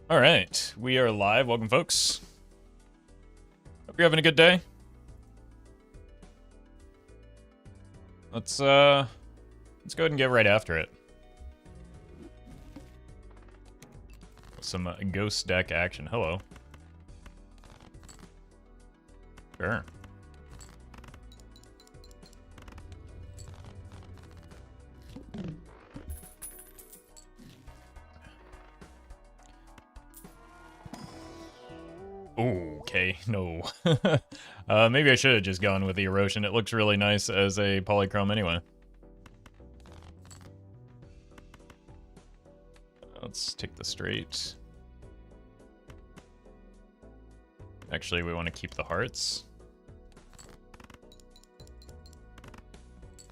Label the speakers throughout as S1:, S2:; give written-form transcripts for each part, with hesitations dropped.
S1: All right, we are live. Welcome, folks. Hope you're having a good day. Let's go ahead and get right after it. Some ghost deck action. Hello. Sure. Okay, no. Maybe I should have just gone with the erosion. It looks really nice as a polychrome anyway. Let's take the straight. Actually, we want to keep the hearts.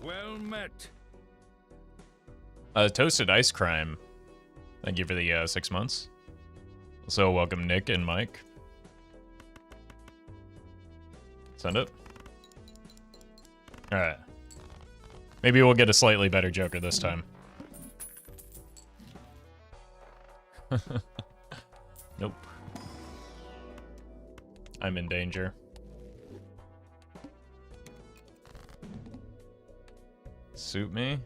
S2: Well met.
S1: Toasted Ice Crime. Thank you for the 6 months. So welcome Nick and Mike. Send it. Alright. Maybe we'll get a slightly better Joker this time. Nope. I'm in danger. Suit me?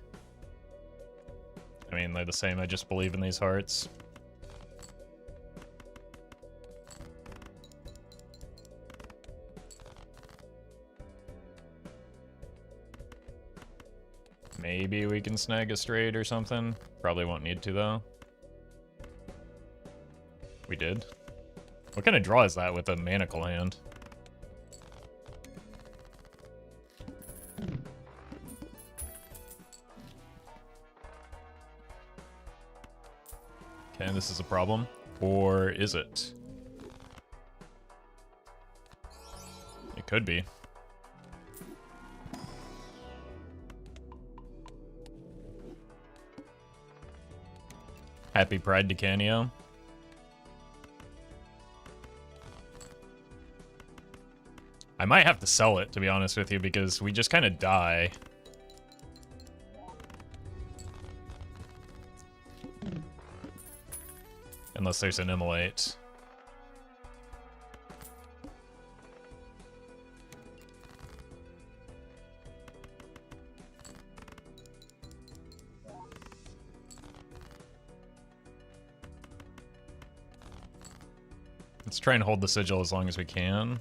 S1: I mean, they're the same. I just believe in these hearts. Maybe we can snag a straight or something. Probably won't need to, though. We did. What kind of draw is that with a manacle hand? Okay, this is a problem. Or is it? It could be. Happy Pride to Canio. I might have to sell it, to be honest with you, because we just kind of die. Unless there's an immolate. Let's try and hold the sigil as long as we can.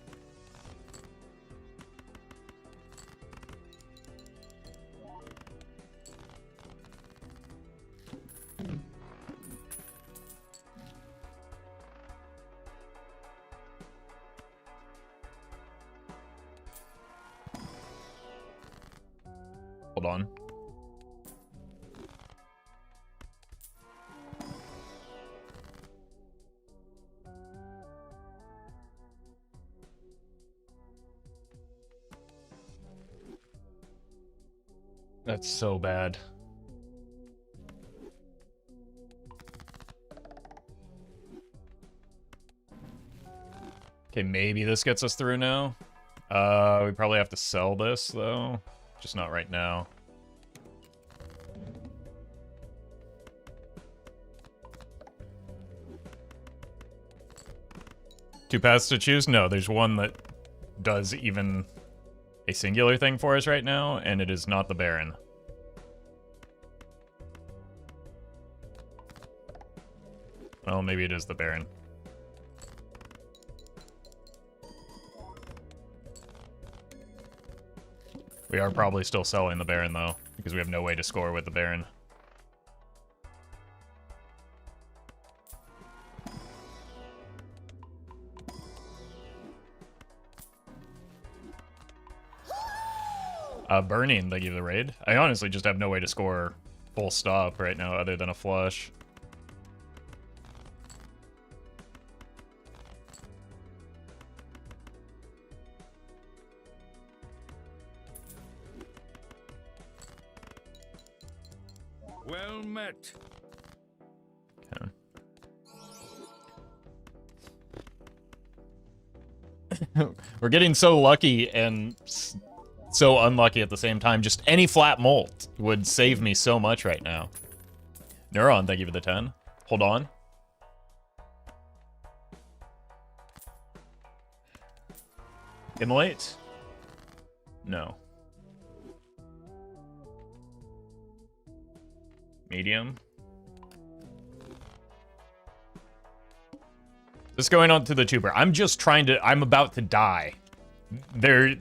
S1: Hold on. That's so bad. Okay, maybe this gets us through now. We probably have to sell this, though. Just not right now. Two paths to choose? No, there's one that does even a singular thing for us right now, and it is not the Baron. Well, maybe it is the Baron. We are probably still selling the Baron, though, because we have no way to score with the Baron. Burning, they give the raid. I honestly just have no way to score full stop right now other than a flush.
S2: Well met.
S1: Okay. We're getting so lucky and so unlucky at the same time. Just any flat molt would save me so much right now. Neuron, thank you for the 10. Hold on. Immolate? No. Medium? Just going on to the tuber. I'm just trying to... I'm about to die. There...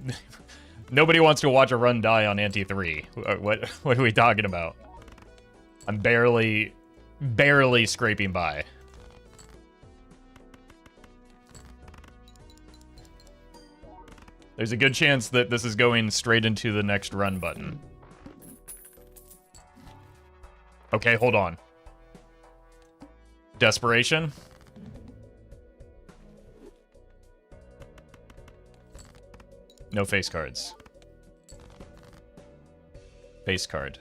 S1: Nobody wants to watch a run die on Anti 3. What are we talking about? I'm barely scraping by. There's a good chance that this is going straight into the next run button. Okay, hold on. Desperation? No face cards. Face card.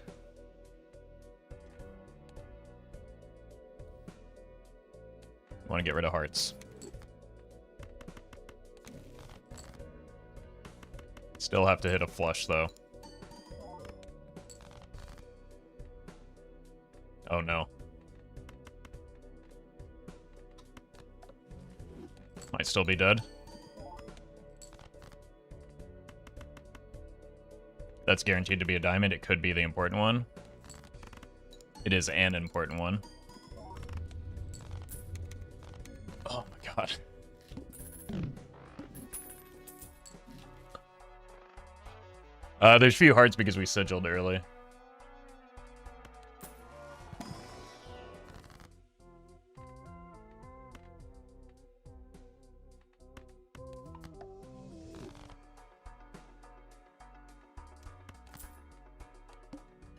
S1: Want to get rid of hearts. Still have to hit a flush, though. Oh, no. Might still be dead. That's guaranteed to be a diamond. It could be the important one. It is an important one. Oh my god. There's few hearts because we sigiled early.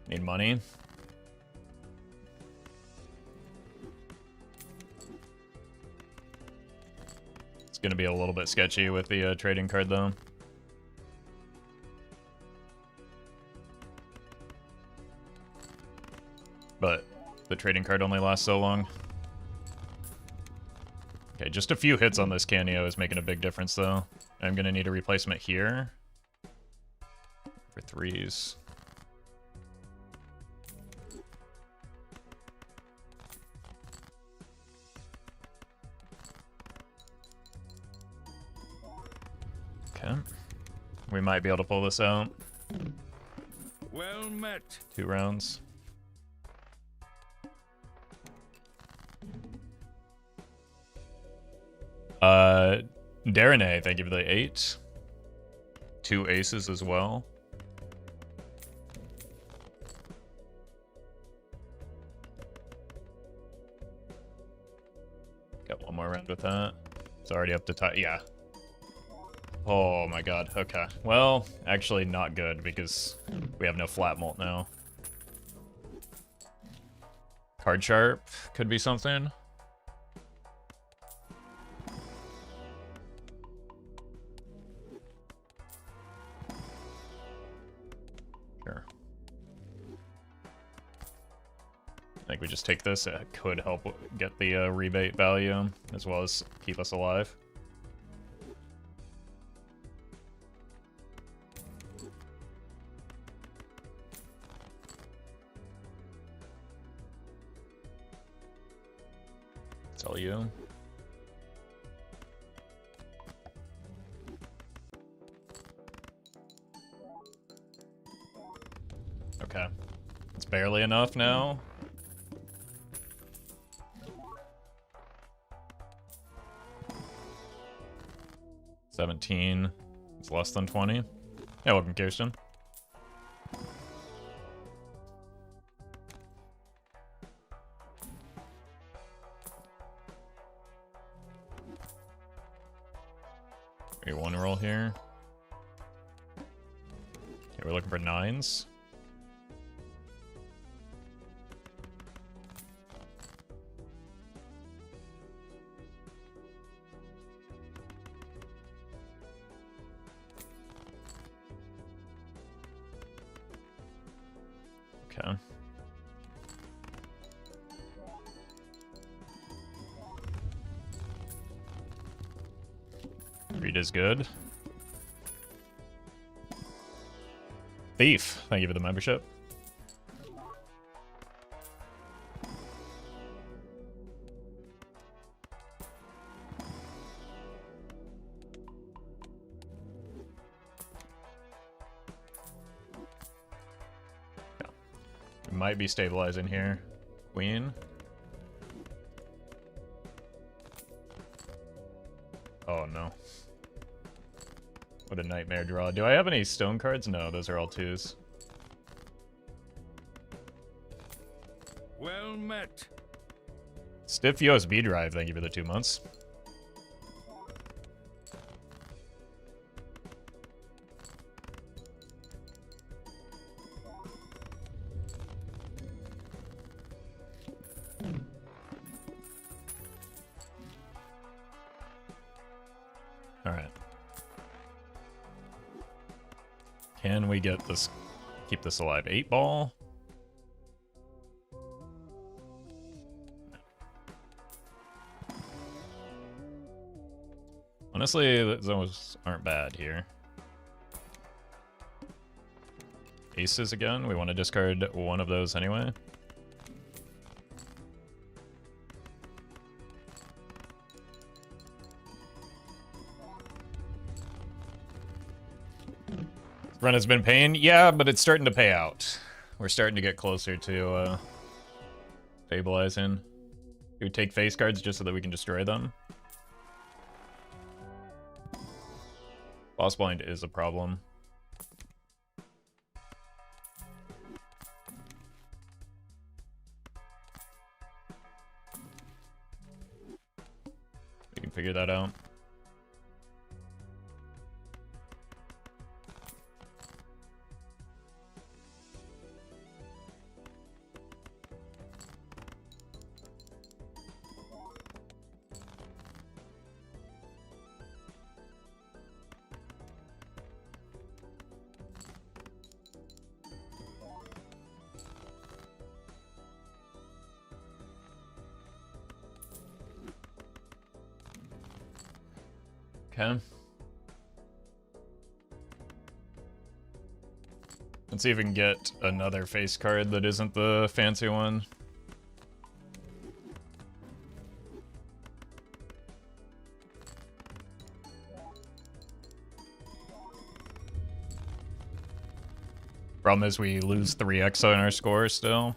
S1: Need money. It's gonna be a little bit sketchy with the trading card, though. But the trading card only lasts so long. Okay, just a few hits on this Canio is making a big difference, though. I'm gonna need a replacement here. For 3s. Okay. We might be able to pull this out.
S2: Well met.
S1: 2 rounds. Darene, thank you for the 8. 2 aces as well. Got one more round with that. It's already up to tie. Yeah. Oh my god. Okay. Well, actually not good because we have no flat mult now. Card sharp could be something. Sure. I think we just take this. It could help get the rebate value as well as keep us alive. Tell you. Okay. It's barely enough now. $17. It's less than 20. Yeah, welcome, Kirsten. One roll here. Okay, we're looking for 9s. Okay. Read is good. Thief, thank you for the membership. might be stabilizing here. Queen. Oh no. What a nightmare draw. Do I have any stone cards? No, those are all 2s.
S2: Well met.
S1: Stiff USB drive, thank you for the 2 months. Alright. Can we get this, keep this alive? 8 ball? Honestly, those aren't bad here. Aces again? We want to discard one of those anyway. Run has been pain. Yeah, but it's starting to pay out. We're starting to get closer to stabilizing. Do we take face cards just so that we can destroy them? Boss blind is a problem. We can figure that out. Okay. Let's see if we can get another face card that isn't the fancy one. Problem is we lose 3x on our score still.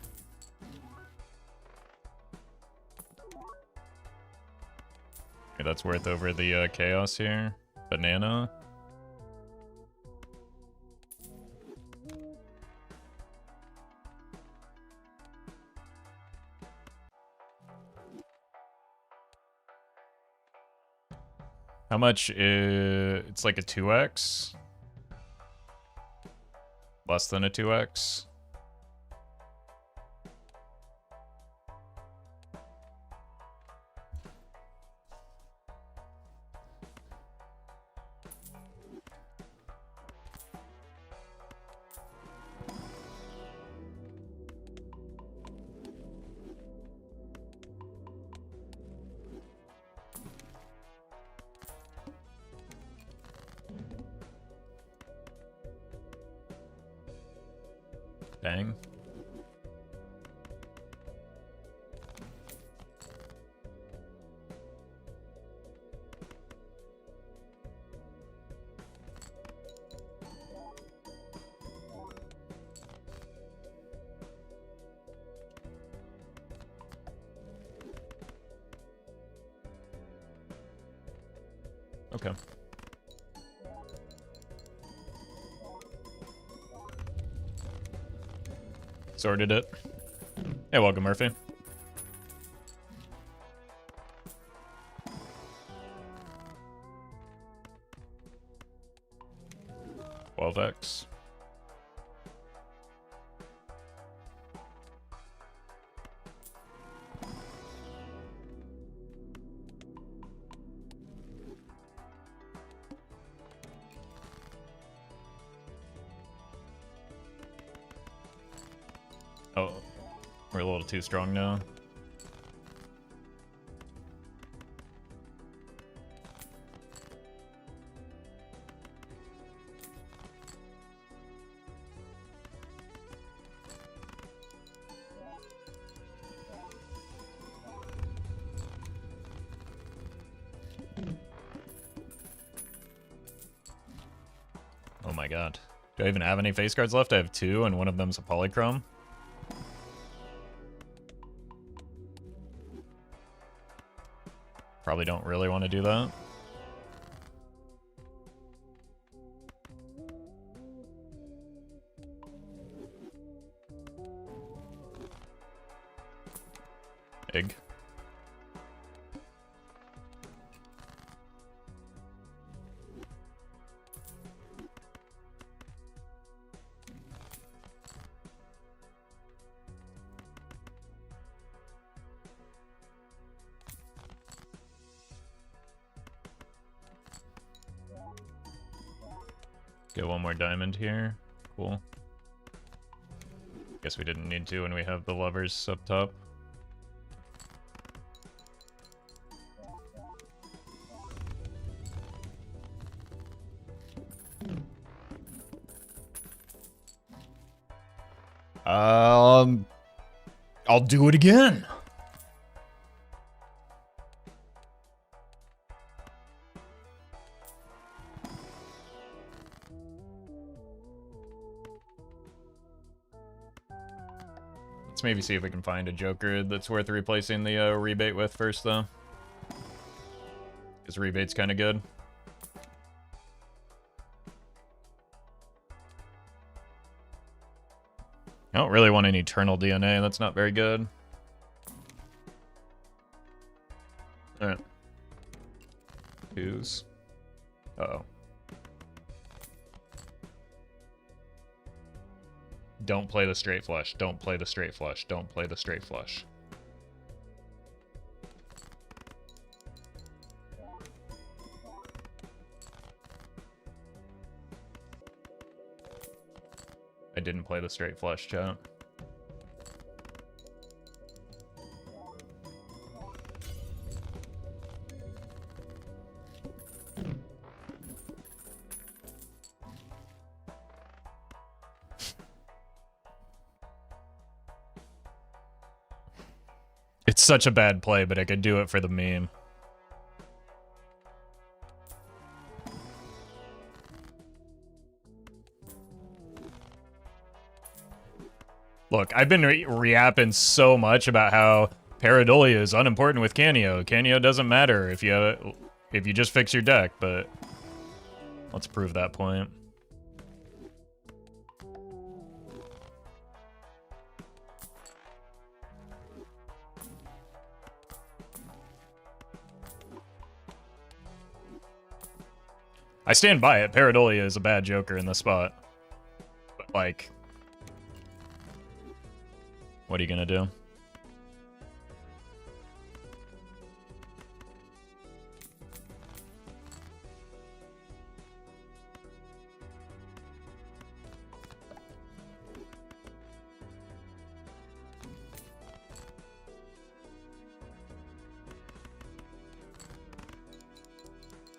S1: Okay, that's worth over the chaos here. Banana. How much is... It's like a 2x? Less than a 2x? Dang. Okay. Sorted it. Hey, welcome, Murphy. $12x. Oh, we're a little too strong now. Oh my god. Do I even have any face cards left? I have 2, and one of them's a polychrome. Probably don't really want to do that. Egg. Get one more diamond here. Cool. Guess we didn't need to when we have the lovers up top. I'll do it again. Let's maybe see if we can find a Joker that's worth replacing the rebate with first, though. Because rebate's kind of good. I don't really want an eternal DNA. That's not very good. Alright. Twos. Uh-oh. Don't play the straight flush. Don't play the straight flush. Don't play the straight flush. I didn't play the straight flush, chat. It's such a bad play, but I could do it for the meme. Look, I've been re-apping so much about how Pareidolia is unimportant with Canio. Canio doesn't matter if you just fix your deck, but let's prove that point. I stand by it. Pareidolia is a bad Joker in this spot. But, like, what are you gonna do?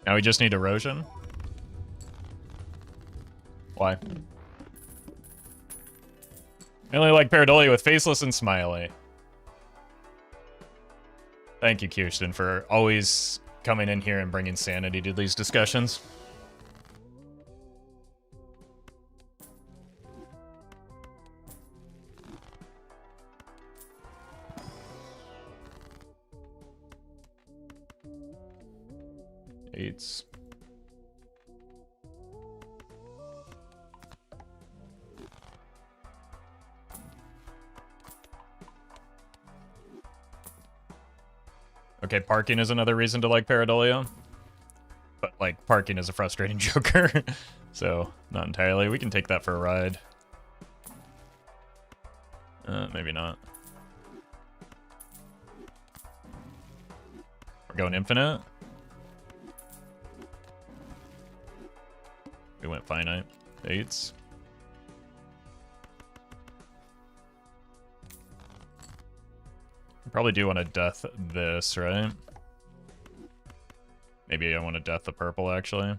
S1: Now we just need erosion? Why? I only like Pareidolia with Faceless and Smiley. Thank you, Kirsten, for always coming in here and bringing sanity to these discussions. Eights. Okay, parking is another reason to like Pareidolia. But, like, parking is a frustrating Joker. So, not entirely. We can take that for a ride. Maybe not. We're going infinite. We went finite. Eights. Probably do want to death this, right? Maybe I want to death the purple, actually.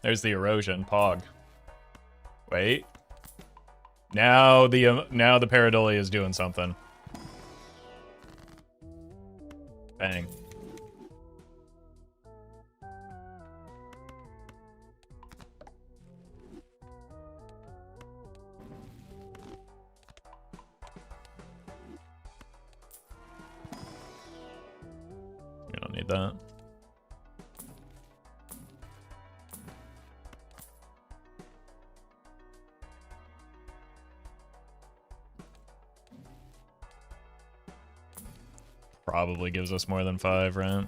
S1: There's the erosion. Pog. Wait. Now the pareidolia is doing something. Bang. We don't need that. Probably gives us more than 5, right?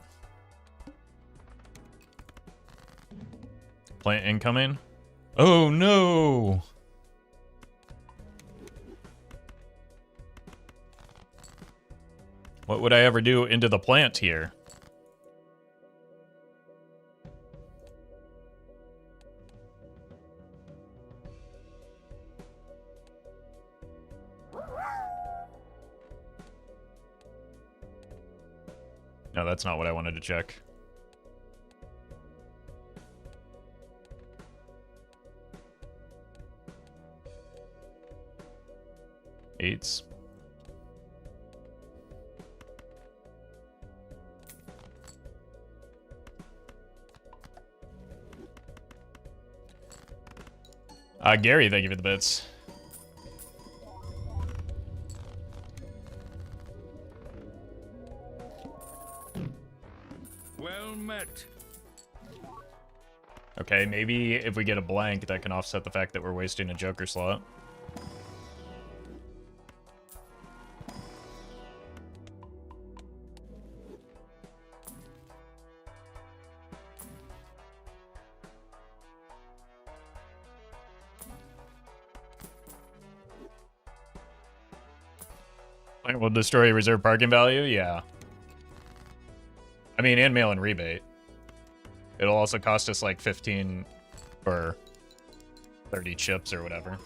S1: Plant incoming. Oh no! What would I ever do into the plant here? No, that's not what I wanted to check. Eights. Gary, thank you for the bits.
S2: Well met.
S1: Okay, maybe if we get a blank, that can offset the fact that we're wasting a Joker slot. Will destroy reserve parking value? Yeah. I mean, and mail-in rebate. It'll also cost us like 15 or 30 chips or whatever.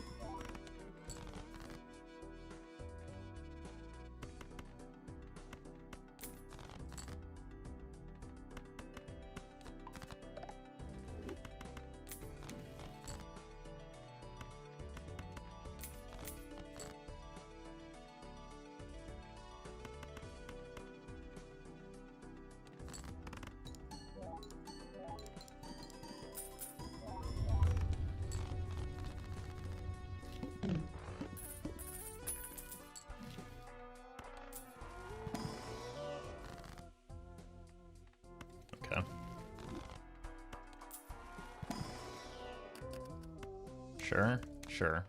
S1: Okay. Sure, sure.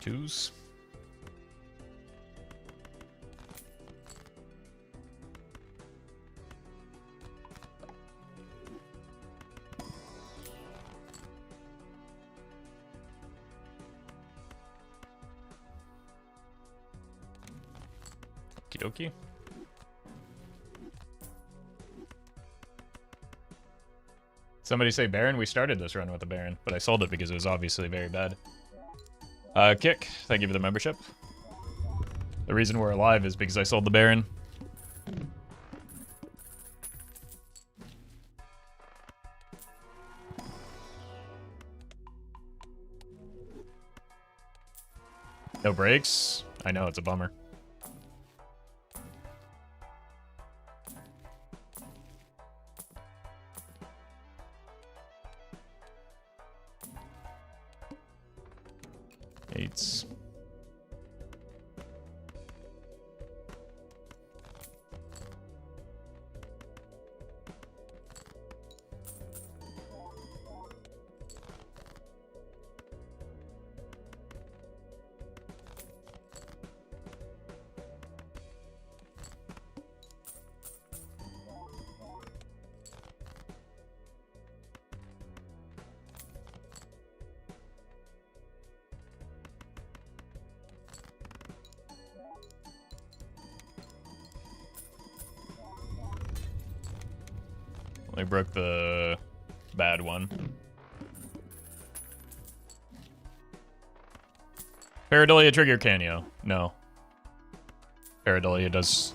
S1: Twos. Okie dokie. Somebody say Baron? We started this run with a Baron, but I sold it because it was obviously very bad. Kick, thank you for the membership. The reason we're alive is because I sold the Baron. No breaks? I know, it's a bummer. Eights. I broke the bad one. Pareidolia trigger Canio. No. Pareidolia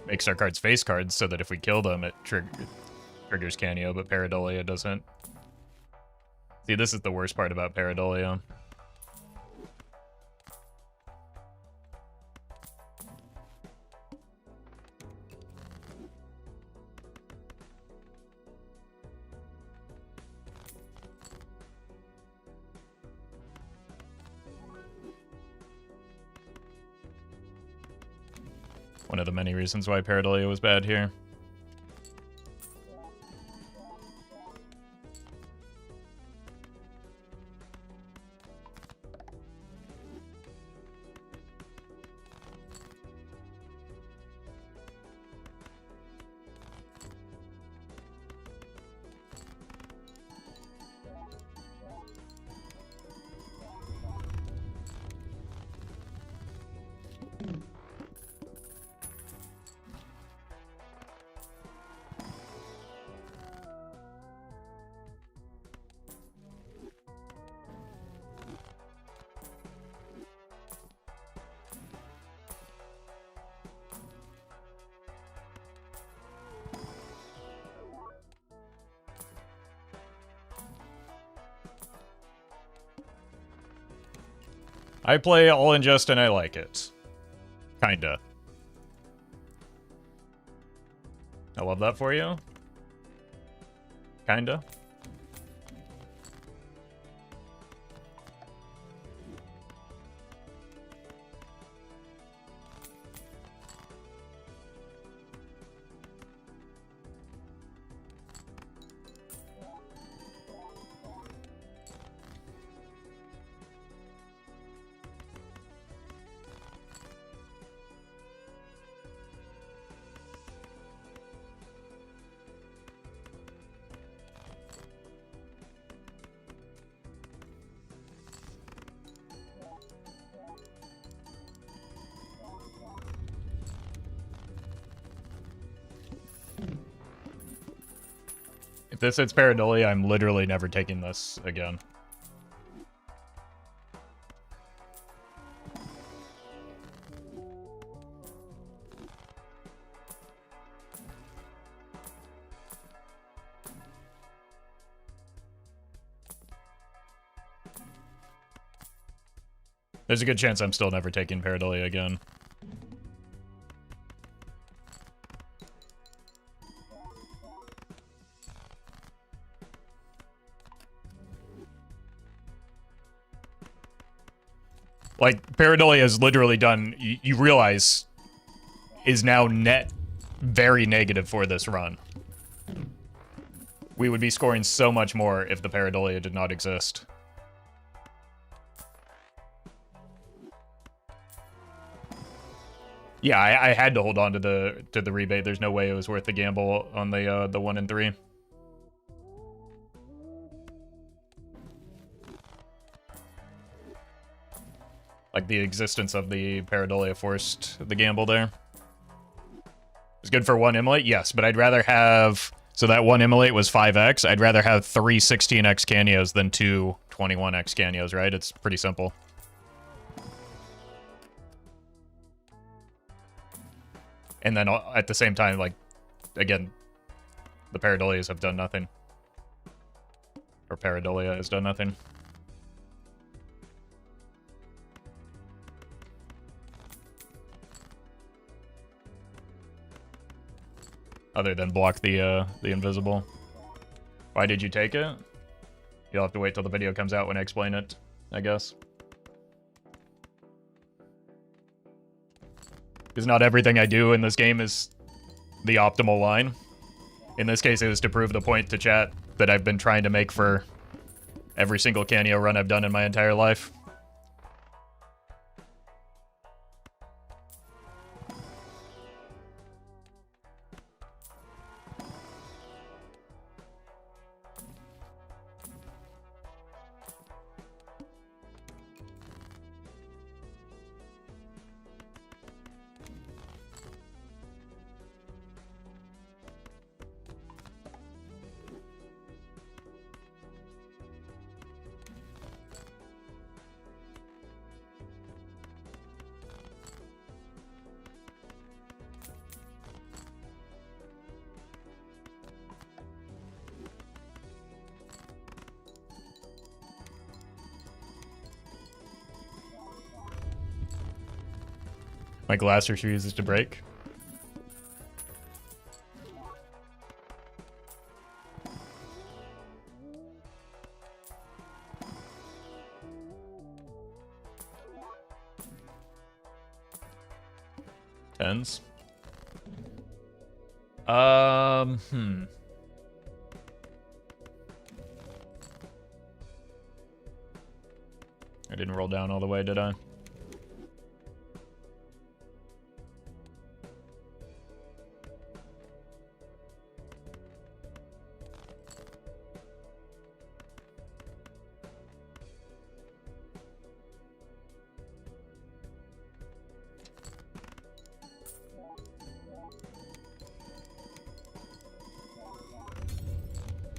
S1: makes our cards face cards so that if we kill them, it triggers Canio, but Pareidolia doesn't. See, this is the worst part about Pareidolia. One of the many reasons why Pareidolia was bad here. I play All Unjust and I like it. Kinda. I love that for you. Kinda. If this hits Pareidolia, I'm literally never taking this again. There's a good chance I'm still never taking Pareidolia again. Like, Pareidolia is literally done, you realize, is now net very negative for this run. We would be scoring so much more if the Pareidolia did not exist. Yeah, I had to hold on to the rebate. There's no way it was worth the gamble on the 1 and 3. Like, the existence of the Pareidolia forced the gamble there. It's good for 1 Immolate, yes, but I'd rather have... So that 1 Immolate was 5x. I'd rather have 3 16x Canios than 2 21x Canios, right? It's pretty simple. And then at the same time, like, again, the Pareidolias have done nothing. Or Pareidolia has done nothing. Other than block the invisible. Why did you take it? You'll have to wait till the video comes out when I explain it, I guess. Because not everything I do in this game is the optimal line. In this case, it was to prove the point to chat that I've been trying to make for every single Canio run I've done in my entire life. My glass refuses to break. Tens. I didn't roll down all the way, did I?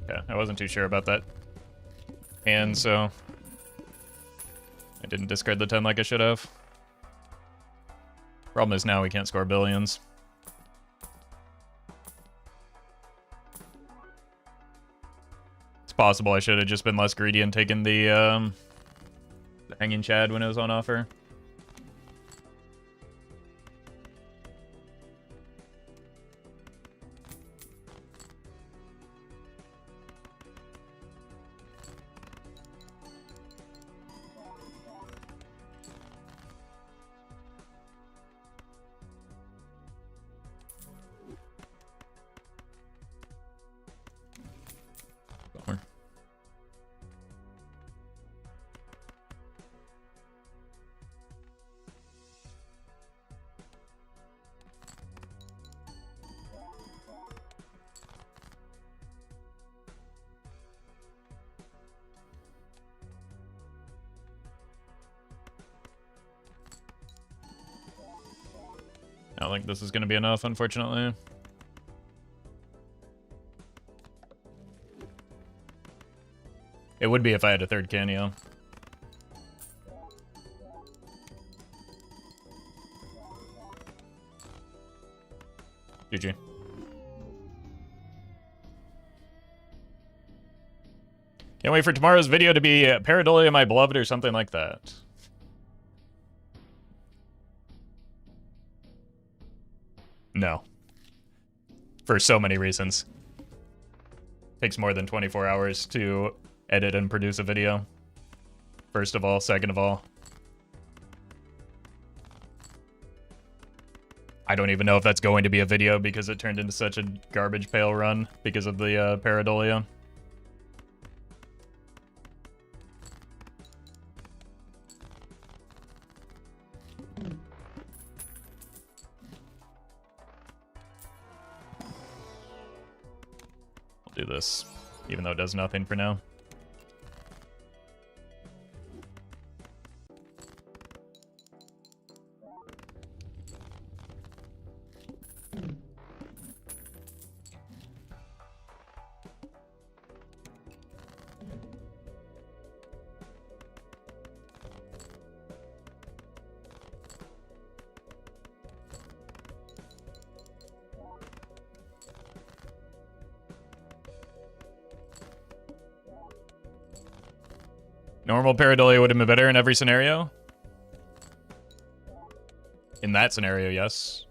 S1: Yeah, I wasn't too sure about that. And so I didn't discard the 10 like I should have. Problem is now we can't score billions. It's possible I should have just been less greedy and taken the hanging Chad when it was on offer. Bummer. I don't think this is going to be enough, unfortunately. It would be if I had a third Canio. GG. Can't wait for tomorrow's video to be Pareidolia My Beloved or something like that. No. For so many reasons. Takes more than 24 hours to edit and produce a video. First of all. Second of all, I don't even know if that's going to be a video because it turned into such a garbage pail run because of the Pareidolia. I'll do this, even though it does nothing for now. Normal Pareidolia would have been better in every scenario. In that scenario, yes.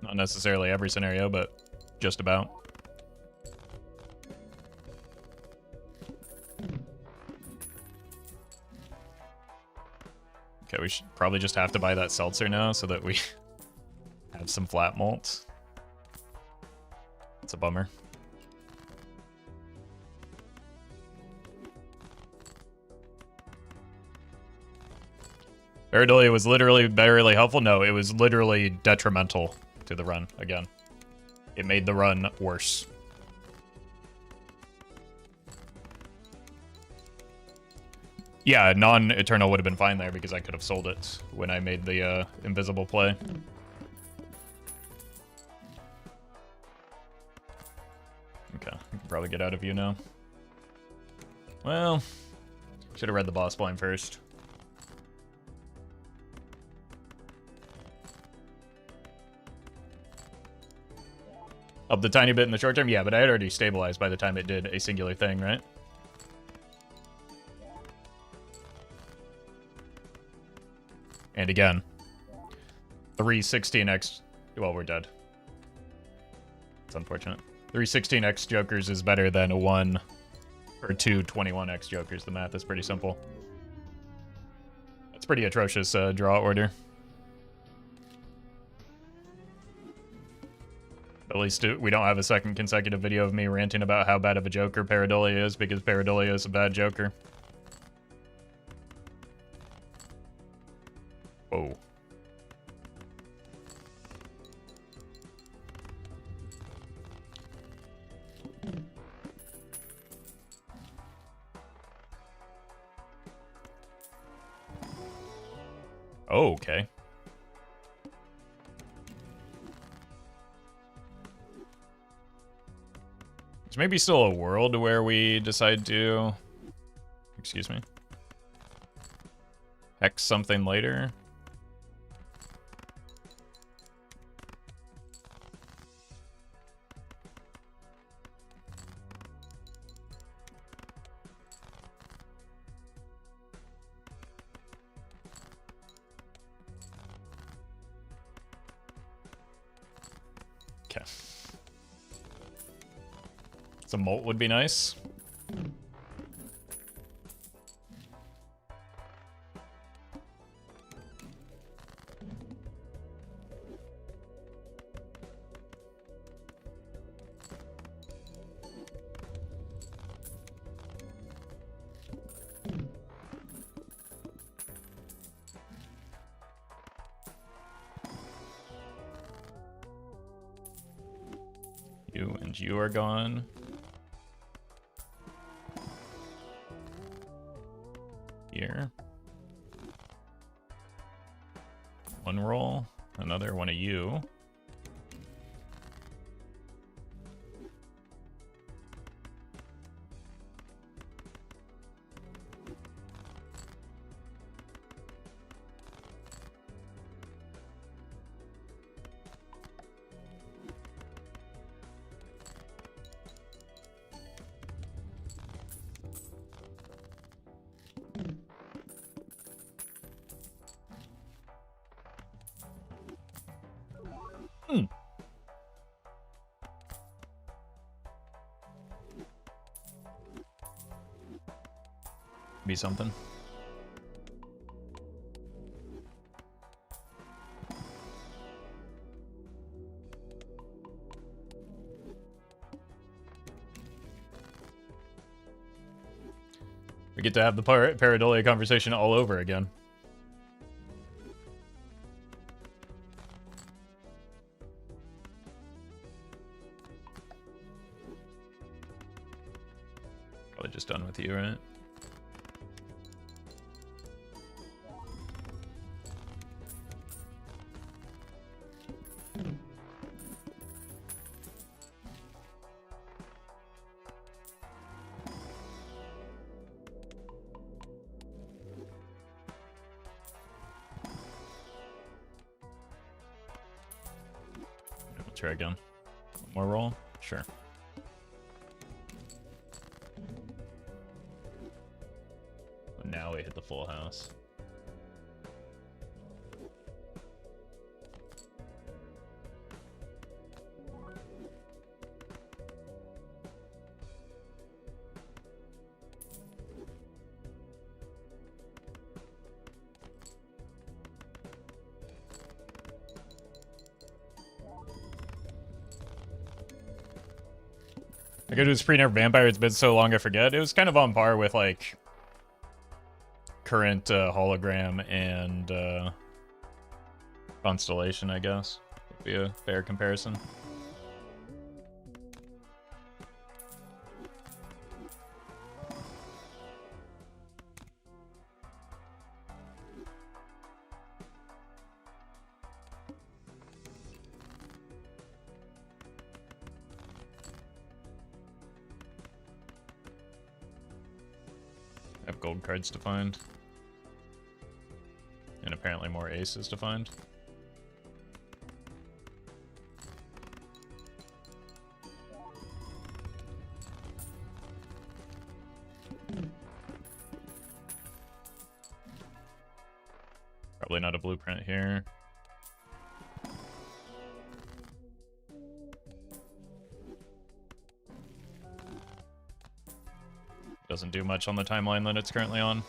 S1: Not necessarily every scenario, but just about. Okay, we should probably just have to buy that seltzer now so that we have some flat malt. It's a bummer. Pareidolia was literally barely helpful. No, it was literally detrimental to the run again. It made the run worse. Yeah, non-eternal would have been fine there because I could have sold it when I made the invisible play. Okay, I can probably get out of you now. Well, should have read the boss blind first. Up the tiny bit in the short term? Yeah, but I had already stabilized by the time it did a singular thing, right? And again, Three 16x. Well, we're dead. It's unfortunate. 3 16x jokers is better than a 1 or 2 21x jokers. The math is pretty simple. It's pretty atrocious draw order. At least we don't have a second consecutive video of me ranting about how bad of a joker Pareidolia is, because Pareidolia is a bad joker. Whoa. Oh, okay. There's maybe still a world where we decide to... Excuse me. Hex something later. Okay. Some molt would be nice. You and you are gone. Here. One roll, another one of you. Be something. We get to have the Pareidolia conversation all over again. Probably just done with you, right? Try again. One more roll? Sure. Now we hit the full house. I go to his pre-nerf vampire. It's been so long I forget. It was kind of on par with like current hologram and constellation, I guess. Would be a fair comparison. Have gold cards to find. And apparently more aces to find. Probably not a blueprint here. doesn't do much on the timeline that it's currently on.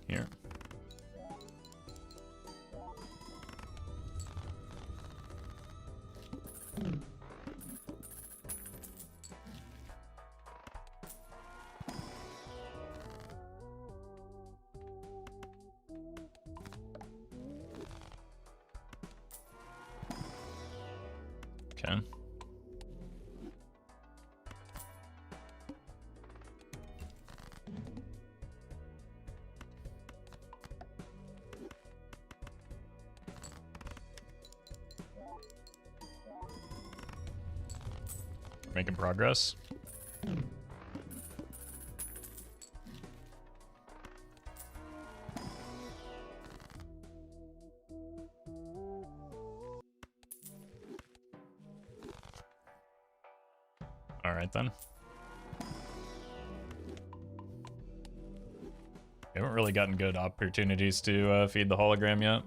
S1: Here. Okay. Making progress. All right then. We haven't really gotten good opportunities to feed the hologram yet.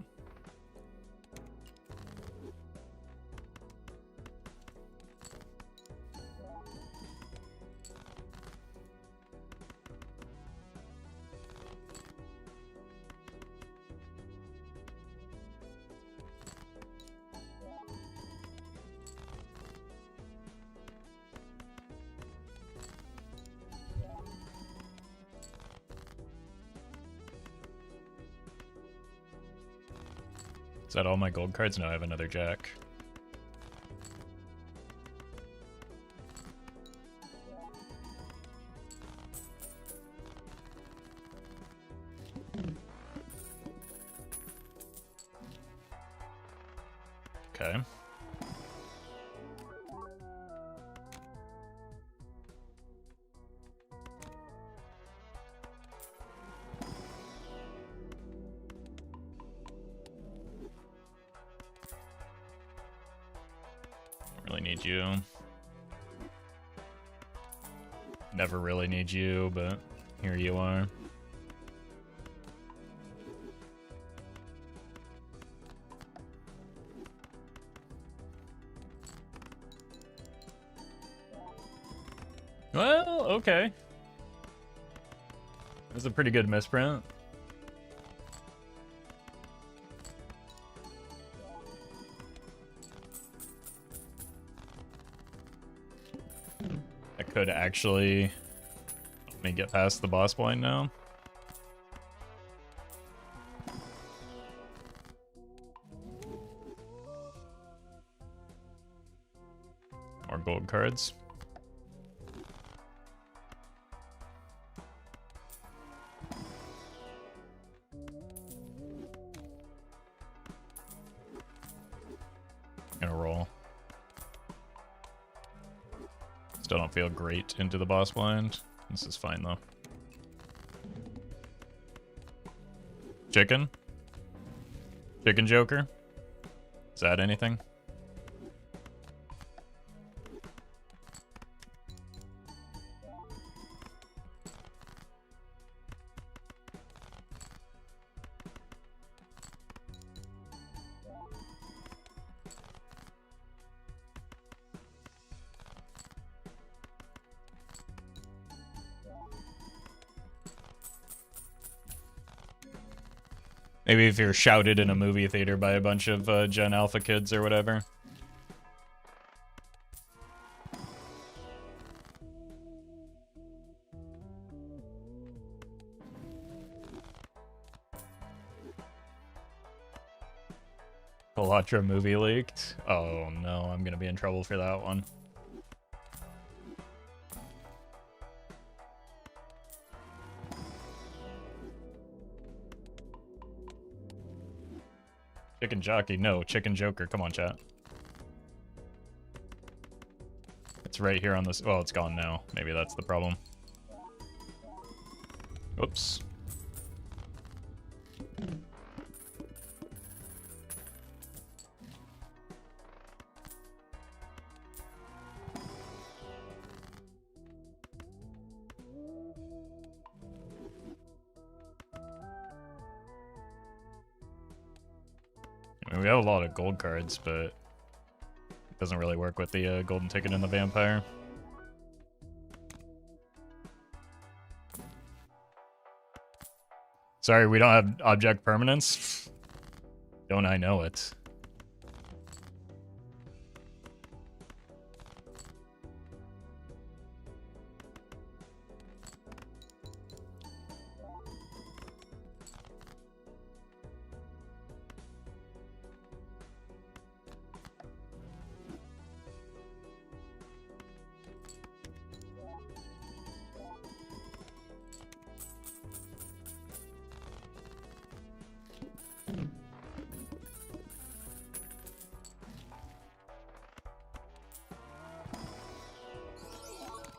S1: Is that all my gold cards? No, I have another jack. Okay. Really need you. Never really need you, but here you are. Well, okay. That's a pretty good misprint. I could actually let me get past the boss blind now. More gold cards. Gonna roll. Still don't feel great into the boss blind. This is fine though. Chicken? Chicken Joker? Is that anything? Maybe if you're shouted in a movie theater by a bunch of Gen Alpha kids or whatever. Kalatra movie leaked? Oh no, I'm gonna be in trouble for that one. Chicken Jockey, no, Chicken Joker, come on chat. It's right here on this, well it's gone now, maybe that's the problem. Whoops. I mean, we have a lot of gold cards, but it doesn't really work with the golden ticket and the vampire. Sorry, we don't have object permanence? Don't I know it?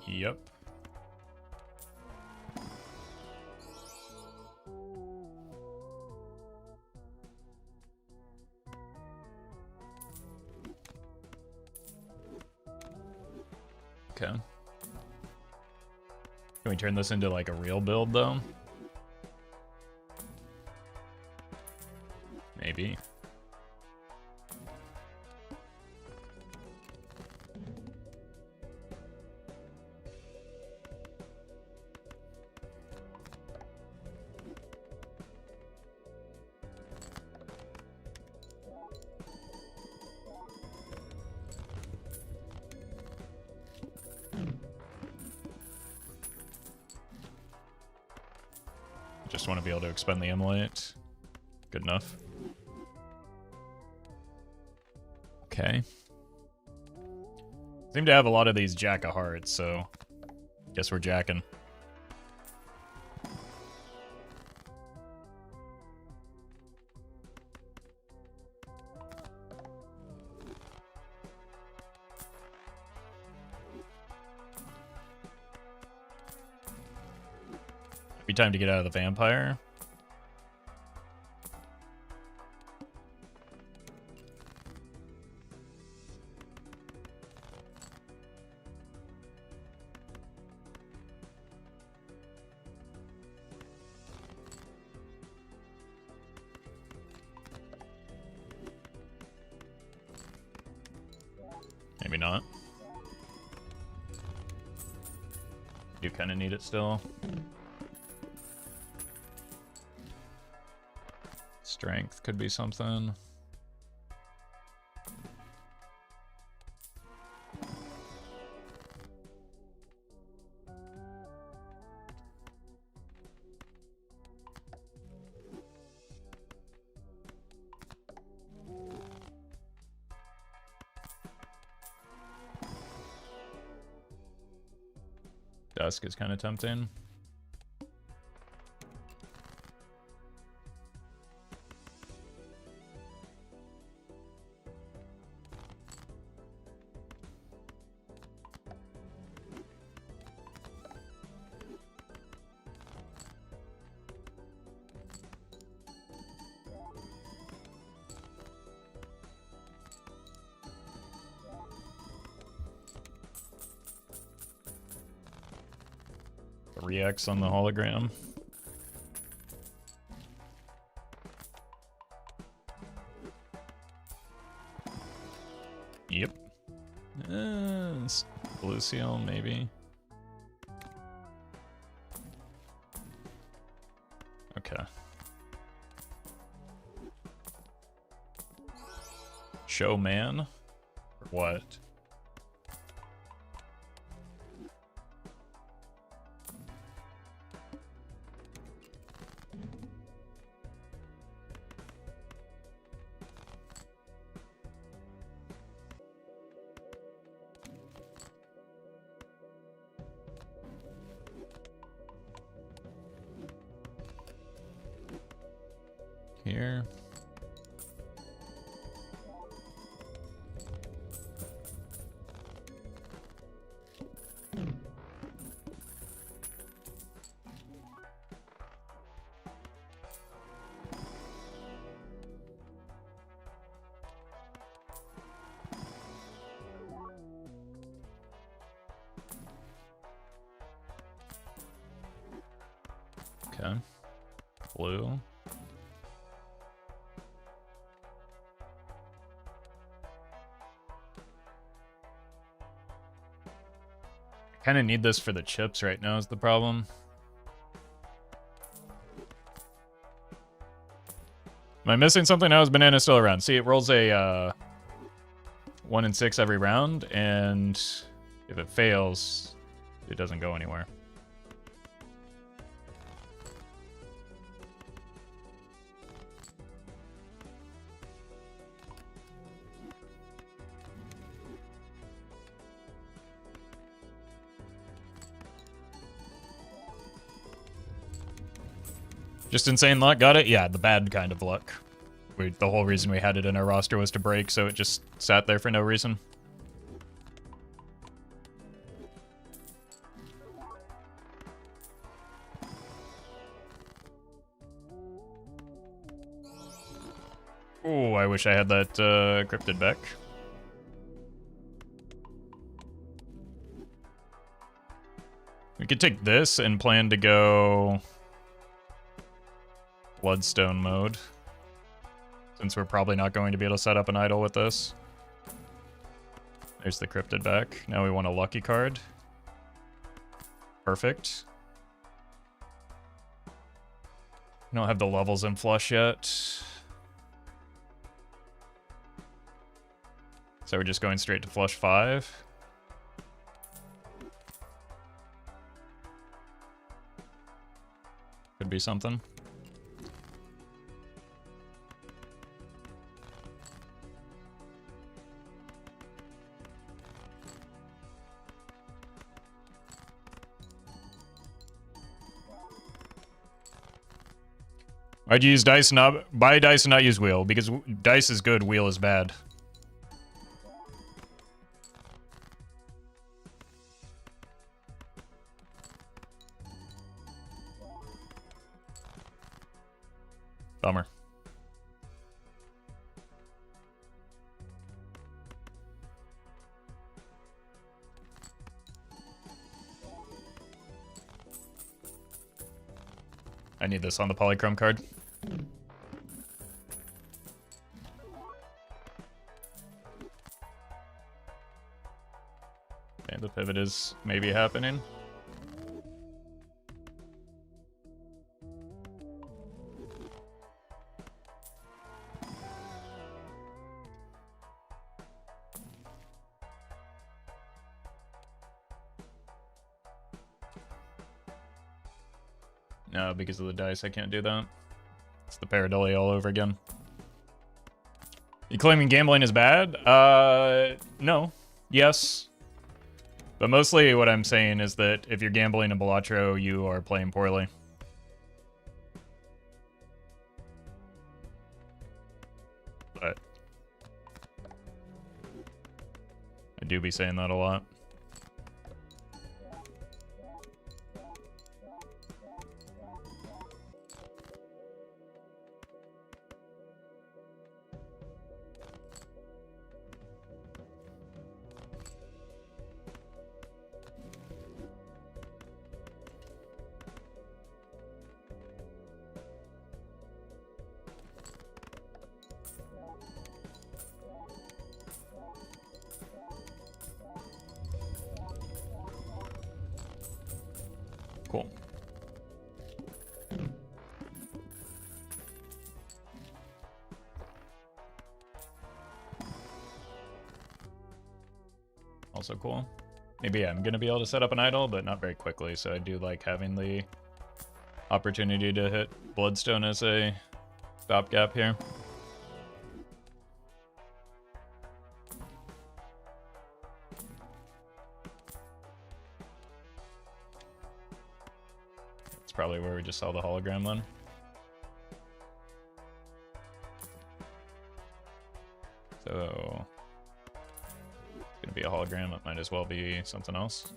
S1: Yep. Okay. Can we turn this into like a real build though? Maybe. Just want to be able to expend the emulate. Good enough. Okay. Seem to have a lot of these jack of hearts, so guess we're jacking. Be time to get out of the vampire. Maybe not. You kind of need it still. Strength could be something. Dusk is kind of tempting. Re-X on the hologram. Yep. Blue seal, maybe. Okay. Showman? Or what? Here. Flu. I kind of need this for the chips right now is the problem. Am I missing something? How is banana still around? See, it rolls a 1 in 6 every round, and if it fails, it doesn't go anywhere. Just insane luck, got it? Yeah, the bad kind of luck. The whole reason we had it in our roster was to break, so it just sat there for no reason. Oh, I wish I had that cryptid back. We could take this and plan to go Bloodstone mode, since we're probably not going to be able to set up an idol with this. There's the cryptid back. Now we want a lucky card. Perfect. We don't have the levels in flush yet. So we're just going straight to flush 5. Could be something. I'd use dice and not buy dice and not use wheel, because dice is good, wheel is bad. Bummer. I need this on the polychrome card. Okay, the pivot is maybe happening. No, because of the dice, I can't do that. It's the pareidolia all over again. You claiming gambling is bad? No. Yes. But mostly what I'm saying is that if you're gambling in Balatro, you are playing poorly. But I do be saying that a lot. Cool. Also cool. Maybe yeah, I'm gonna be able to set up an idol, but not very quickly, so I do like having the opportunity to hit Bloodstone as a stopgap here. Probably where we just saw the hologram then. So it's gonna be a hologram, it might as well be something else.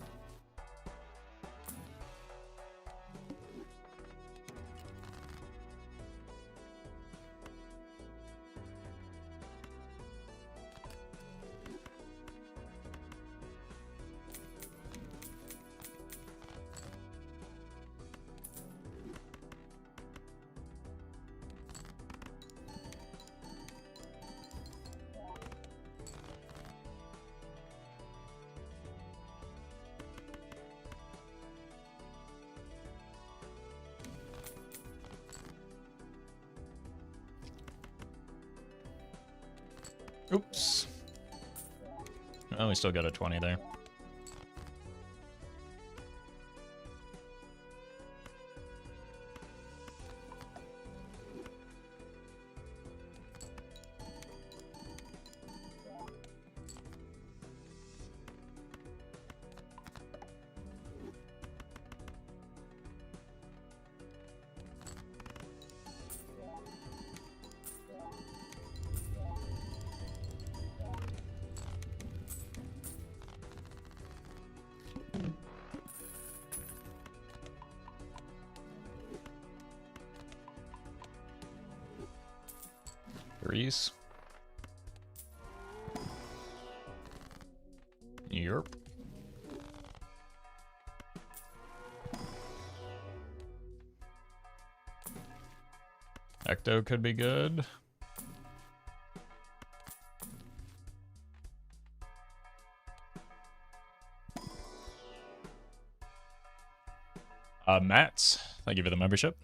S1: Oops. Oh, we still got a 20 there. Grease. Yerp. Ecto could be good. Mats, thank you for the membership.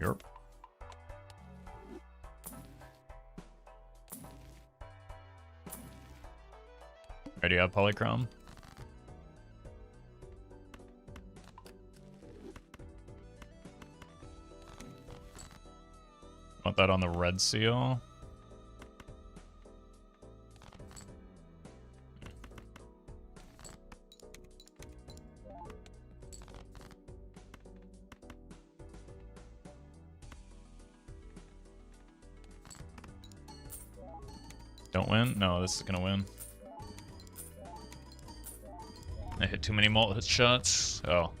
S1: Yerp. Ready to have polychrome? Want that on the red seal? Don't win? No, this is gonna win. I hit too many multi shots. Oh.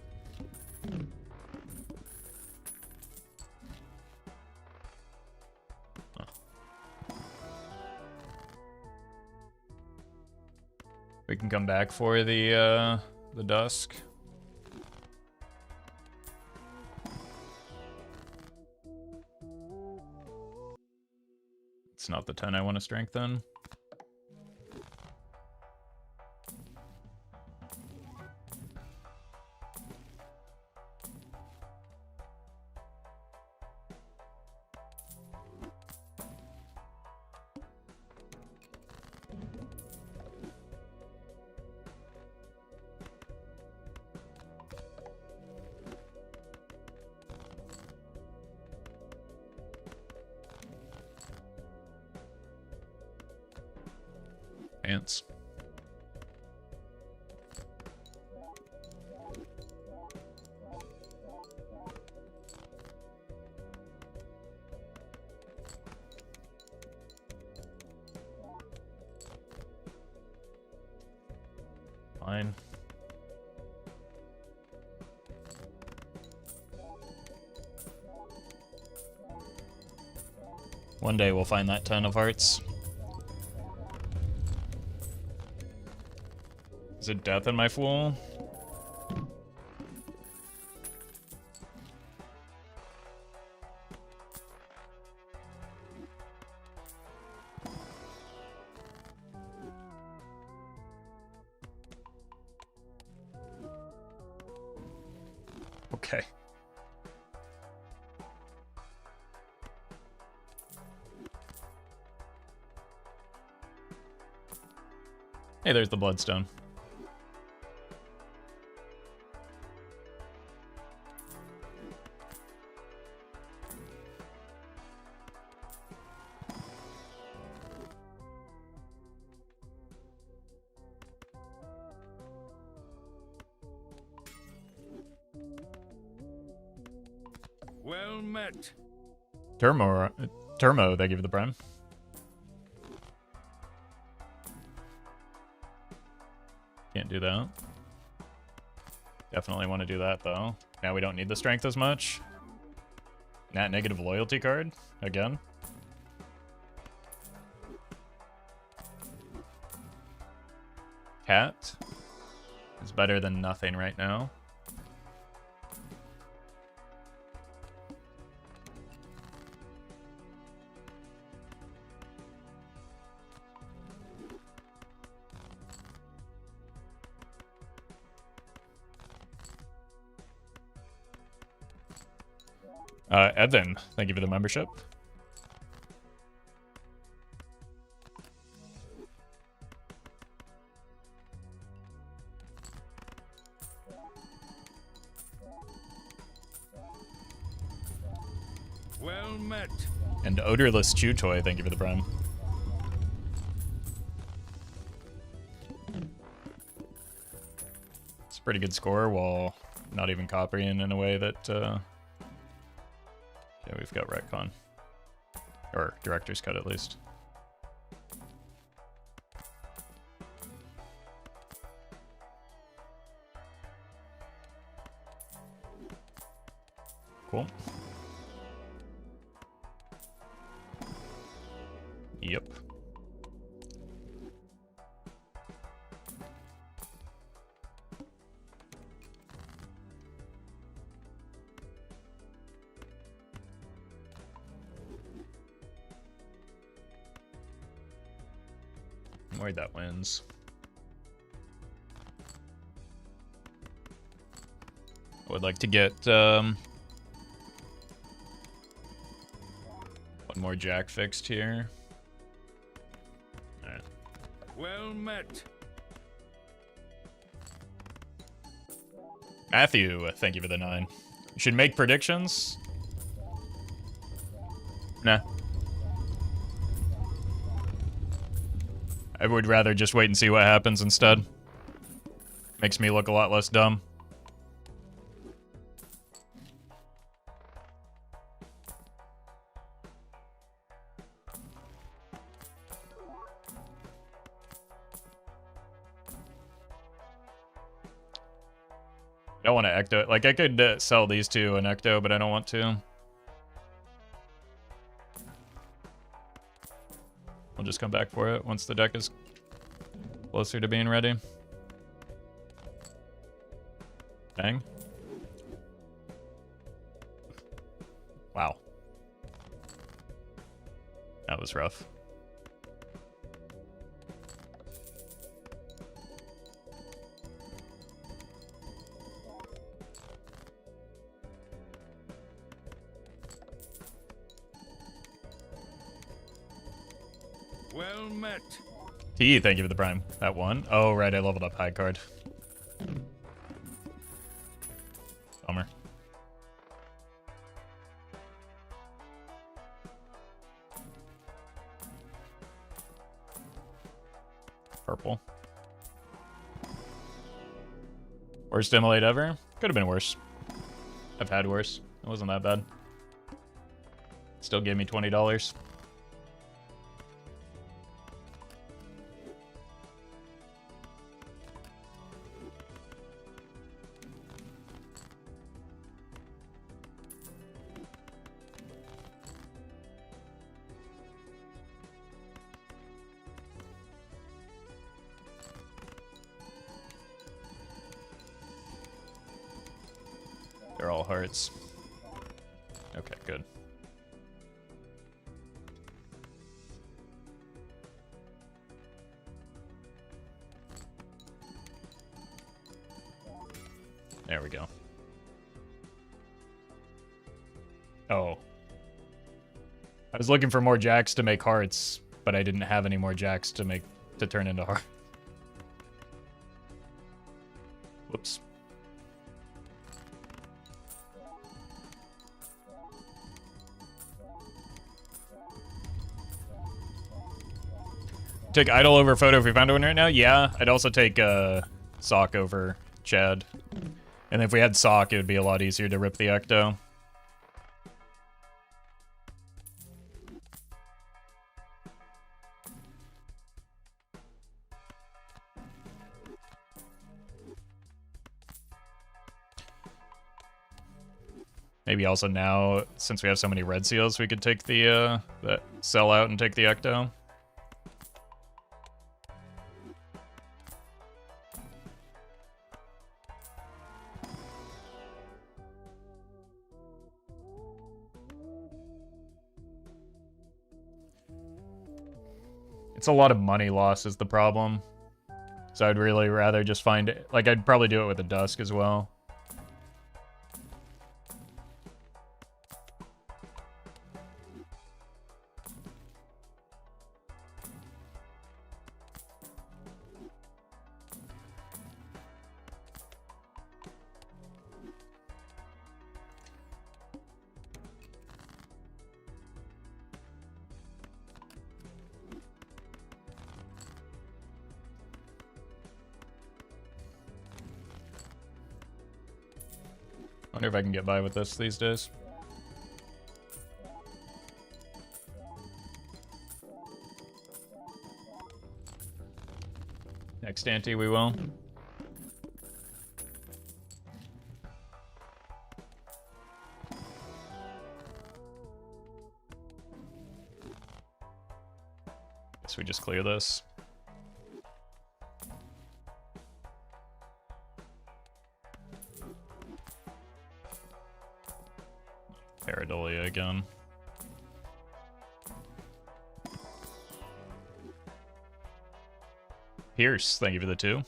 S1: We can come back for the dusk. It's not the 10 I want to strengthen. Pants. Fine. One day we'll find that 10 of hearts. Is it death in my fool? Okay. Hey, there's the bloodstone.
S2: Well met.
S1: Termo, they give you the prime. Can't do that. Definitely want to do that, though. Now we don't need the strength as much. Nat negative loyalty card, again. Cat is better than nothing right now. Evan, thank you for the membership.
S2: Well met.
S1: And Odorless Chew Toy, thank you for the prime. It's a pretty good score while not even copying in a way that, yeah, we've got retcon. Or director's cut, at least. Cool. Yep. I'm worried that wins. I would like to get one more jack fixed here. Alright.
S2: Well met.
S1: Matthew, thank you for the 9. You should make predictions. Nah. I would rather just wait and see what happens instead. Makes me look a lot less dumb. I don't want to ecto. Like, I could sell these two an ecto, but I don't want to. We'll just come back for it once the deck is closer to being ready. Bang. Wow. That was rough.
S2: Well met.
S1: T, thank you for the prime. That one. Oh, right, I leveled up high card. Bummer. Purple. Worst immolate ever? Could have been worse. I've had worse. It wasn't that bad. Still gave me $20. They're all hearts. Okay, good. There we go. Oh. I was looking for more jacks to make hearts, but I didn't have any more jacks to turn into heart. Whoops. Take Idol over Photo if we found one right now? Yeah, I'd also take Sock over Chad. And if we had Sock, it would be a lot easier to rip the Ecto. Maybe also now, since we have so many red seals, we could take the sell out and take the Ecto. It's a lot of money loss is the problem. So I'd really rather just find it. Like, I'd probably do it with the Dusk as well. Wonder if I can get by with this these days. Next ante we will. Guess we just clear this. Pareidolia again. Pierce, thank you for the 2.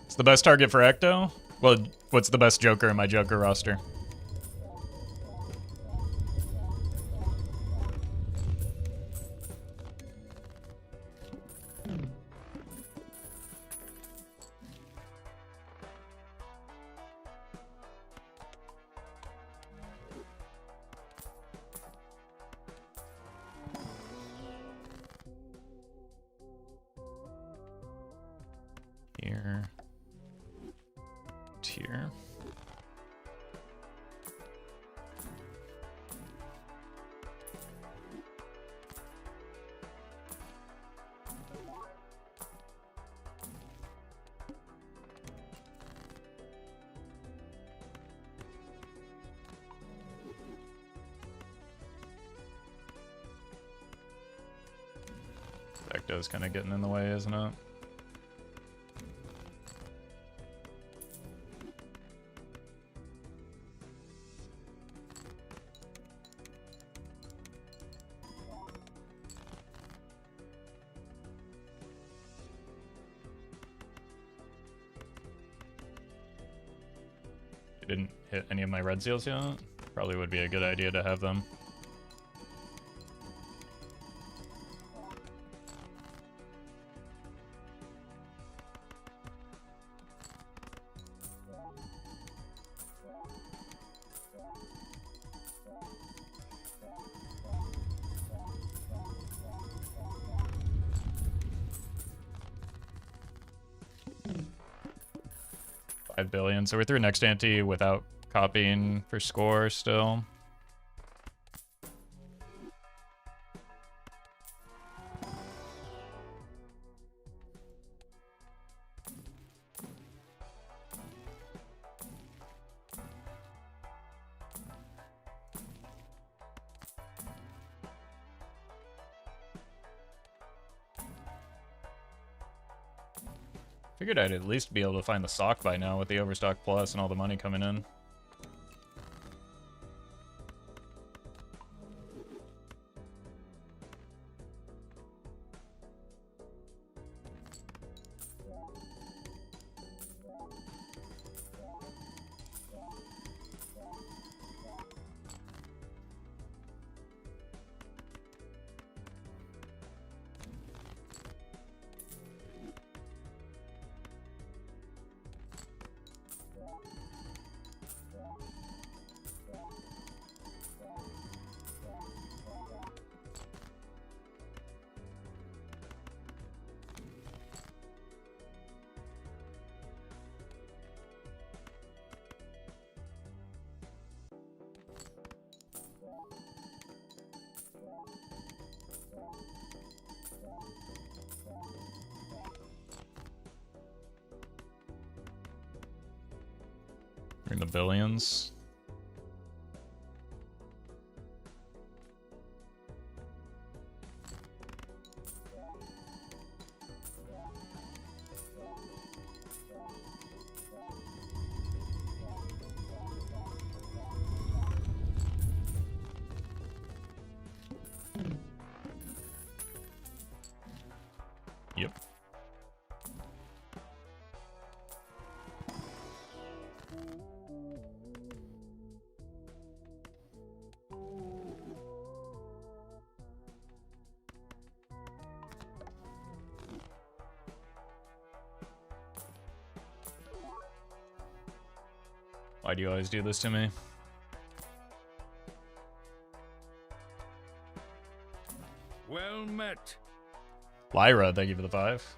S1: It's the best target for Ecto? Well, what's the best Joker in my Joker roster? Here. Here. Ecto's kind of getting in the way, isn't it? Didn't hit any of my red seals yet. Probably would be a good idea to have them. $5 billion. So we're through next ante without copying for score still. Figured I'd at least be able to find the sock by now with the Overstock Plus and all the money coming in. We're in the billions. Yep. Why do you always do this to me?
S2: Well met.
S1: Lyra, thank you for the 5.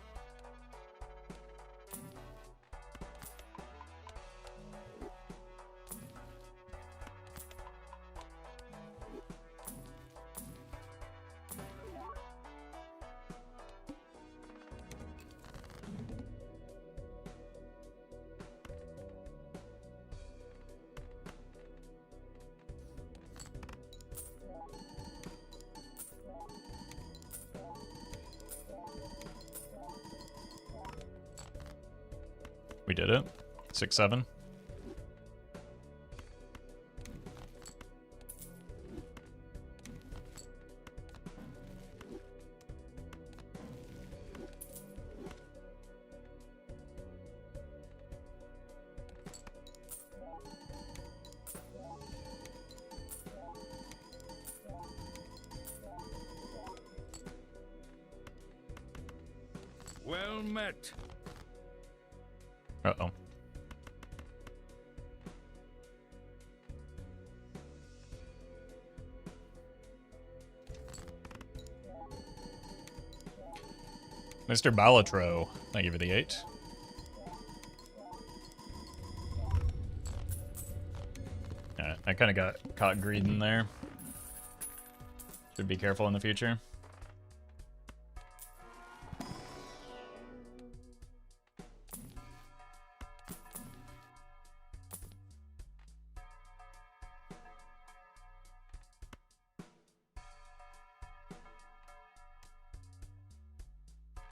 S1: We did it. 6-7.
S2: Well met.
S1: Uh-oh. Mr. Balatro, thank you for the 8. Alright, I kind of got caught greeding there. Should be careful in the future.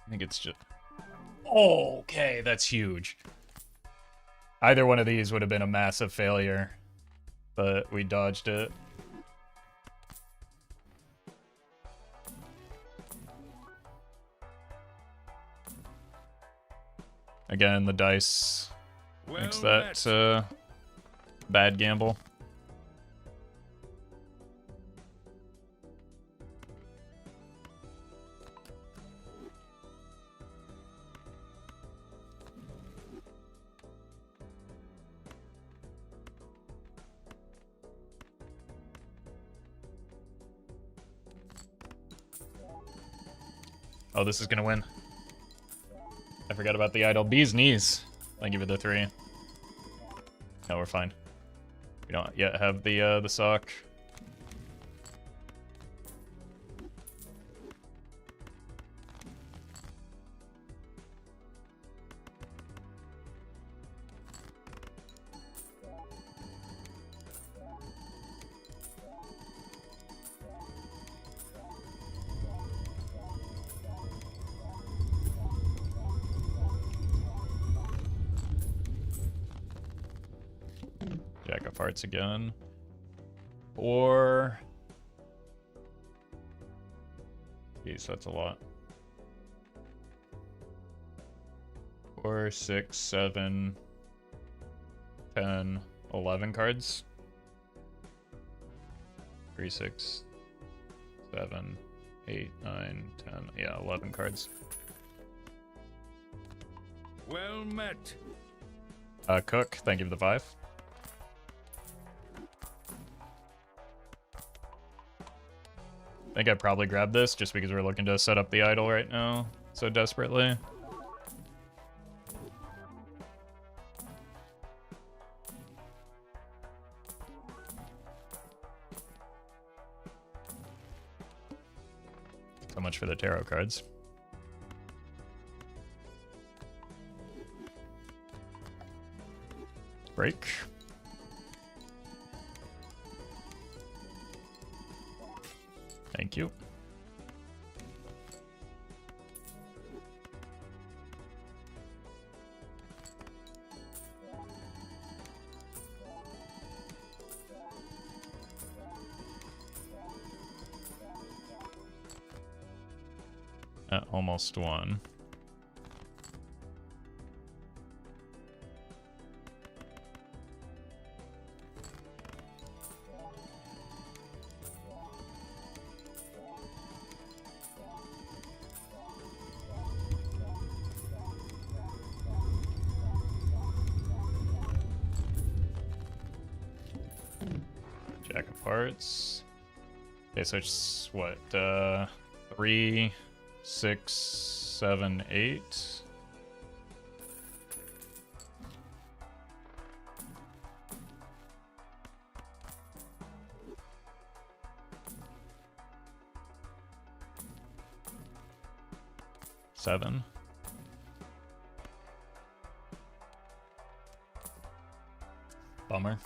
S1: I think it's just... Oh, okay, that's huge. Either one of these would have been a massive failure, but we dodged it. Again, the dice makes that bad gamble. Oh, this is gonna win. I forgot about the idol. Bee's knees. Thank you for the 3. No, we're fine. We don't yet have the sock. Jack of Hearts again. 4. Jeez, that's a lot. 4, 6, 7, 10, 11 cards. 3, 6, 7, 8, 9, 10. Yeah, 11 cards.
S2: Well met.
S1: Cook, thank you for the 5. I think I probably grabbed this just because we're looking to set up the idol right now so desperately. So much for the tarot cards. Break. Thank you. Almost won. Jack of hearts. Okay, so it's what? 3, 6, 7, 8. Seven. Bummer.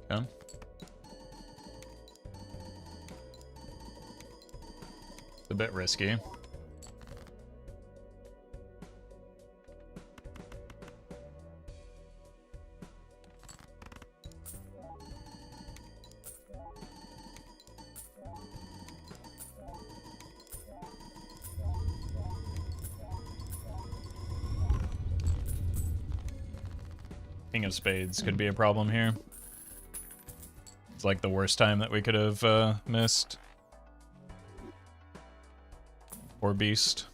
S1: Okay. It's a bit risky. King of Spades could be a problem here. It's like the worst time that we could have missed. Or Beast.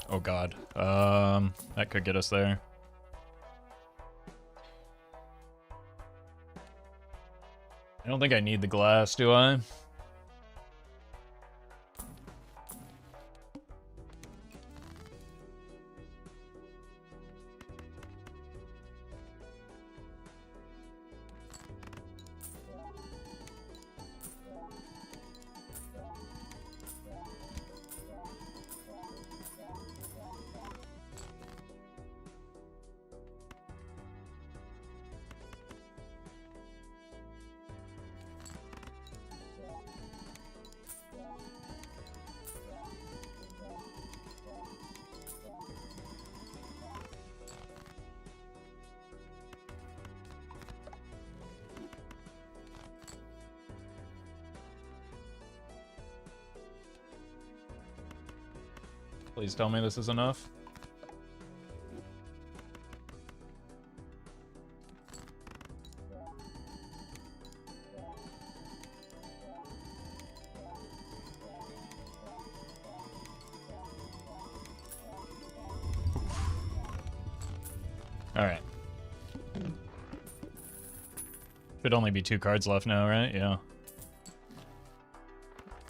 S1: Oh god. That could get us there. I don't think I need the glass, do I? Please tell me this is enough. All right. Should only be 2 cards left now, right? Yeah.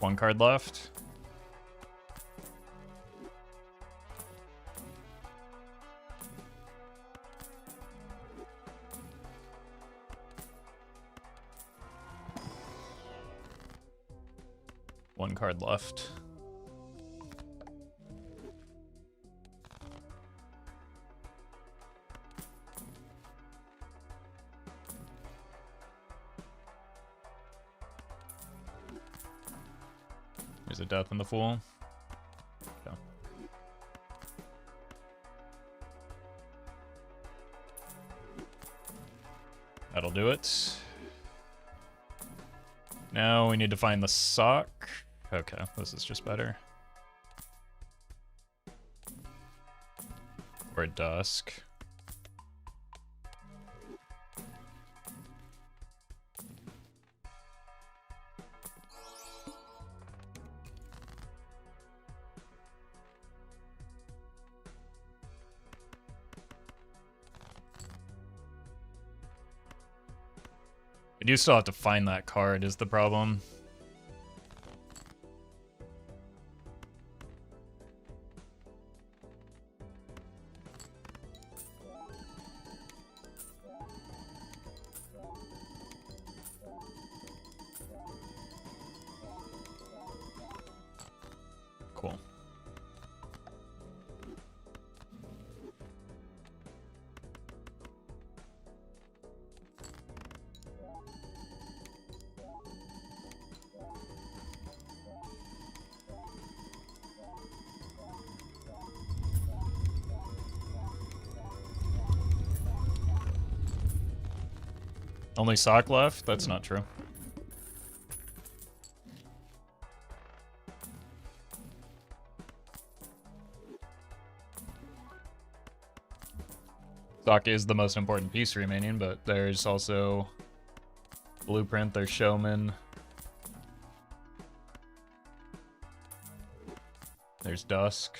S1: 1 card left. One card left. There's a death in the Fool. Okay. That'll do it. Now we need to find the sock. Okay, this is just better. Or dusk. do still have to find that card is the problem. Cool. Only sock left? That's not true. Sock is the most important piece remaining, but there's also Blueprint, there's Showman. There's Dusk.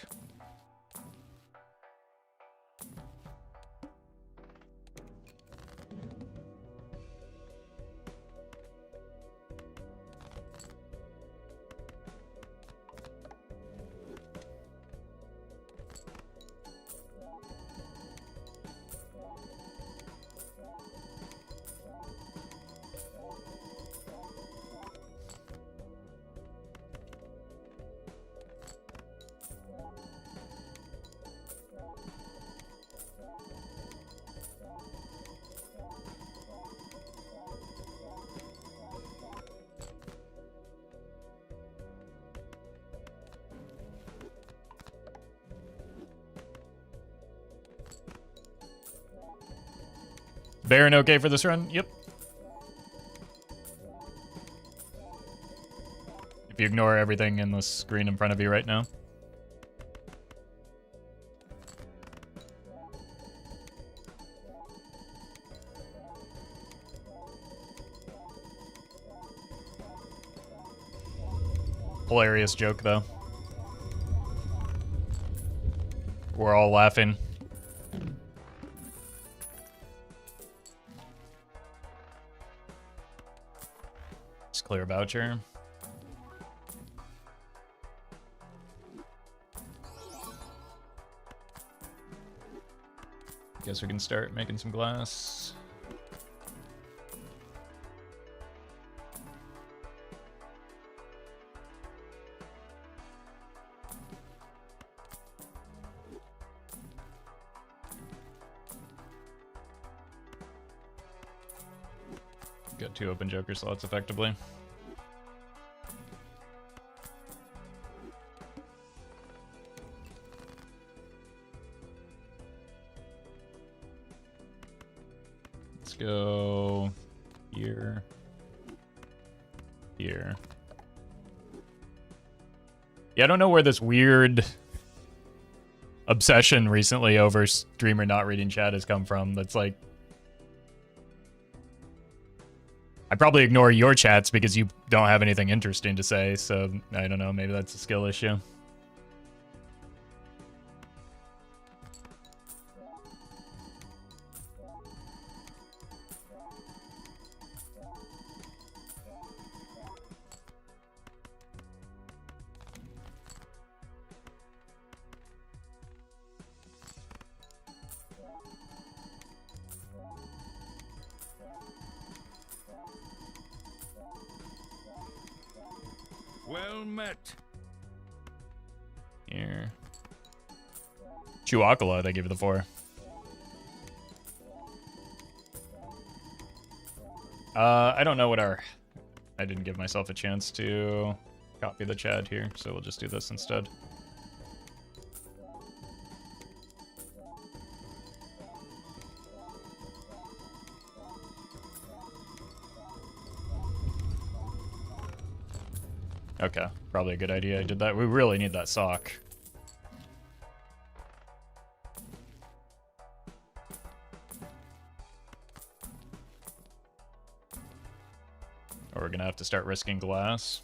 S1: Baron okay for this run? Yep. If you ignore everything in the screen in front of you right now. Hilarious joke, though. We're all laughing. Just clear a voucher. Guess we can start making some glass. Got 2 open Joker slots effectively. Let's go here. Here. Yeah, I don't know where this weird obsession recently over streamer not reading chat has come from. That's like, I probably ignore your chats because you don't have anything interesting to say, so I don't know, maybe that's a skill issue.
S2: Well met.
S1: Here. Chuakala, they give you the 4. I don't know what our... I didn't give myself a chance to copy the chat here, so we'll just do this instead. Okay, probably a good idea I did that. We really need that sock. Or we're gonna have to start risking glass.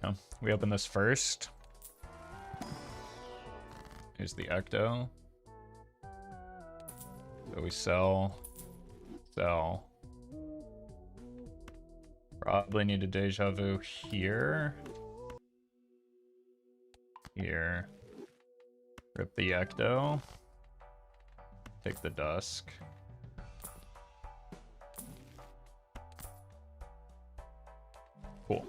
S1: Oh, we open this first. Here's the Ecto. So we sell. Sell. Probably need a Deja Vu here. Here. Rip the Ecto. Take the Dusk. Cool.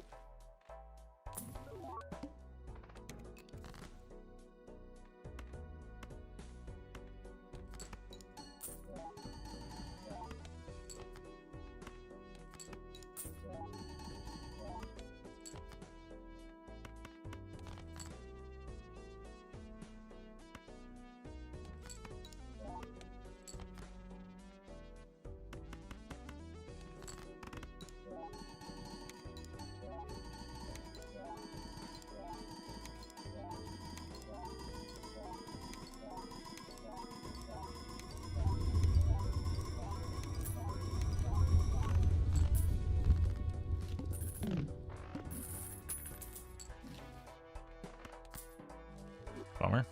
S1: Bummer.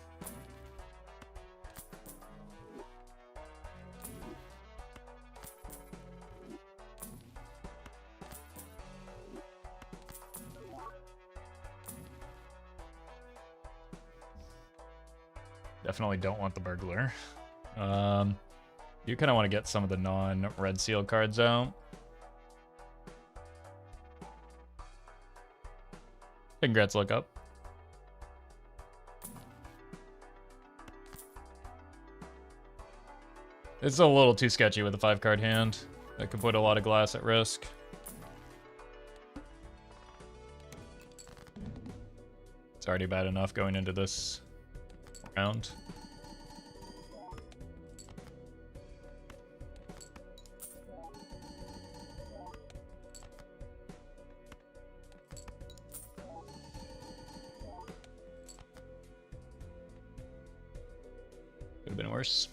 S1: Definitely don't want the burglar. You kind of want to get some of the non-red seal cards out. Congrats, look up. It's a little too sketchy with a 5-card hand. That could put a lot of glass at risk. It's already bad enough going into this round. Could have been worse.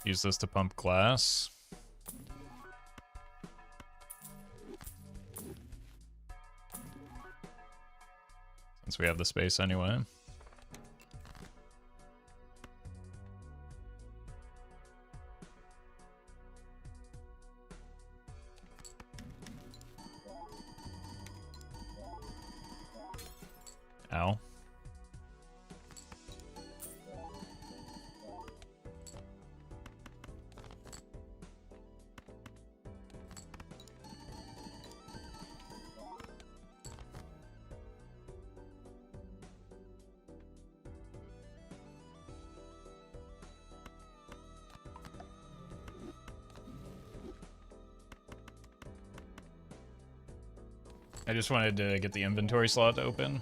S1: Use this to pump glass. Since we have the space anyway. Ow. I just wanted to get the inventory slot open.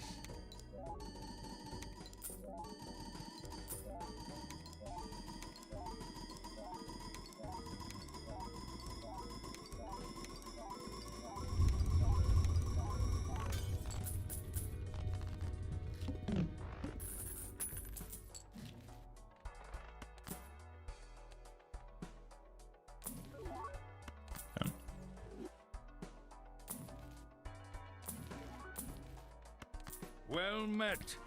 S2: Well met.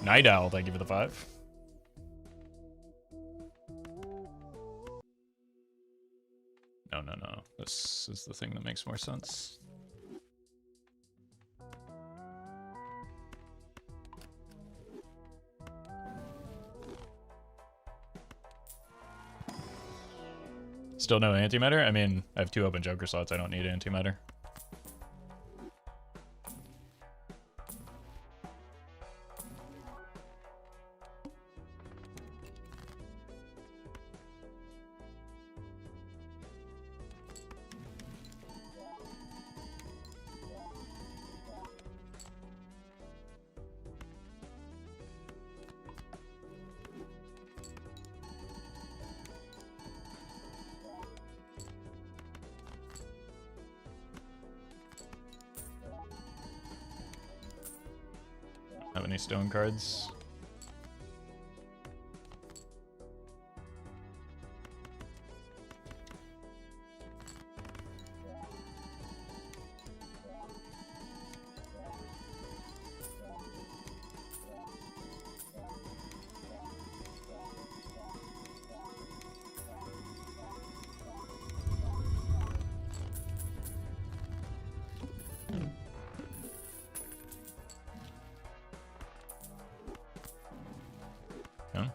S1: Night Owl, thank you for the 5. No, no, no. This is the thing that makes more sense. Still no antimatter? I mean, I have 2 open Joker slots. I don't need antimatter. Have any stone cards? Okay.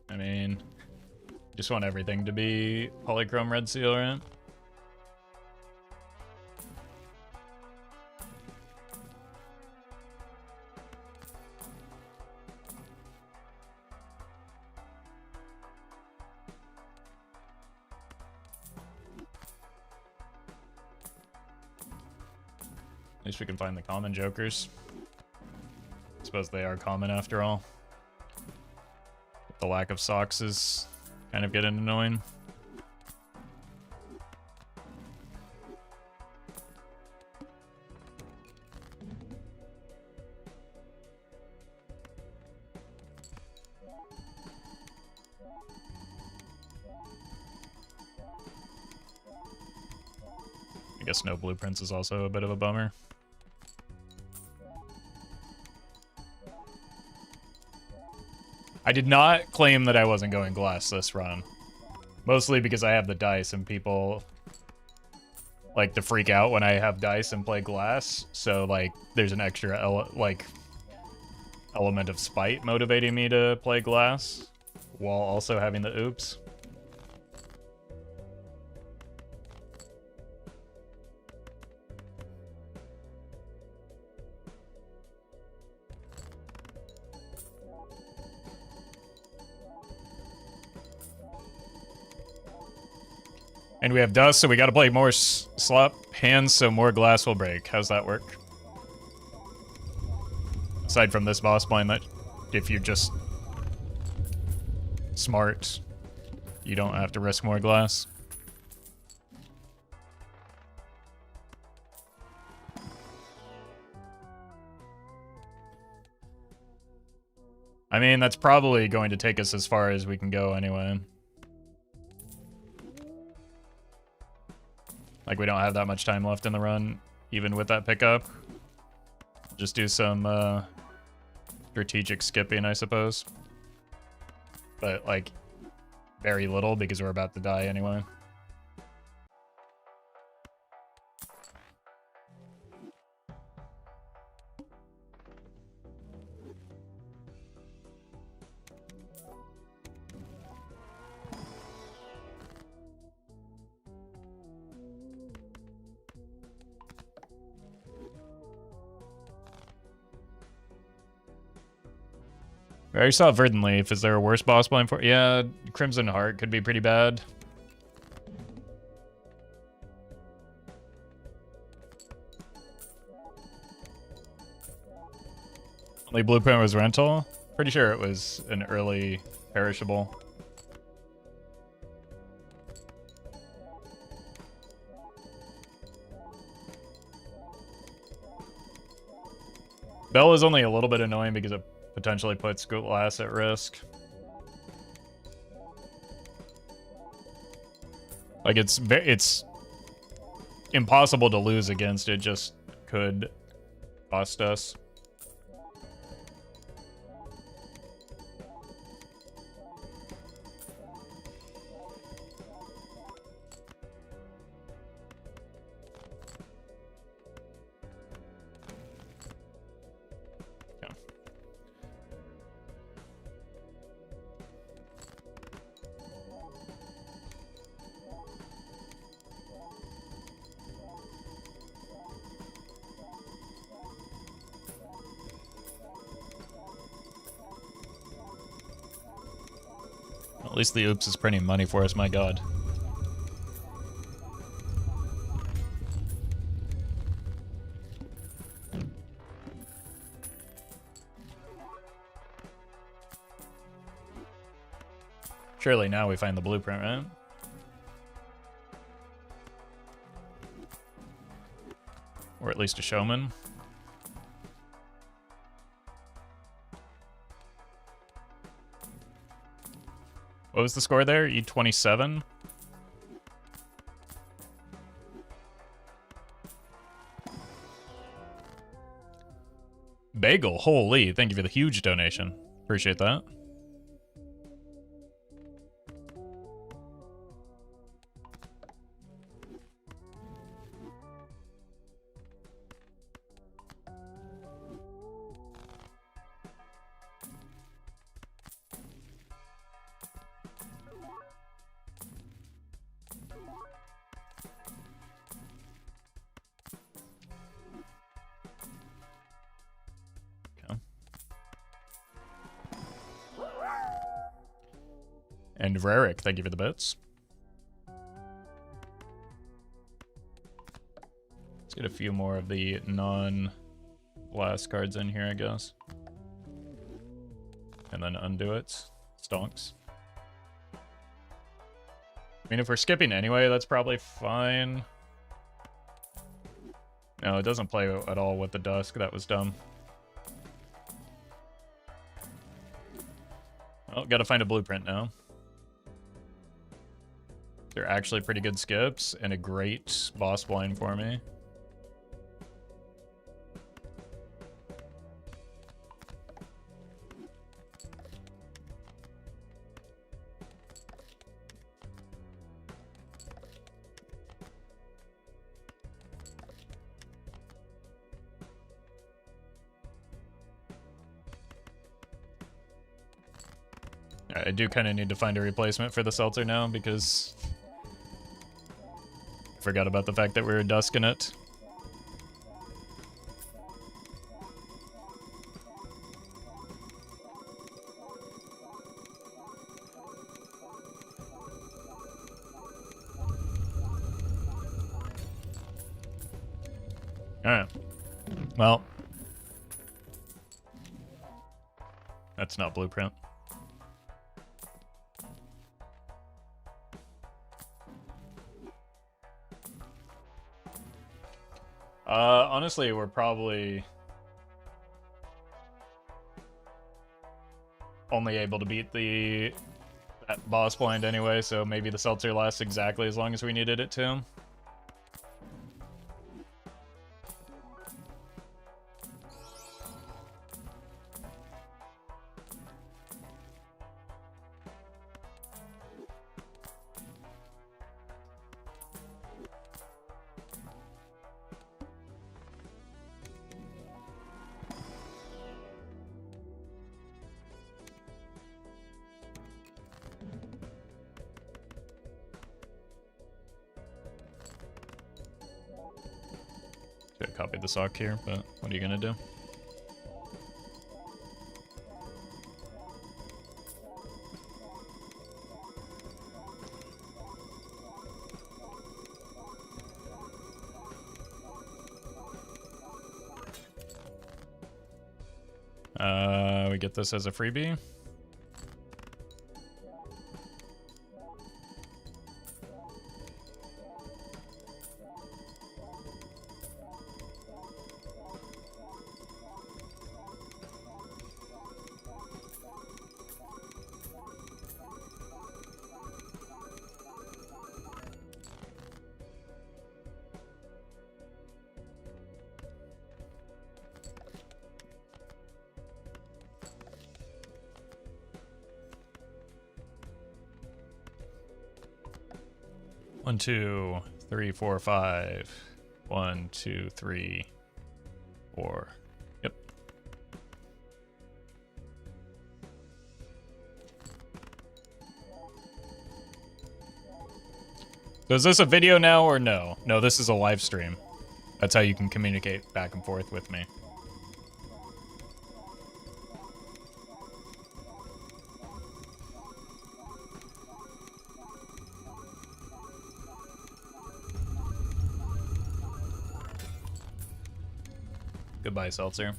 S1: I mean, just want everything to be polychrome red seal, right? At least we can find the common jokers. I suppose they are common after all. The lack of socks is kind of getting annoying. I guess no blueprints is also a bit of a bummer. I did not claim that I wasn't going glass this run. Mostly because I have the dice and people like to freak out when I have dice and play glass. So like there's an extra element of spite motivating me to play glass while also having the oops. And we have dust, so we gotta play more slop hands so more glass will break. How's that work? Aside from this boss point that if you're just smart, you don't have to risk more glass. I mean, that's probably going to take us as far as we can go anyway. Like, we don't have that much time left in the run, even with that pickup. Just do some strategic skipping, I suppose. But, like, very little because we're about to die anyway. I already saw Verdant Leaf. Is there a worse boss blind for? Yeah, Crimson Heart could be pretty bad. Only blueprint was rental. Pretty sure it was an early perishable. Bell is only a little bit annoying because it potentially puts glass at risk. Like, it's impossible to lose against. It just could cost us. At least the oops is printing money for us, my god. Surely now we find the blueprint, right? Or at least a showman. What was the score there? E27? Bagel, holy, thank you for the huge donation. Appreciate that. And Rarick, thank you for the bits. Let's get a few more of the non-blast cards in here, I guess. And then undo it. Stonks. I mean, if we're skipping anyway, that's probably fine. No, it doesn't play at all with the Dusk. That was dumb. Well, gotta find a blueprint now. They're actually pretty good skips and a great boss blind for me. I do kind of need to find a replacement for the Seltzer now because I forgot about the fact that we were dusking it. Alright. Well. That's not blueprint. Honestly, we're probably only able to beat that boss blind anyway, so maybe the Seltzer lasts exactly as long as we needed it to. Should have copied the sock here, but what are you gonna do? We get this as a freebie. One, two, three, four, five. 1, 2, 3, 4. Yep. So is this a video now or no? No, this is a live stream. That's how you can communicate back and forth with me. Goodbye, Seltzer.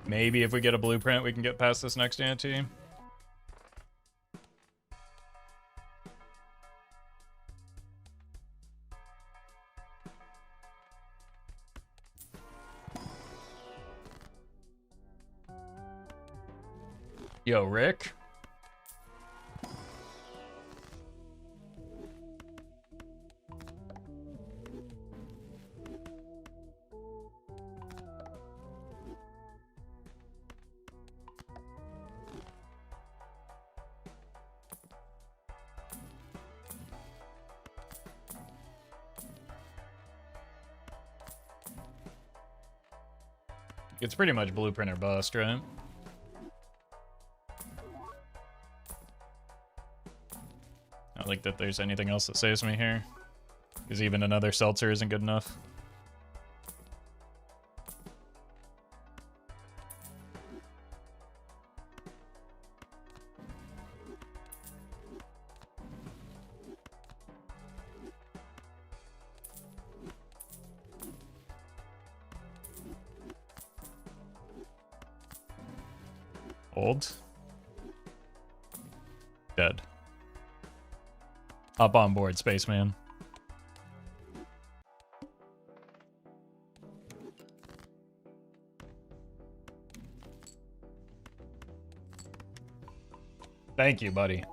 S1: Maybe if we get a blueprint, we can get past this next ante. Yo, Rick. It's pretty much blueprint or bust, right? I don't think that there's anything else that saves me here. Because even another seltzer isn't good enough. Old. Dead. Hop on board, spaceman. Thank you, buddy.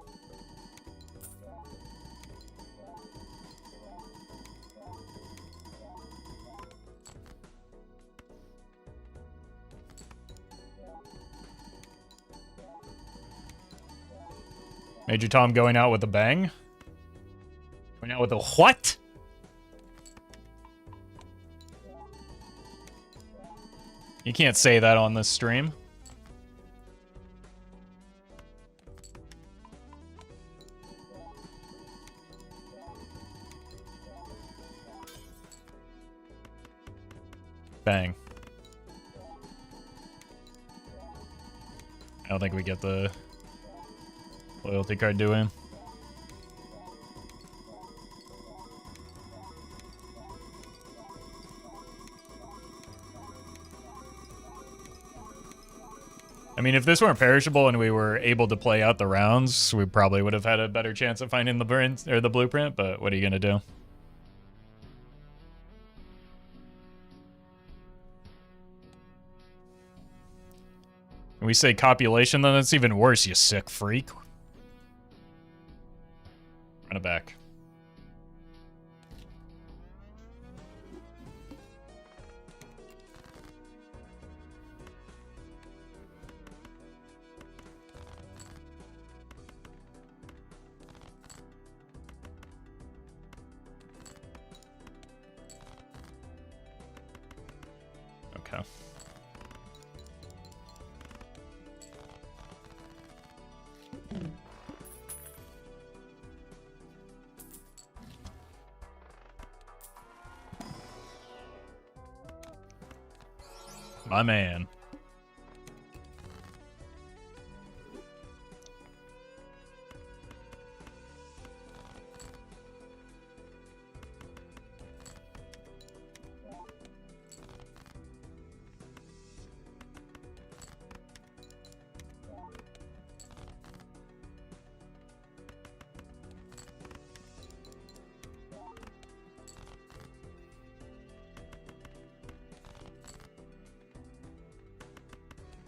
S1: Major Tom going out with a bang? Going out with a what? You can't say that on this stream. Bang. I don't think we get the loyalty card, do we? I mean, if this weren't perishable and we were able to play out the rounds, we probably would have had a better chance of finding the burn or the blueprint, but what are you gonna do? When we say copulation, then that's even worse, you sick freak. Run it back. Okay. My man.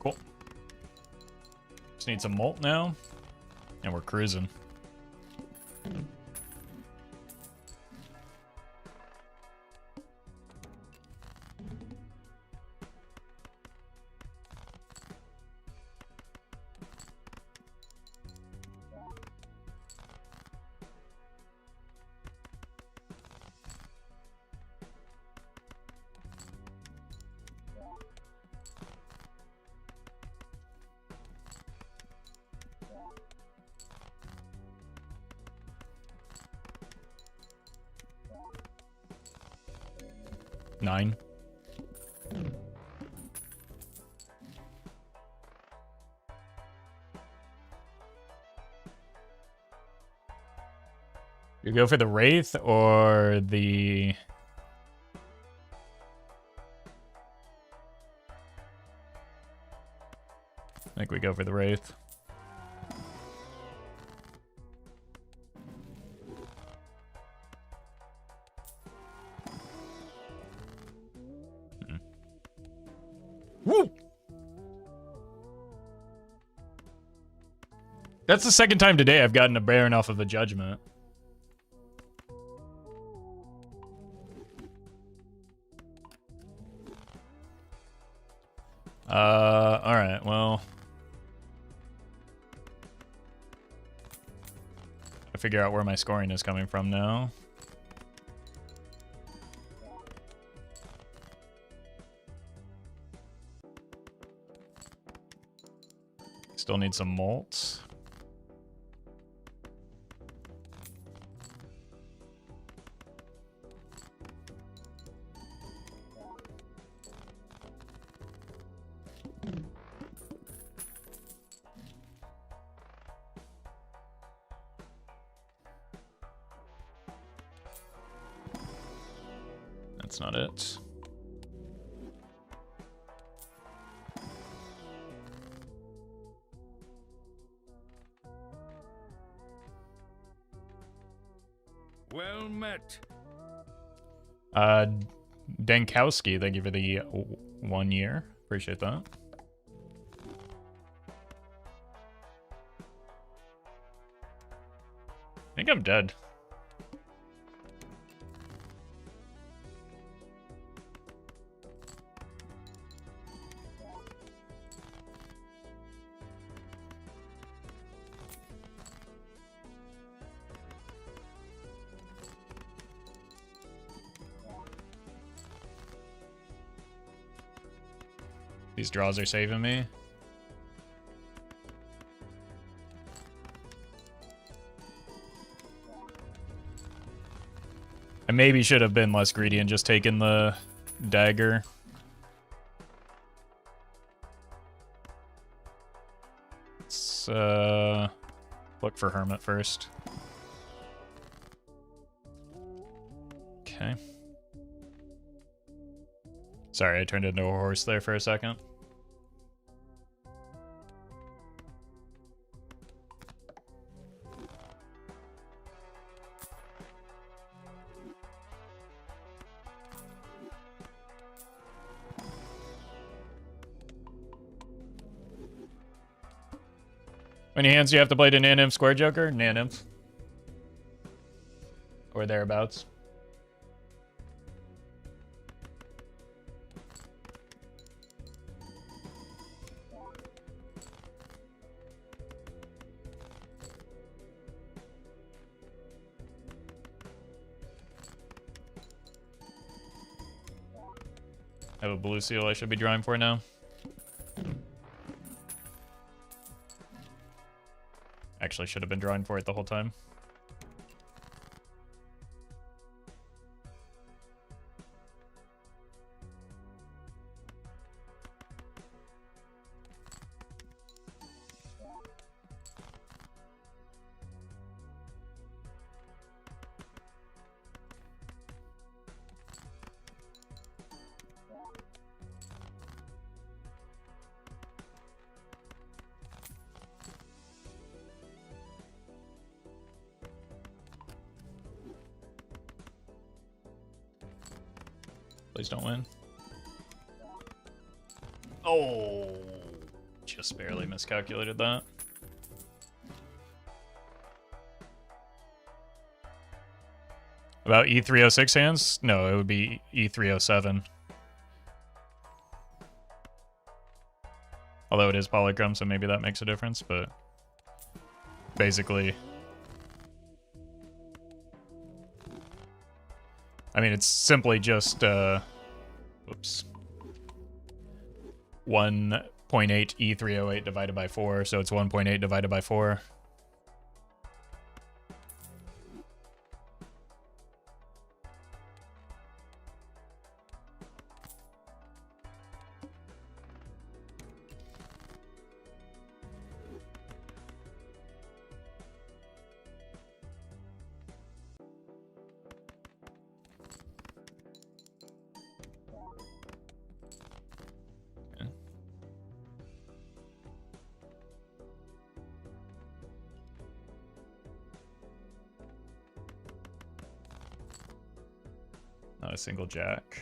S1: Cool. Just need some malt now, and we're cruising. Nine. You go for the Wraith or the... I think we go for the Wraith. Woo! That's the second time today I've gotten a bare enough of a judgment. Alright, well. I figure out where my scoring is coming from now. Still need some malts. That's not it.
S2: Well met.
S1: Dankowski, thank you for the 1 year. Appreciate that. I think I'm dead. These draws are saving me. I maybe should have been less greedy and just taken the dagger. Let's look for Hermit first. Okay. Sorry, I turned into a horse there for a second. How many hands do you have to play to Nanim Square Joker? Nanim. Or thereabouts. I have a blue seal I should be drawing for now. Actually, should have been drawing for it the whole time. Please don't win. Oh, just barely miscalculated that. About E306 hands? No, it would be E307. Although it is polychrome, so maybe that makes a difference, but basically, I mean, it's simply just, oops, 1.8 E308 divided by 4, so it's 1.8 divided by 4. Not a single jack.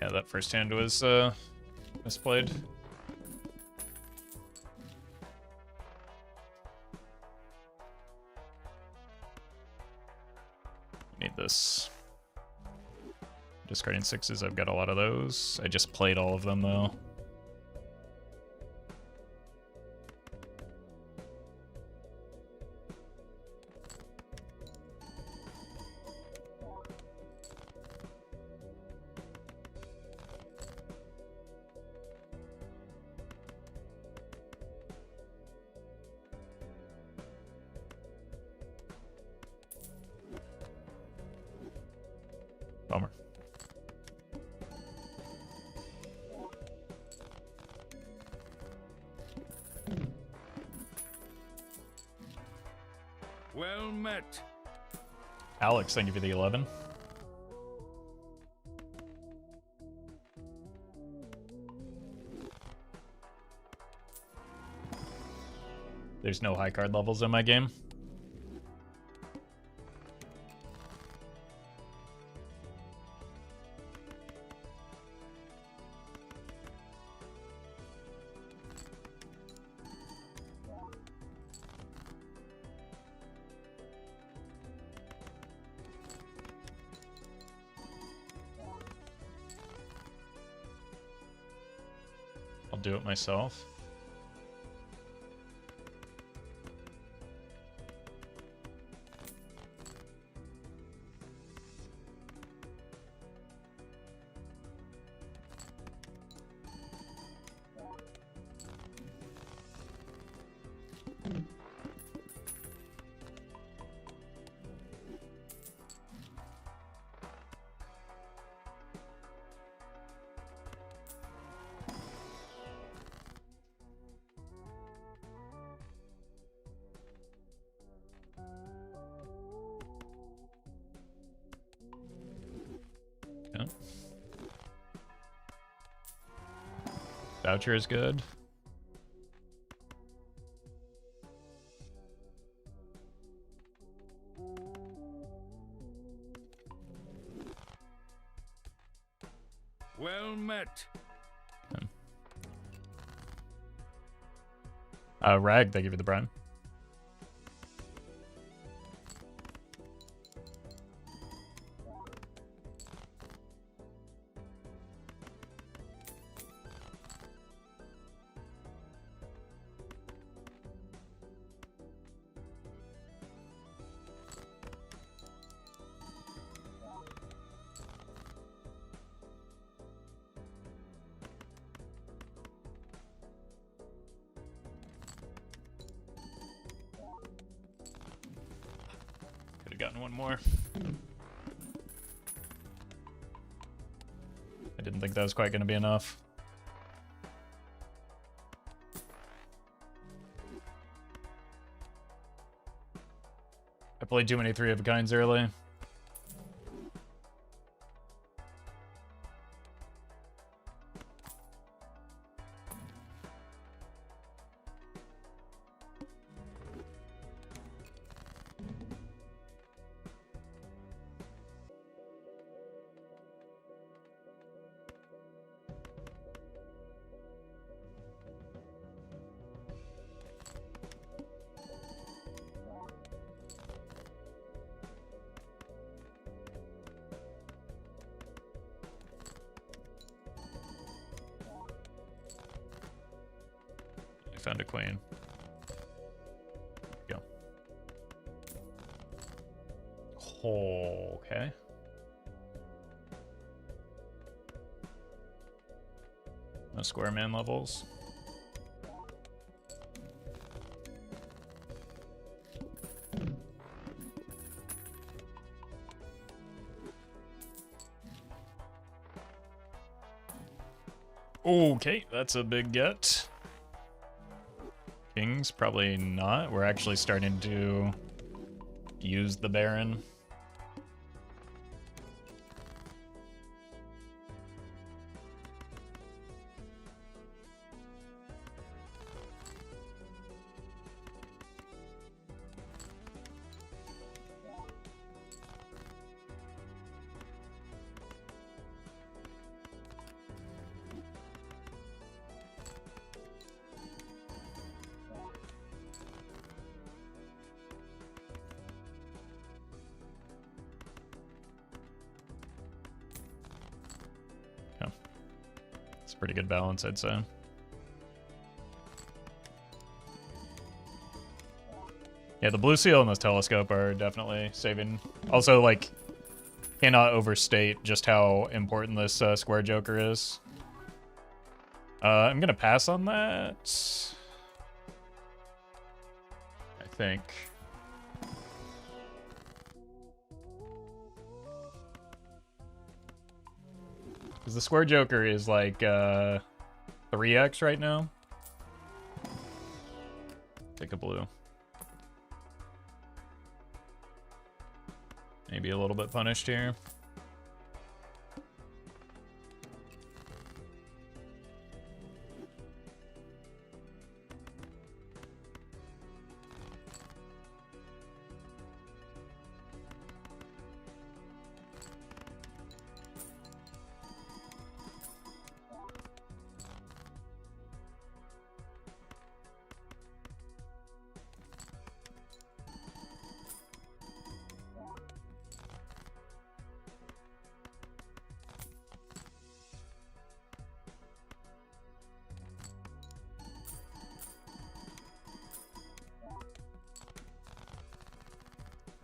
S1: Yeah, that first hand was misplayed. Need this. Discarding 6s, I've got a lot of those. I just played all of them though. Bummer.
S2: Well met.
S1: Alex, thank you for the 11. There's no high card levels in my game. I'll do it myself. Yeah. Voucher is good.
S2: Well met.
S1: Rag, thank you for the brand. Could have gotten one more. I didn't think that was quite going to be enough. I played too many 3-of-a-kinds early. Found a queen. Go. Oh, okay. No square man levels. Okay, that's a big get. Kings, probably not. We're actually starting to use the Baron. Pretty good balance, I'd say. Yeah, the blue seal and this telescope are definitely saving. Also, like, cannot overstate just how important this square joker is. I'm gonna pass on that. I think. Because the square joker is like 3x right now. Take a blue. Maybe a little bit punished here.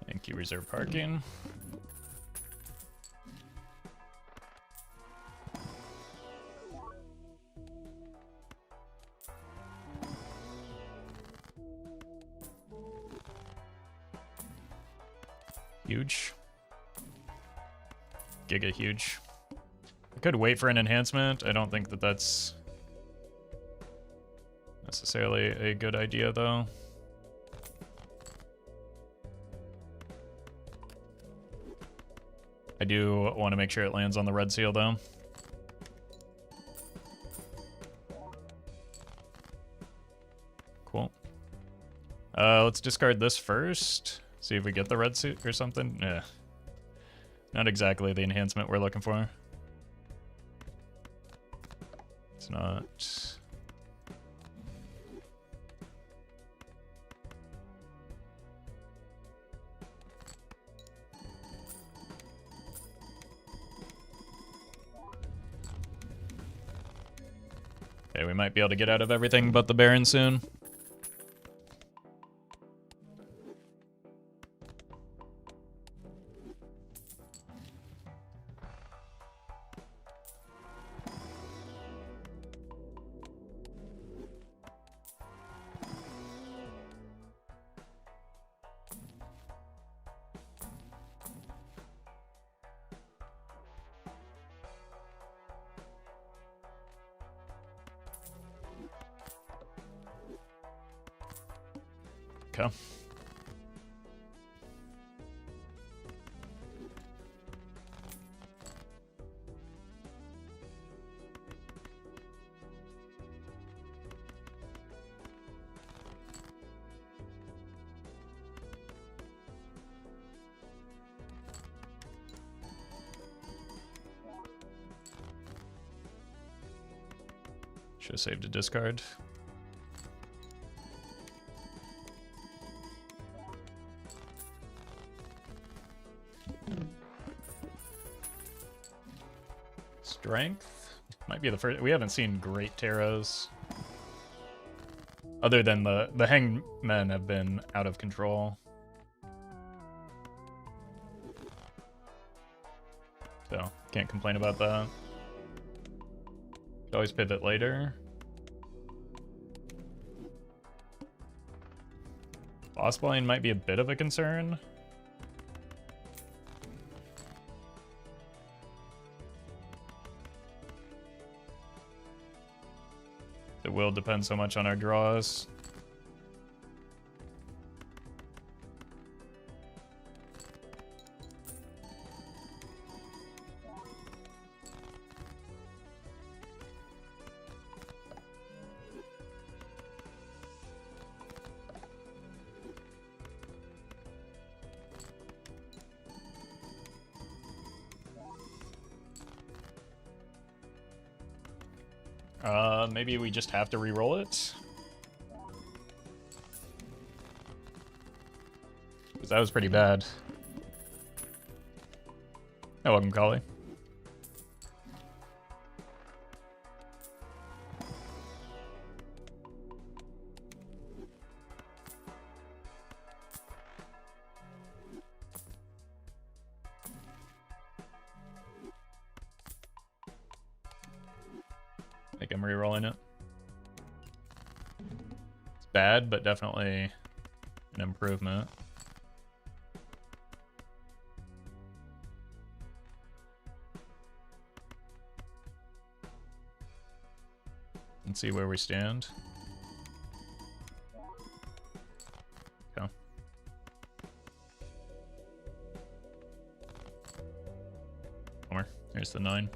S1: Thank you, reserve parking. Huge. Giga huge. I could wait for an enhancement. I don't think that that's necessarily a good idea, though. I do want to make sure it lands on the red seal, though. Cool. Let's discard this first. See if we get the red suit or something. Yeah. Not exactly the enhancement we're looking for. It's not. Okay, we might be able to get out of everything but the Baron soon. Okay. Should have saved a discard. Strength might be the first. We haven't seen great tarots, other than the hangmen have been out of control. So can't complain about that. Could always pivot later. Boss blind might be a bit of a concern. It will depend so much on our draws. Maybe we just have to re-roll it. Because that was pretty bad. Oh, welcome, Collie. I think I'm re-rolling it. It's bad, but definitely an improvement. And see where we stand. Okay. Bummer. Here's the 9.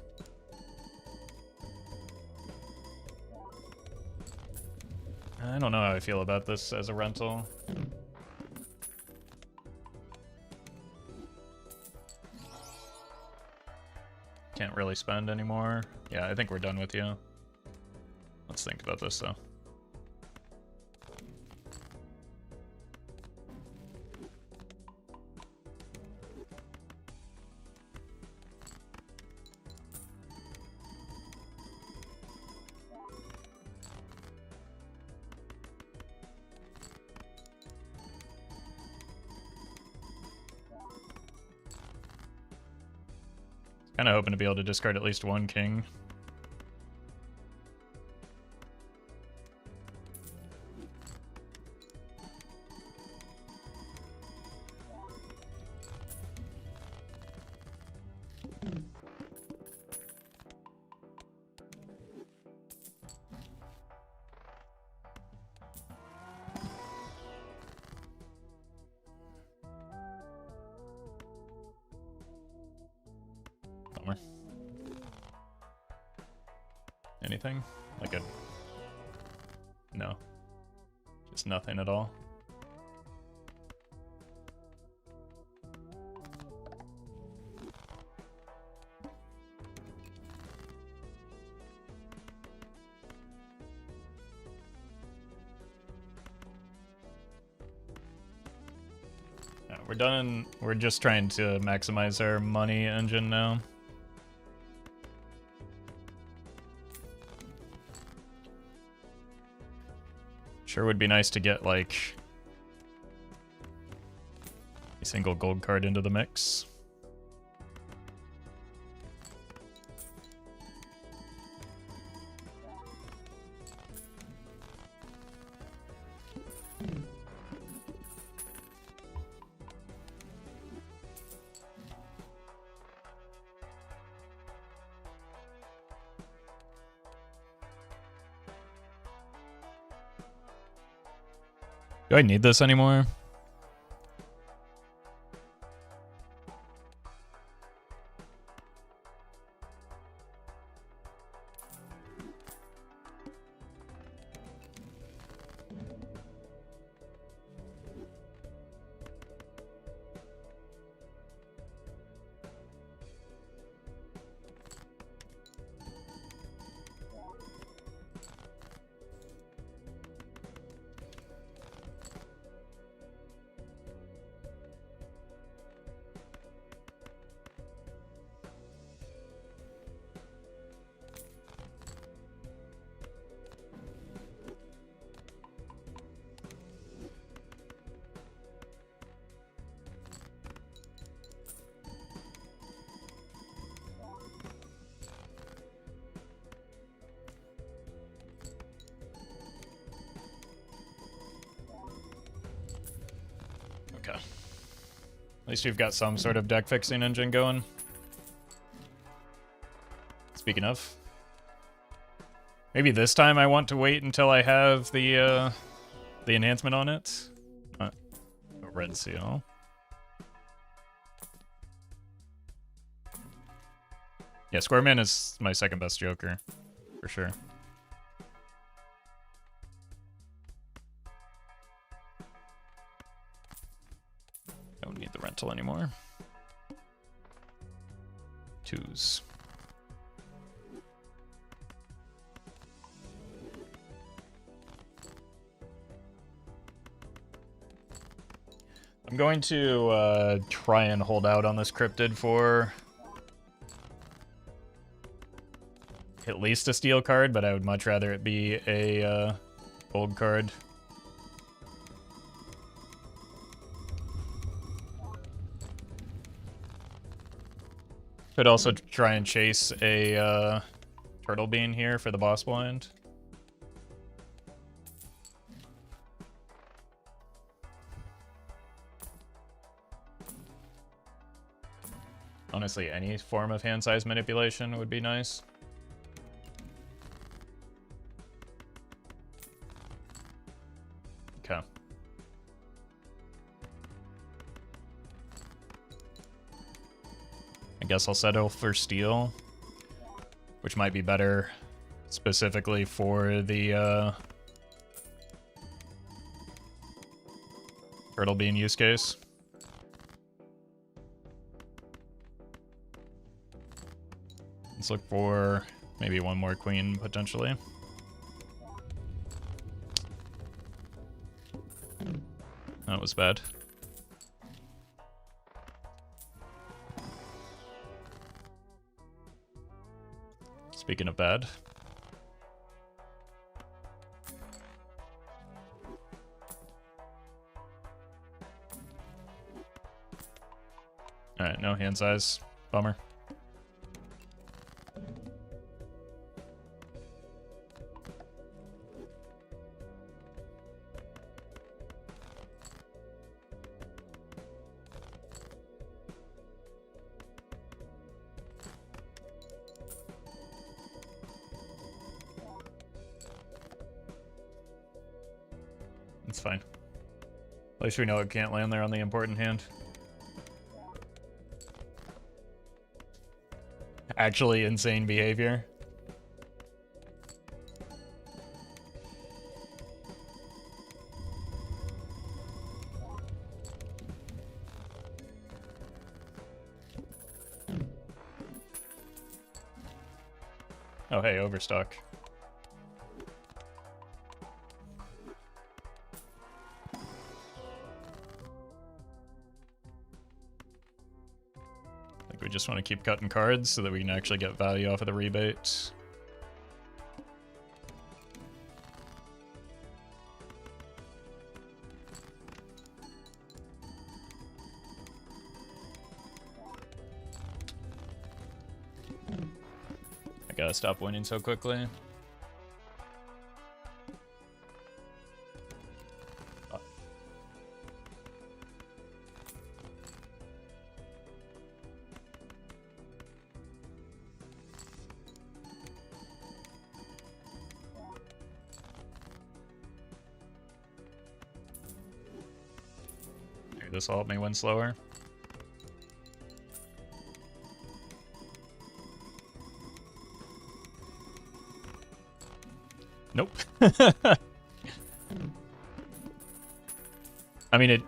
S1: I don't know how I feel about this as a rental. Can't really spend anymore. Yeah, I think we're done with you. Let's think about this though. Kind of hoping to be able to discard at least one king. Bummer. Anything? Like a... No. Just nothing at all. Yeah, we're done. We're just trying to maximize our money engine now. Sure would be nice to get, like, a single gold card into the mix. Do I need this anymore? Okay. At least you've got some sort of deck fixing engine going. Speaking of, maybe this time I want to wait until I have the enhancement on it. A red seal. Yeah, Squareman is my second best Joker, for sure. Don't need the rental anymore. 2s. I'm going to try and hold out on this cryptid for at least a steel card, but I would much rather it be a gold card. Could also try and chase a Turtle Bean here for the boss blind. Honestly, any form of hand size manipulation would be nice. Okay. I guess I'll settle for steel, which might be better specifically for the Turtle Bean use case. Let's look for maybe one more queen, potentially. That was bad. Speaking of bad. Alright, no hand size. Bummer. It's fine. At least we know it can't land there on the important hand. Actually insane behavior. Oh hey, overstock. We just want to keep cutting cards so that we can actually get value off of the rebate. I gotta stop winning so quickly. This will help me win slower. Nope. I mean, it...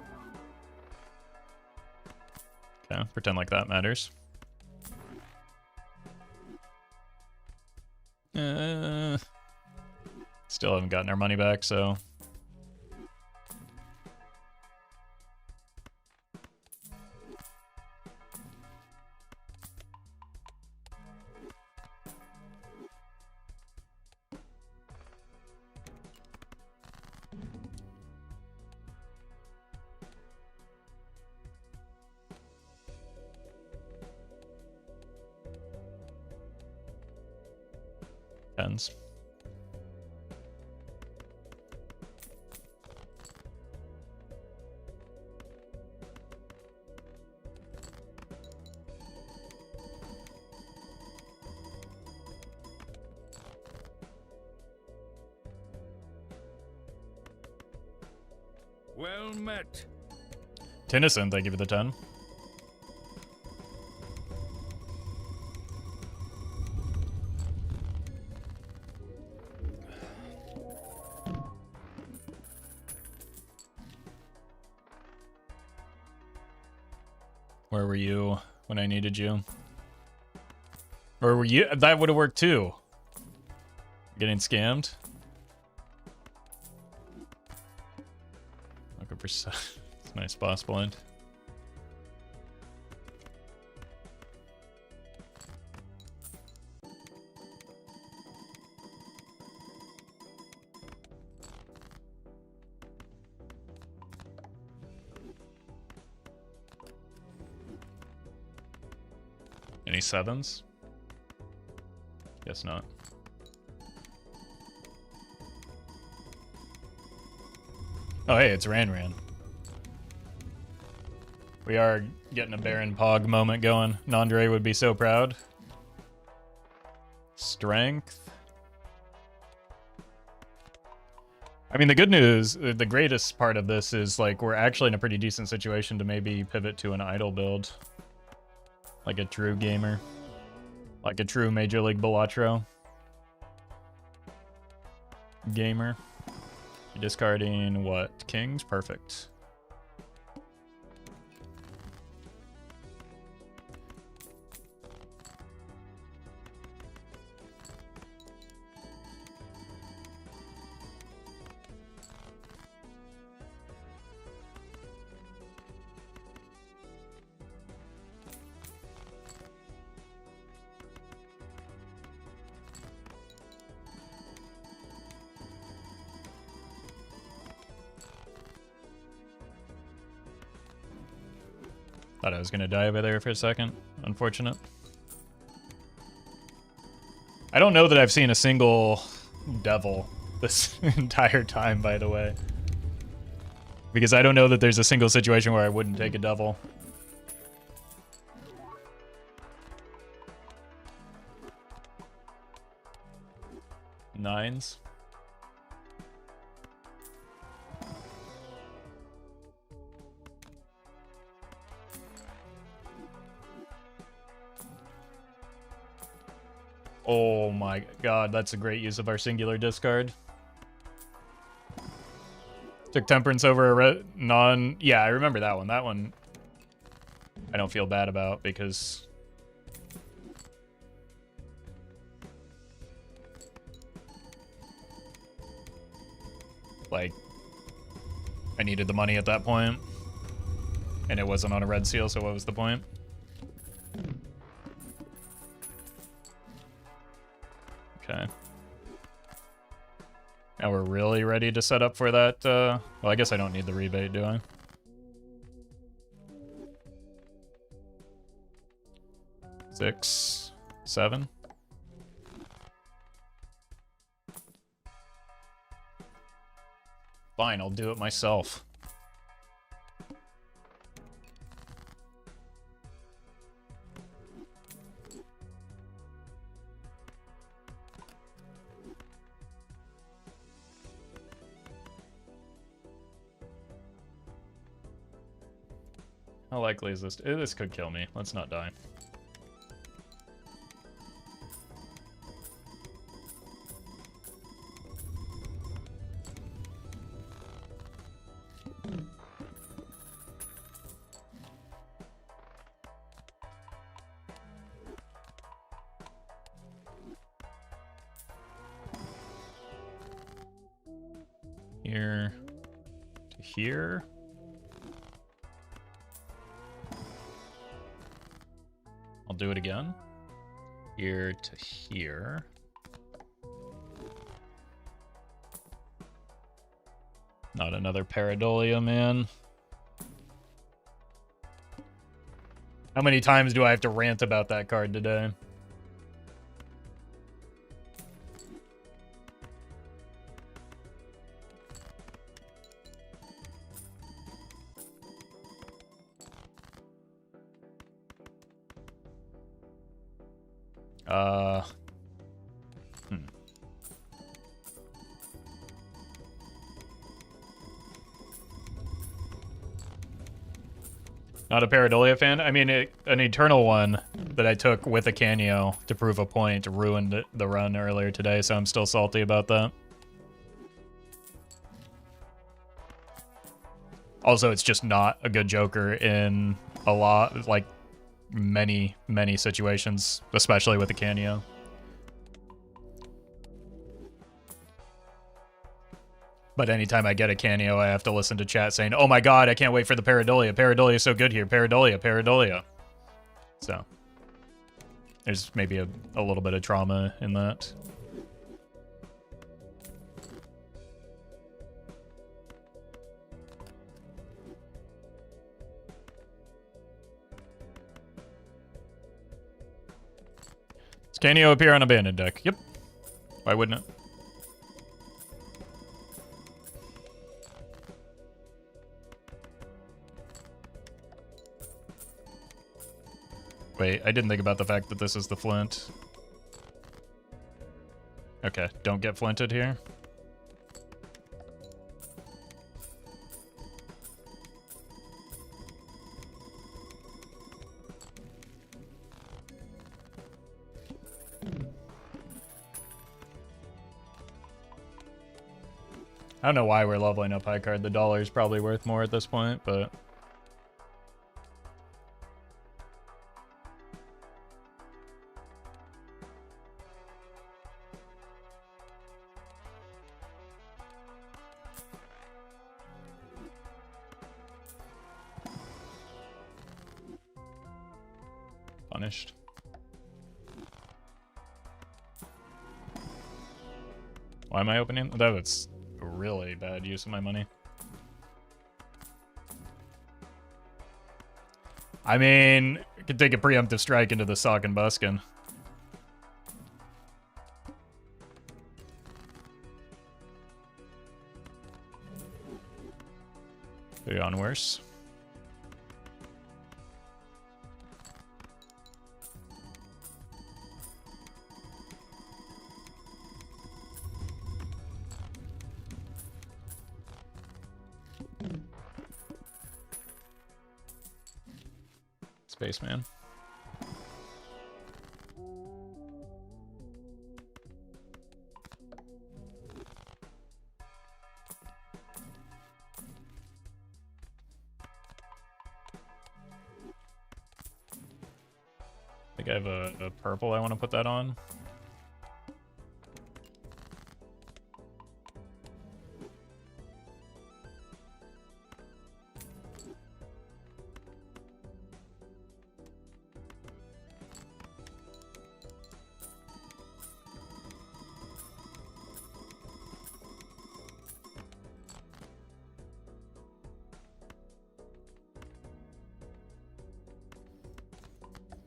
S1: Okay, pretend like that matters. Still haven't gotten our money back, so... Tens.
S2: Well met.
S1: Tennyson, thank you for the 10. Where were you when I needed you? Or were you? That would have worked too. Getting scammed. Looking for it's a nice boss blind. Any sevens? Guess not. Oh, hey, it's Ran. We are getting a Baron Pog moment going. Nandre would be so proud. Strength. I mean, the good news, the greatest part of this is, like, we're actually in a pretty decent situation to maybe pivot to an idle build. Like a true gamer. Like a true Major League Balatro gamer. You're discarding what? Kings? Perfect. Thought I was gonna die over there for a second. Unfortunate. I don't know that I've seen a single devil this entire time, by the way. Because I don't know that there's a single situation where I wouldn't take a devil. Nines. Oh my god, that's a great use of our singular discard. Took Temperance over a non... Yeah, I remember that one. That one I don't feel bad about because... Like, I needed the money at that point. And it wasn't on a red seal, so what was the point? Okay. Now we're really ready to set up for that, well, I guess I don't need the rebate, do I? Six, seven. Fine, I'll do it myself. How likely is this? This could kill me. Let's not die. Here to here. I'll do it again. Here to here. Not another Pareidolia, man. How many times do I have to rant about that card today? Not a Pareidolia fan? I mean, an Eternal one that I took with a Canio to prove a point ruined the run earlier today, so I'm still salty about that. Also, it's just not a good Joker in a lot, like, many situations, especially with a Canio. But anytime I get a Canio, I have to listen to chat saying, oh my god, I can't wait for the Pareidolia. Pareidolia is so good here. Pareidolia. So, there's maybe a little bit of trauma in that. Does Canio appear on Abandoned deck? Yep. Why wouldn't it? Wait, I didn't think about the fact that this is the flint. Okay, don't get flinted here. I don't know why we're leveling up high card. The dollar's probably worth more at this point, but... Punished. Why am I opening? That was a really bad use of my money. I mean, I could take a preemptive strike into the Sock and Buskin. Could have gone worse. Spaceman. I think I have a purple I want to put that on.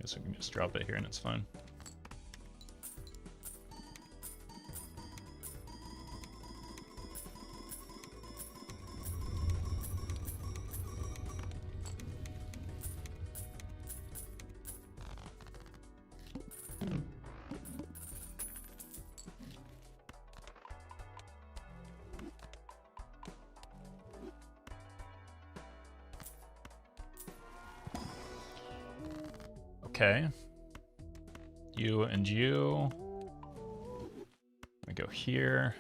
S1: Guess we can just drop it here and it's fine. Okay. You and you. We go here.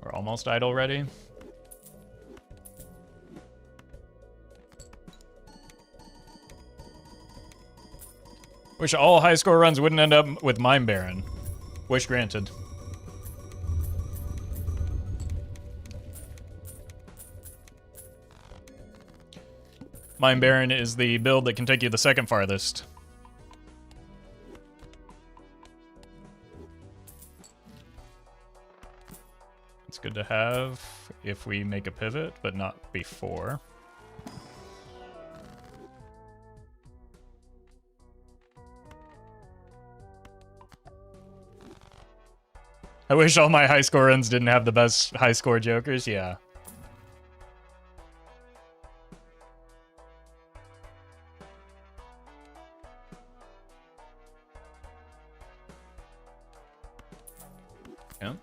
S1: We're almost idle ready. Wish all high score runs wouldn't end up with Mine Baron. Wish granted. Mine Baron is the build that can take you the second farthest. It's good to have if we make a pivot, but not before. I wish all my high score runs didn't have the best high score jokers, yeah. Yeah.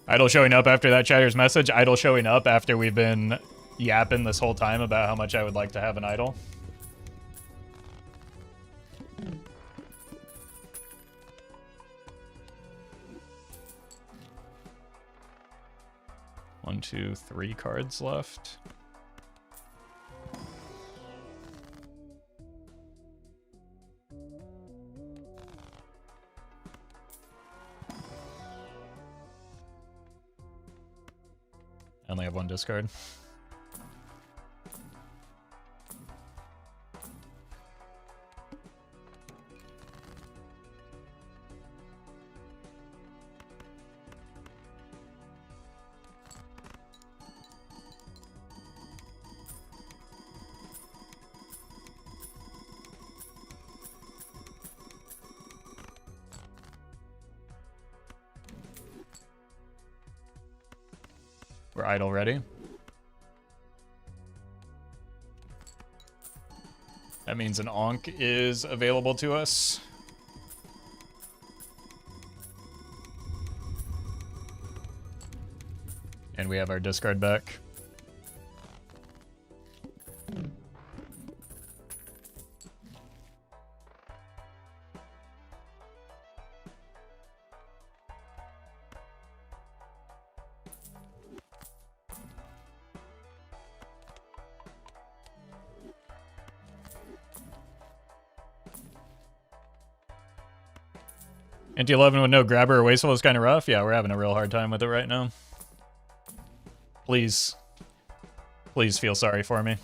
S1: Idle showing up after that chatter's message. Idle showing up after we've been yapping this whole time about how much I would like to have an idol. One, two, three cards left. I only have one discard. We're idle ready. That means an Ankh is available to us. And we have our discard back. Anti-11 with no grabber or wasteful is kind of rough. Yeah, we're having a real hard time with it right now. Please. Please feel sorry for me.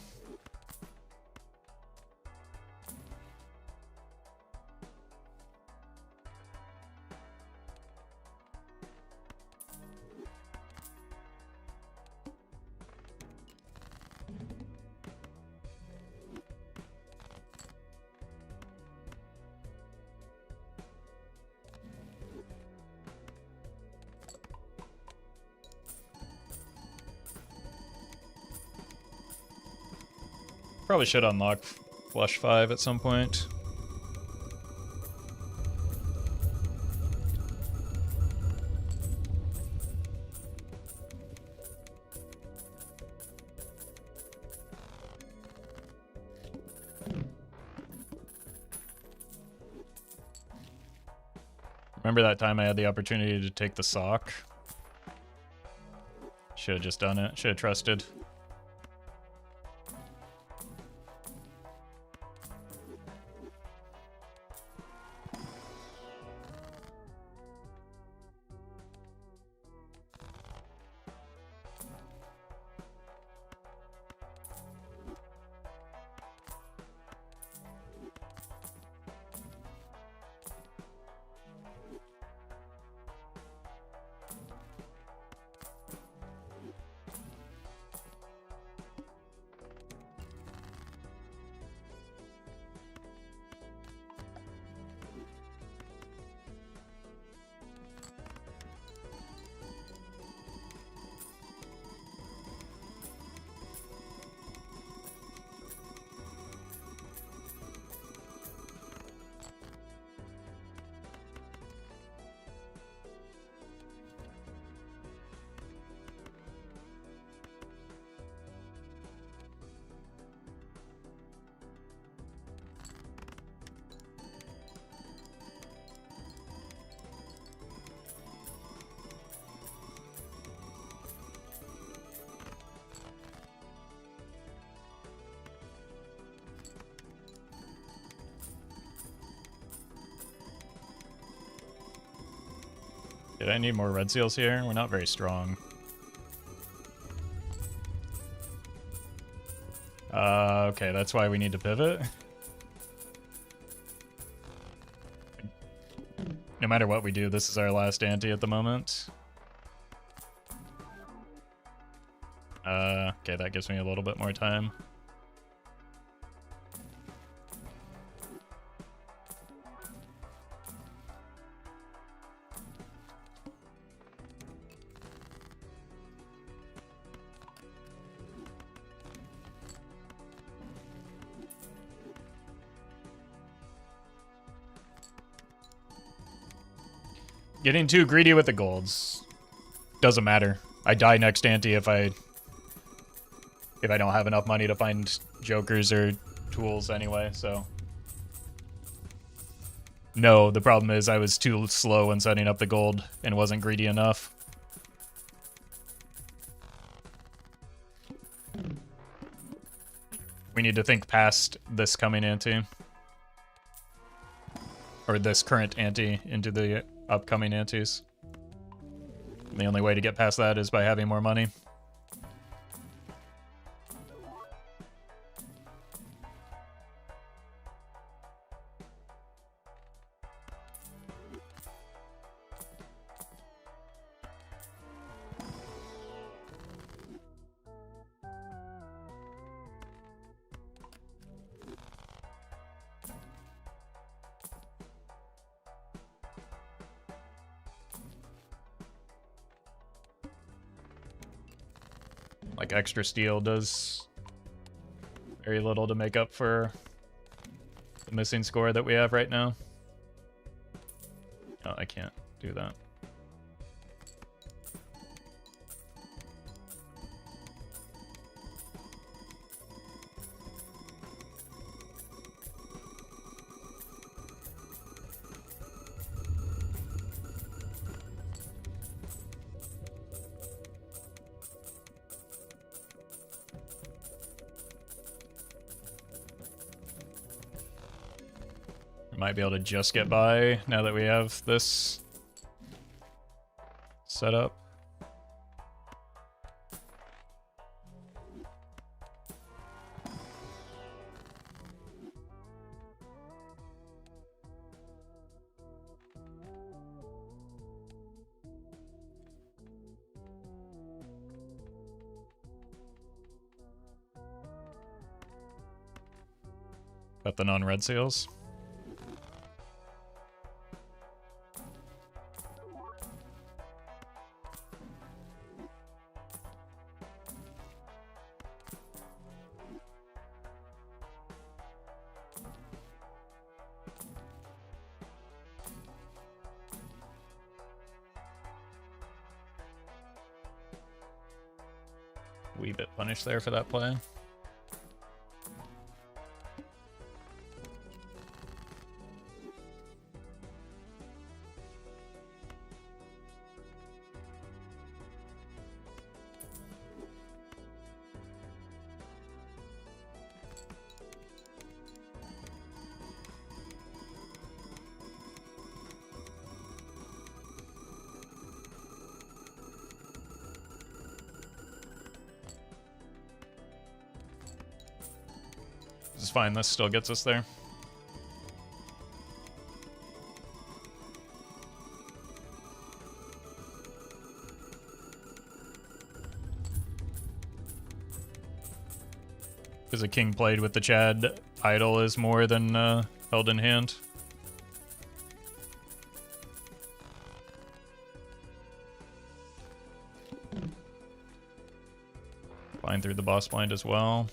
S1: Probably should unlock Flush 5 at some point. Remember that time I had the opportunity to take the sock? Should have just done it. Should have trusted. Did I need more red seals here? We're not very strong. Okay, that's why we need to pivot. No matter what we do, this is our last ante at the moment. Okay, that gives me a little bit more time. Getting too greedy with the golds doesn't matter. I die next ante if I don't have enough money to find jokers or tools anyway, so. No, the problem is I was too slow in setting up the gold and wasn't greedy enough. We need to think past this coming ante. Or this current ante into the upcoming antes. The only way to get past that is by having more money. Like, extra steel does very little to make up for the missing score that we have right now. Oh, I can't do that. Might be able to just get by now that we have this set up. Got the non-red seals. Wee bit punished there for that play. This is fine, this still gets us there. Because a king played with the Chad idol is more than held in hand. Fine through the boss blind as well.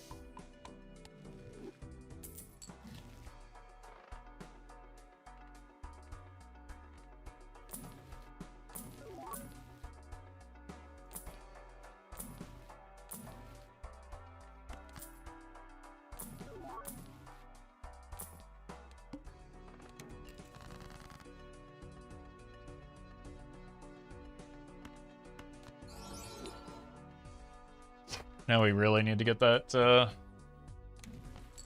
S1: Now we really need to get that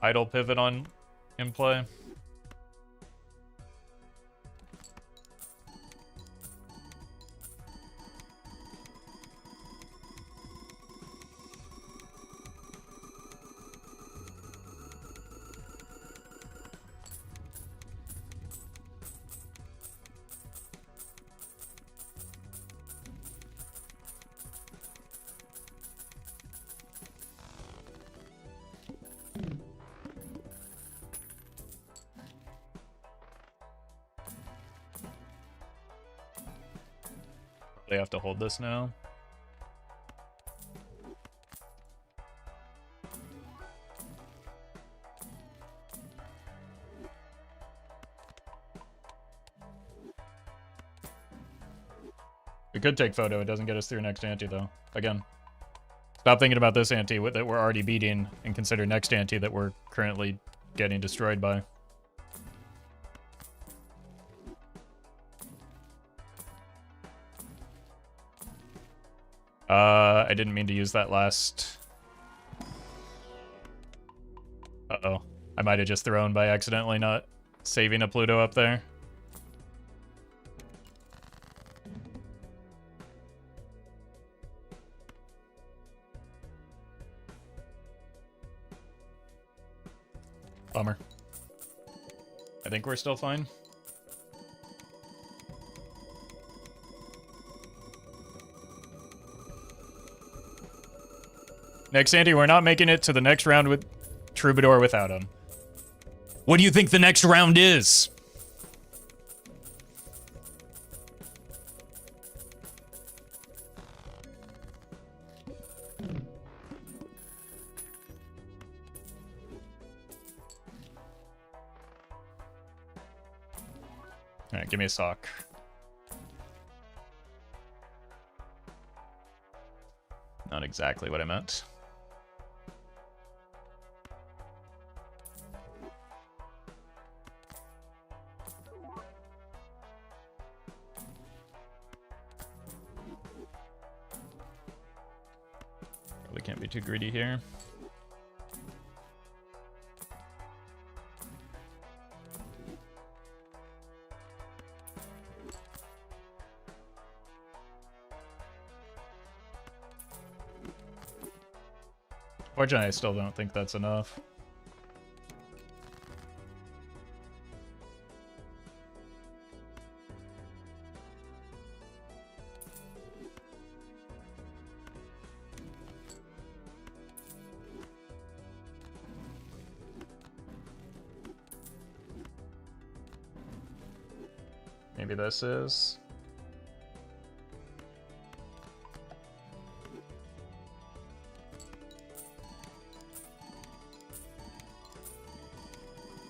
S1: idle pivot on in play. They have to hold this now. We could take photo, it doesn't get us through next ante though. Again, stop thinking about this ante that we're already beating and consider next ante that we're currently getting destroyed by. I didn't mean to use that last... Uh-oh. I might have just thrown by accidentally not saving a Pluto up there. Bummer. I think we're still fine. Next ante, we're not making it to the next round with Troubadour without him. What do you think the next round is? Alright, give me a sock. Not exactly what I meant. Probably can't be too greedy here. Fortunately, I still don't think that's enough. Maybe this is.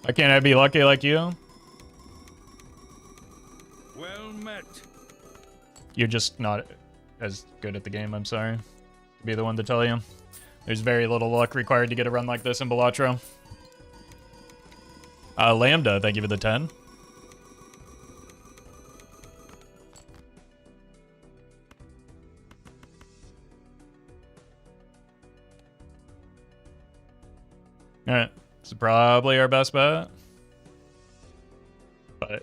S1: Why can't I be lucky like you?
S2: Well met.
S1: You're just not as good at the game, I'm sorry. Be the one to tell you. There's very little luck required to get a run like this in Balatro. Lambda, thank you for the 10. Alright, this is probably our best bet. But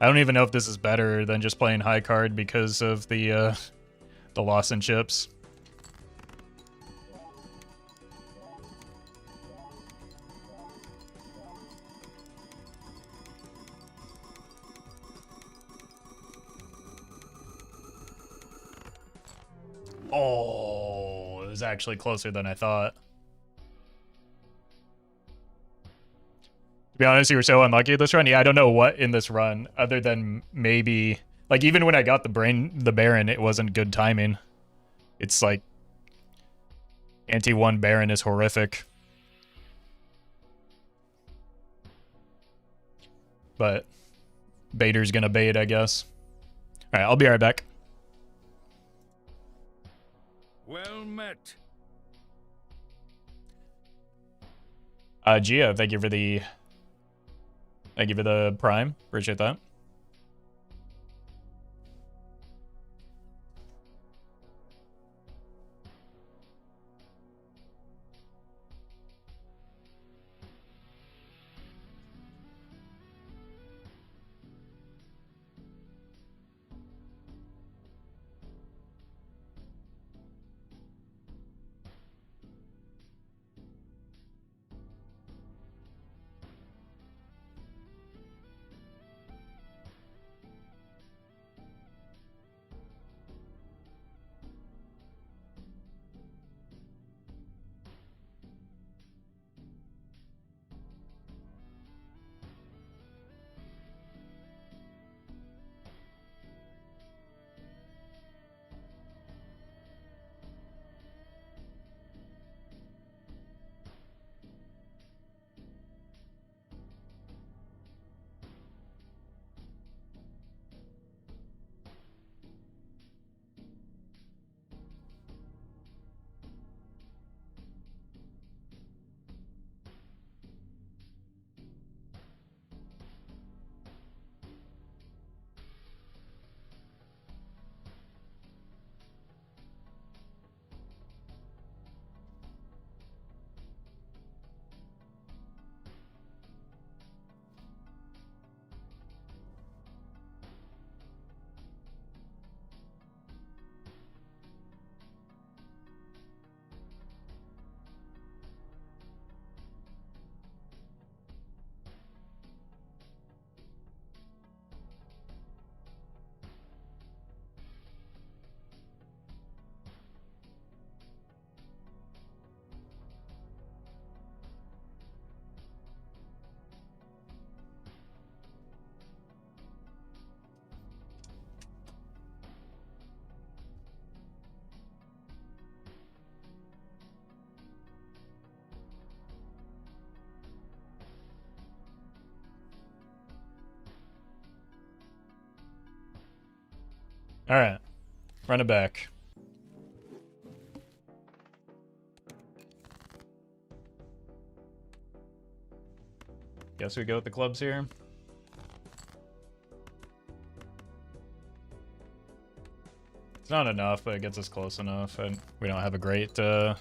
S1: I don't even know if this is better than just playing high card because of the loss in chips. Oh, it was actually closer than I thought. To be honest, you were so unlucky at this run. Yeah, I don't know what in this run, other than maybe... Like, even when I got the Baron, it wasn't good timing. It's like... Anti-1 Baron is horrific. But... Baiter's gonna bait, I guess. Alright, I'll be right back.
S2: Well met.
S1: Gia, thank you for the prime. Appreciate that. Alright. Run it back. Guess we go with the clubs here. It's not enough, but it gets us close enough, and we don't have a great hand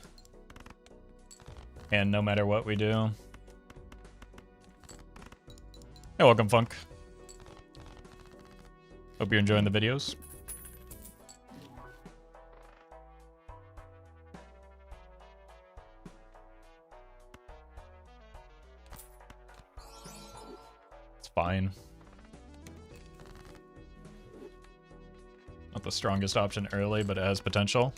S1: no matter what we do. Hey, welcome, Funk. Hope you're enjoying the videos. It's fine. Not the strongest option early, but it has potential.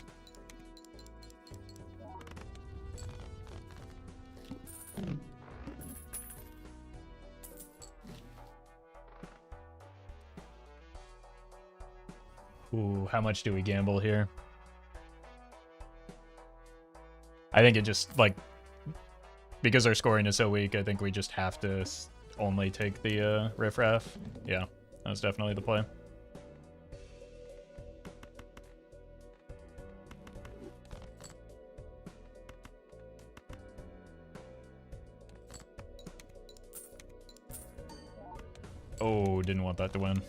S1: Ooh, how much do we gamble here? I think it just, like, because our scoring is so weak, I think we just have to only take the riffraff. Yeah, that was definitely the play. Oh, didn't want that to win.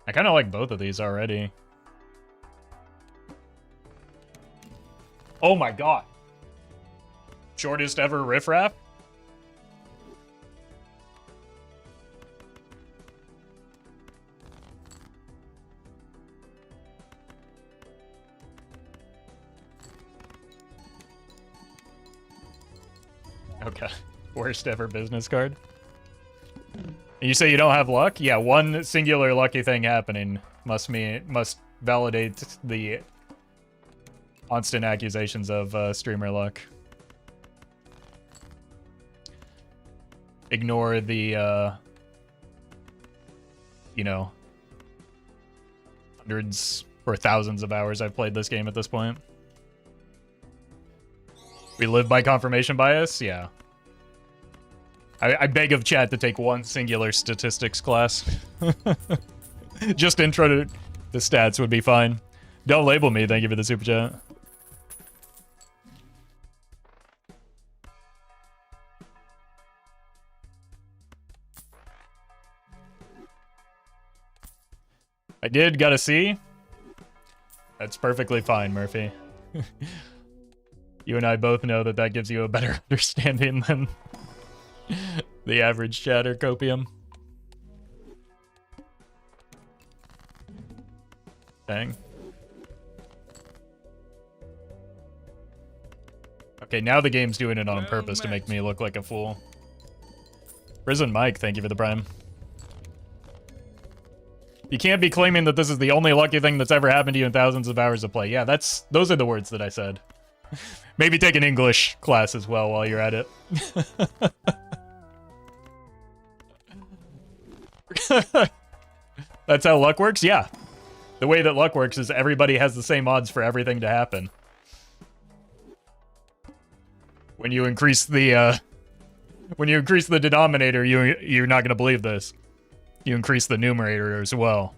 S1: I kind of like both of these already. Oh my god. Shortest ever riffraff? Okay. Worst ever business card. You say you don't have luck? Yeah, one singular lucky thing happening must validate the constant accusations of streamer luck. Ignore the, you know, hundreds or thousands of hours I've played this game at this point. We live by confirmation bias? Yeah. I beg of chat to take one singular statistics class. Just intro to the stats would be fine. Don't label me, thank you for the super chat. I did, got a C. That's perfectly fine, Murphy. You and I both know that that gives you a better understanding than the average chatter copium. Dang. Okay, now the game's doing it on purpose to make me look like a fool. Prison Mike, thank you for the prime. You can't be claiming that this is the only lucky thing that's ever happened to you in thousands of hours of play. Yeah, those are the words that I said. Maybe take an English class as well while you're at it. That's how luck works? Yeah. The way that luck works is everybody has the same odds for everything to happen. When you increase the denominator, you're not going to believe this. You increase the numerator as well.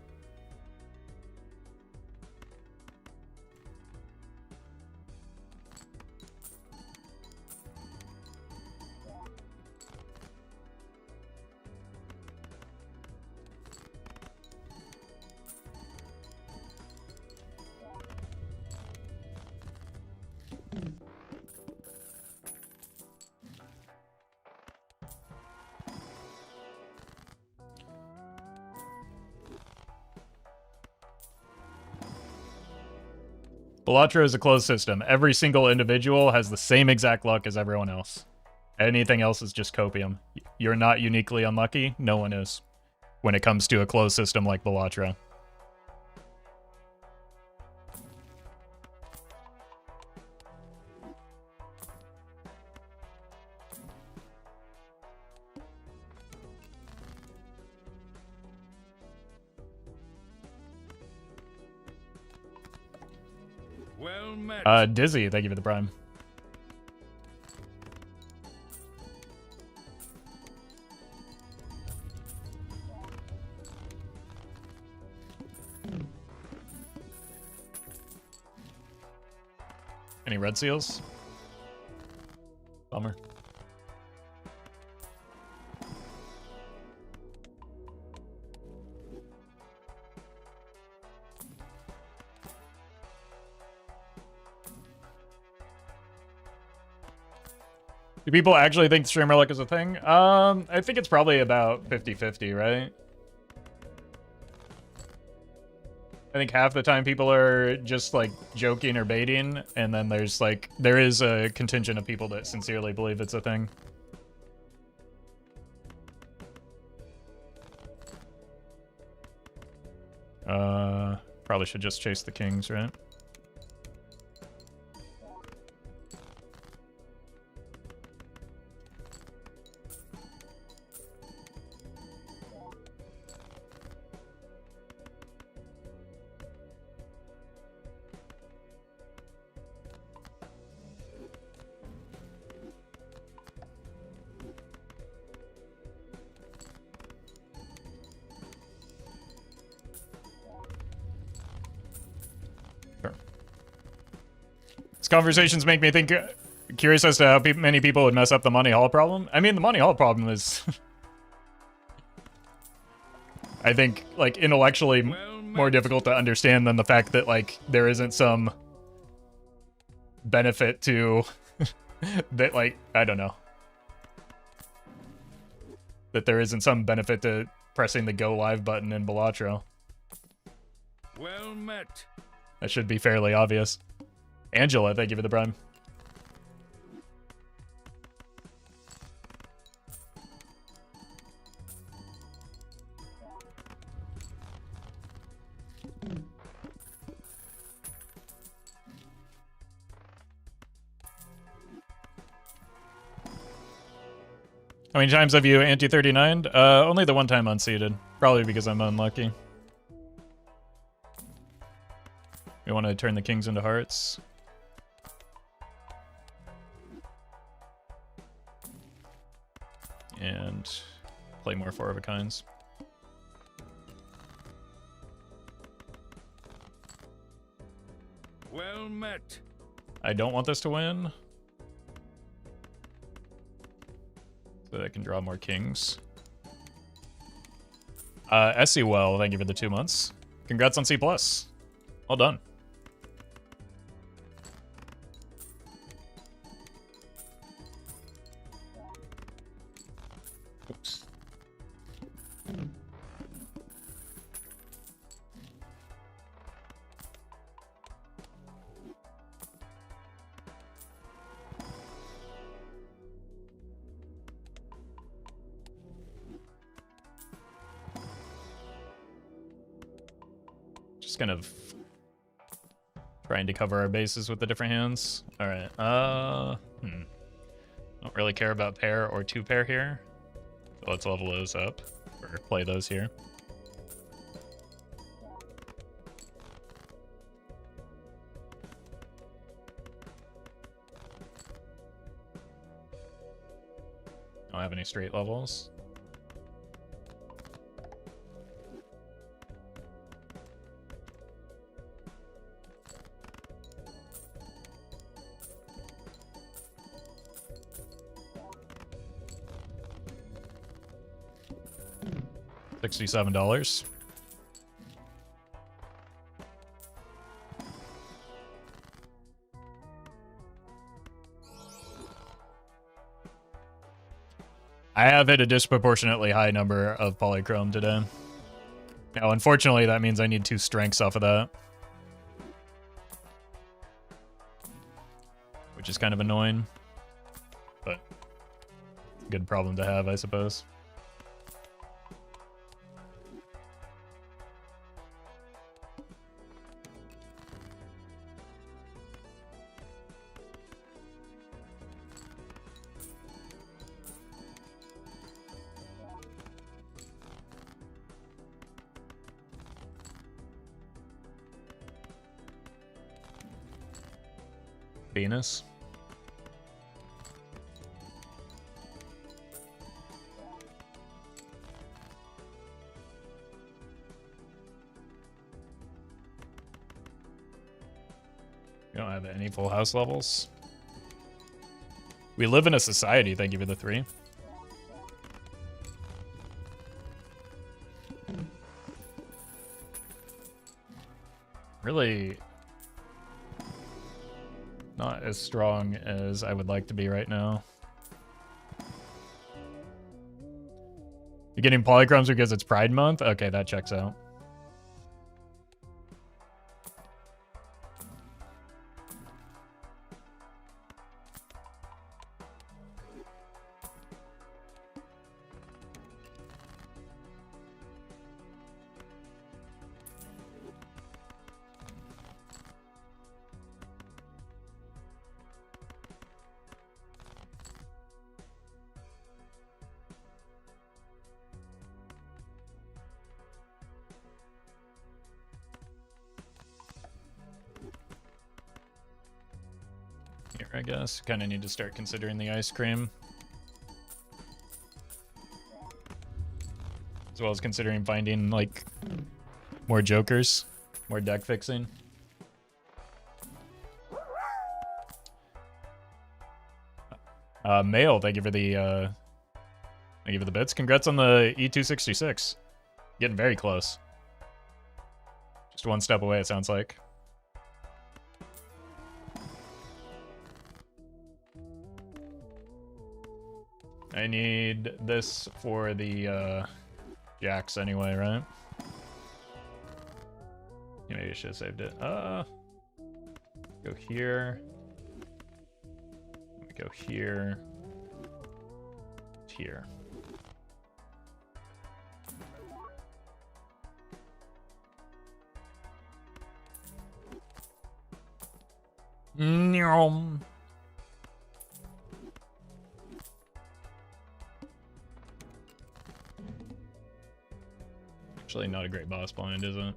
S1: Balatro is a closed system. Every single individual has the same exact luck as everyone else. Anything else is just copium. You're not uniquely unlucky. No one is. When it comes to a closed system like Balatro.
S2: Well met.
S1: Dizzy, thank you for the prime. Any red seals? Bummer. Do people actually think streamer luck is a thing? I think it's probably about 50-50, right? I think half the time people are just like joking or baiting, and then there is a contingent of people that sincerely believe it's a thing. Probably should just chase the kings, right? Conversations make me think curious as to how many people would mess up the money hall problem. I mean, the money hall problem is I think like intellectually more difficult to understand than the fact that like there isn't some benefit to that, like, I don't know, that there isn't some benefit to pressing the go live button in Balatro.
S2: Well met.
S1: That should be fairly obvious. Angela, thank you for the prime. How many times have you anti-39'd? Only the one time unseated. Probably because I'm unlucky. We want to turn the kings into hearts. And play more 4 of a kinds.
S2: Well met.
S1: I don't want this to win. So that I can draw more kings. SC well, thank you for the 2 months. Congrats on C+. Well done. Oops. Just kind of trying to cover our bases with the different hands. All right. Don't really care about pair or 2 pair here. So let's level those up or play those here. Don't have any straight levels. $67. I have hit a disproportionately high number of polychrome today. Now, unfortunately, that means I need 2 strengths off of that. Which is kind of annoying. But good problem to have, I suppose. Venus. don't have any full house levels. We live in a society, thank you for the 3. Really not as strong as I would like to be right now. You're getting polychromes because it's Pride Month? Okay, that checks out. I guess. Kind of need to start considering the ice cream. As well as considering finding, like, more jokers. More deck fixing. Mail, thank you for the bits. Congrats on the E266. Getting very close. Just one step away, it sounds like. I need this for the jacks anyway, right? Yeah, maybe I should have saved it. Go here. Go here. Here. Nyom. Actually, not a great boss blind, is it?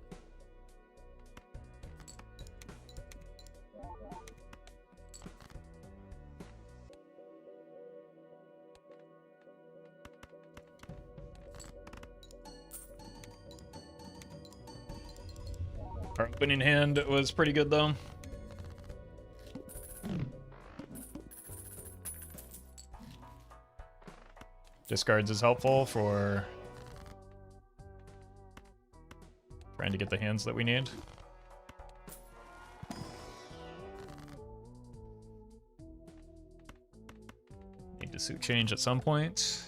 S1: Our opening hand was pretty good, though. Discards is helpful for trying to get the hands that we need. Need to suit change at some point.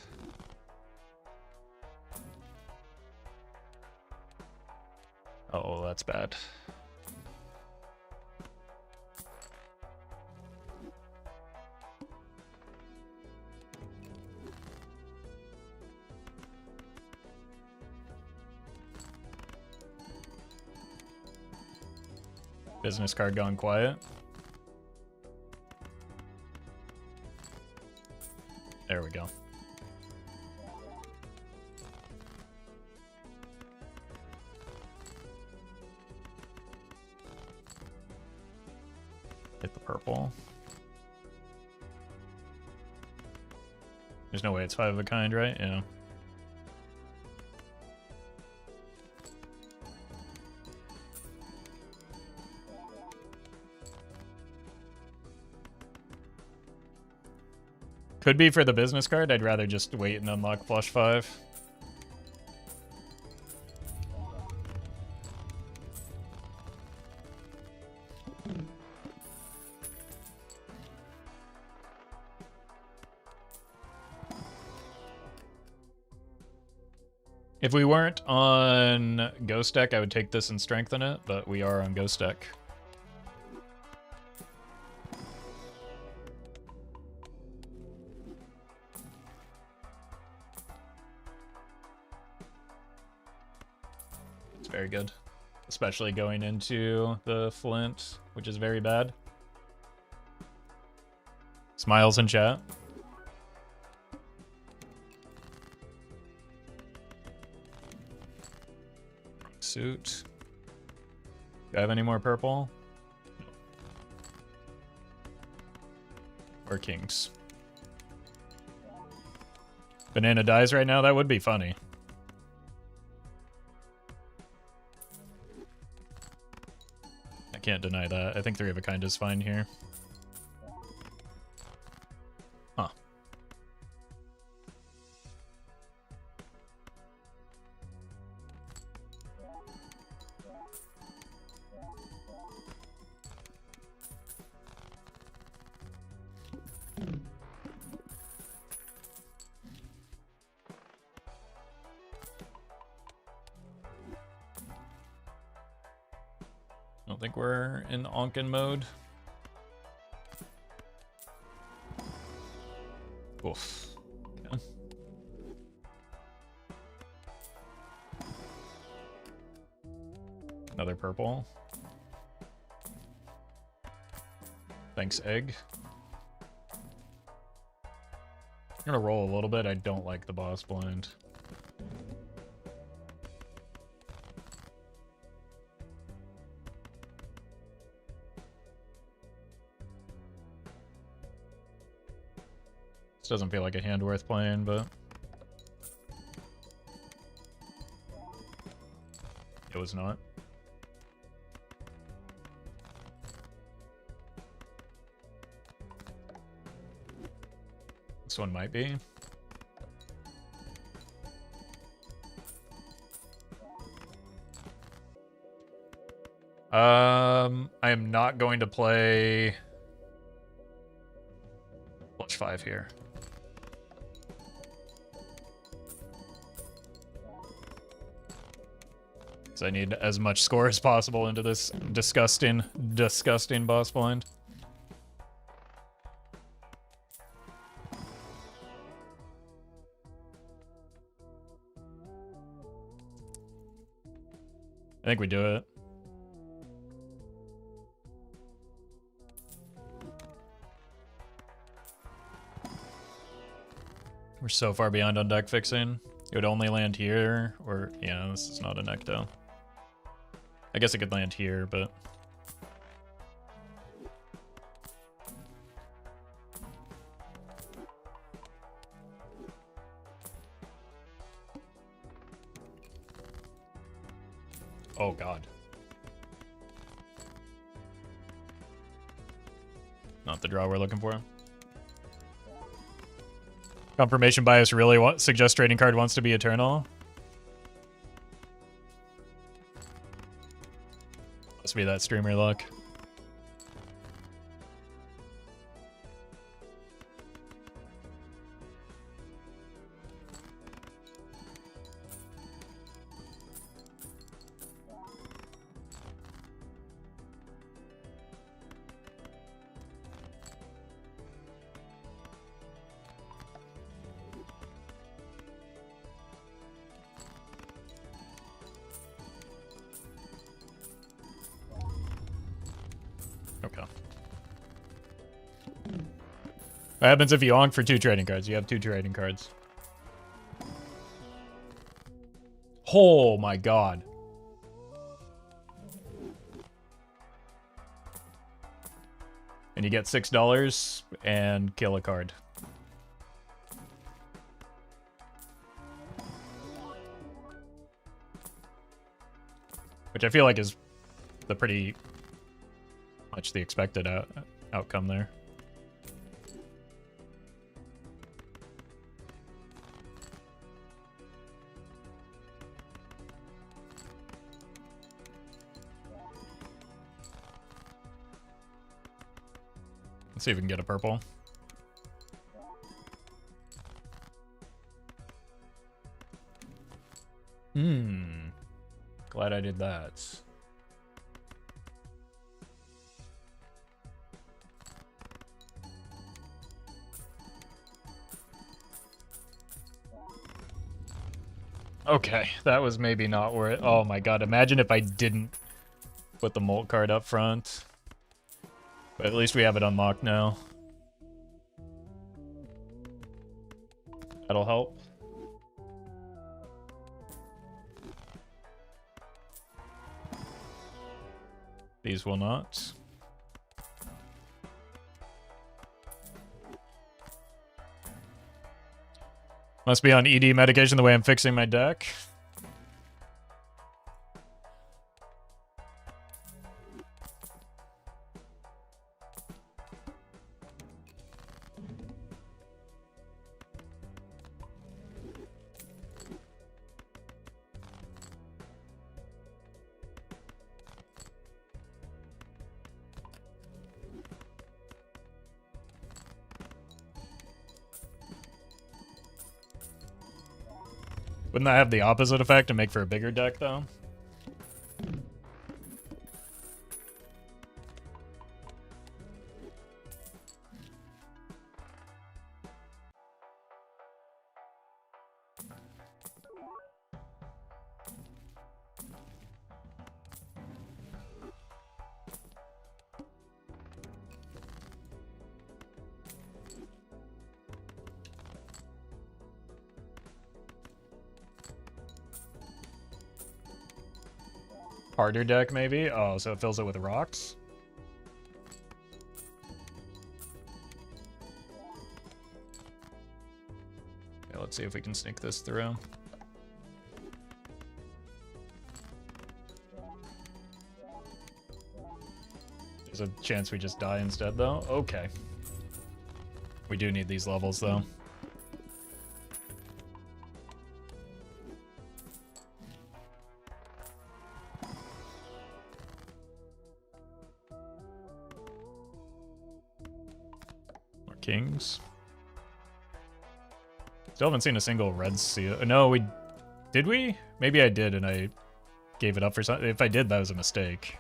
S1: Oh, that's bad. Business card gone quiet. There we go. Hit the purple. There's no way it's 5 of a kind, right? Yeah. Could be for the business card. I'd rather just wait and unlock flush 5. If we weren't on Ghost Deck, I would take this and strengthen it, but we are on Ghost Deck. It's very good, especially going into the Flint, which is very bad. Smiles in chat. Suit. Do I have any more purple? No. Or kings. Banana dies right now? That would be funny. can't deny that. I think 3 of a kind is fine here. Huh. I don't think we're in Onken mode. Oof. Okay. Another purple. Thanks, egg. I'm gonna roll a little bit. I don't like the boss blind. This doesn't feel like a hand worth playing, but it was not. This one might be. I am not going to play Flush 5 here. So I need as much score as possible into this disgusting boss blind. I think we do it. We're so far beyond on deck fixing. It would only land here, or yeah, this is not a Necto. I guess it could land here, but oh god. Not the draw we're looking for. Confirmation bias really suggests trading card wants to be eternal. Must be that streamer luck. Okay. What happens if you onk for 2 trading cards? You have 2 trading cards. Oh my god. And you get $6 and kill a card. Which I feel like is the pretty much the expected outcome there. Let's see if we can get a purple. Glad I did that. Okay, that was maybe not where it... Oh my god, imagine if I didn't put the Molt card up front. But at least we have it unlocked now. That'll help. These will not. Must be on ED medication the way I'm fixing my deck. Wouldn't that have the opposite effect and make for a bigger deck, though? Harder deck, maybe? Oh, so it fills it with rocks? Okay, let's see if we can sneak this through. There's a chance we just die instead, though? Okay. We do need these levels, though. Kings. Still haven't seen a single red seal. No, we... Did we? Maybe I did and I gave it up for something. If I did, that was a mistake.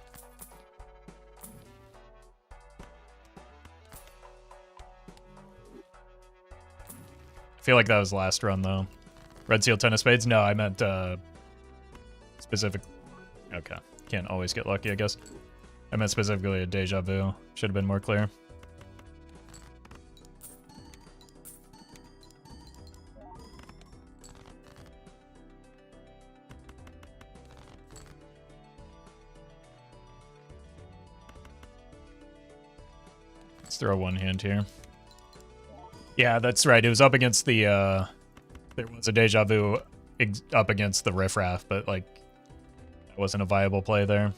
S1: I feel like that was last run, though. Red seal, 10 of spades? No, I meant, specific... Okay. Can't always get lucky, I guess. I meant specifically a deja vu. Should have been more clear. Let's throw one hand here. Yeah, that's right. It was up against the, there was a deja vu up against the riffraff, but, like, that wasn't a viable play there.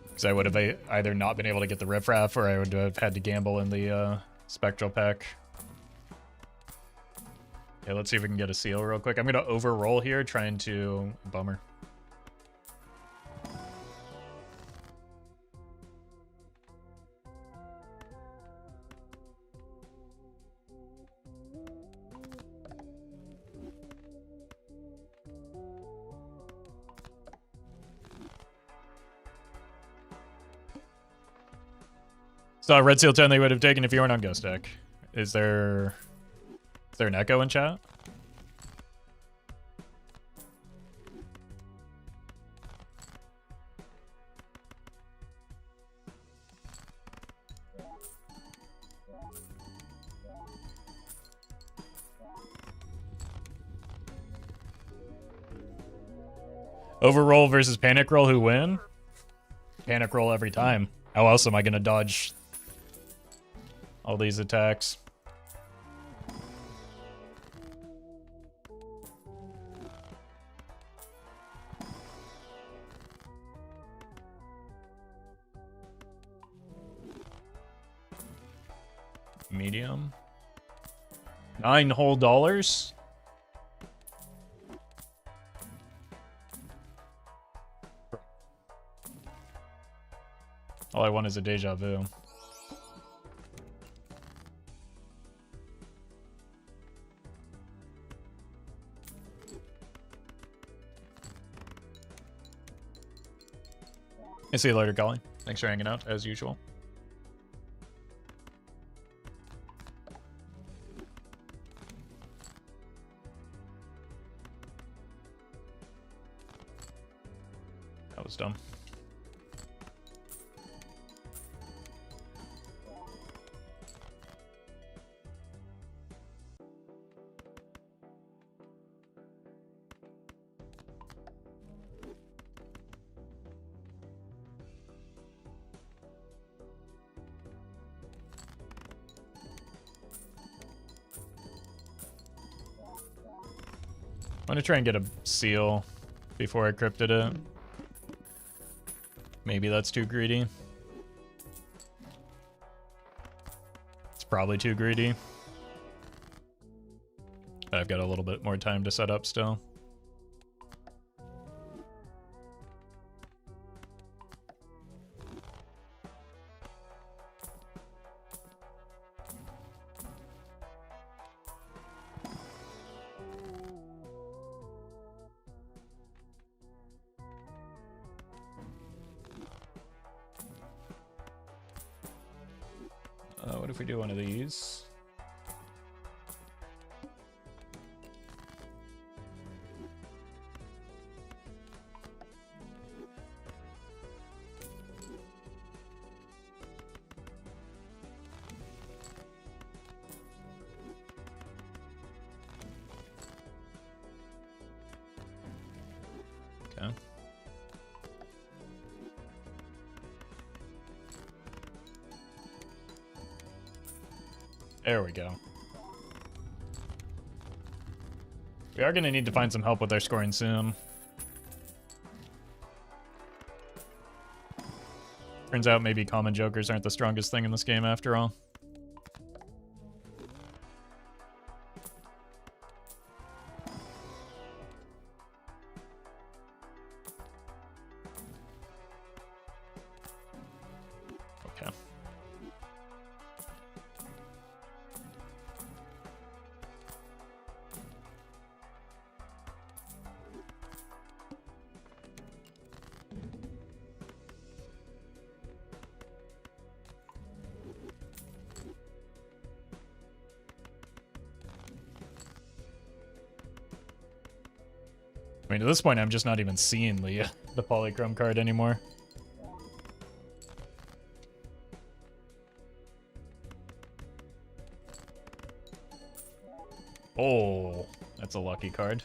S1: Because I would have either not been able to get the riffraff or I would have had to gamble in the spectral pack. Okay, let's see if we can get a seal real quick. I'm going to overroll here, trying to... Bummer. So red seal 10 they would have taken if you weren't on ghost deck. Is there an echo in chat? Overroll versus panic roll, who win? Panic roll every time. How else am I gonna dodge all these attacks? Medium. $9 whole dollars? All I want is a deja vu. I see you later, Colin. Thanks for hanging out, as usual. That was dumb. I'm gonna try and get a seal before I cryptid it. Maybe that's too greedy. It's probably too greedy. But I've got a little bit more time to set up still. What if we do one of these? Okay. There we go. We are going to need to find some help with our scoring soon. Turns out maybe common jokers aren't the strongest thing in this game after all. Okay. I mean, at this point, I'm just not even seeing the polychrome card anymore. Oh, that's a lucky card.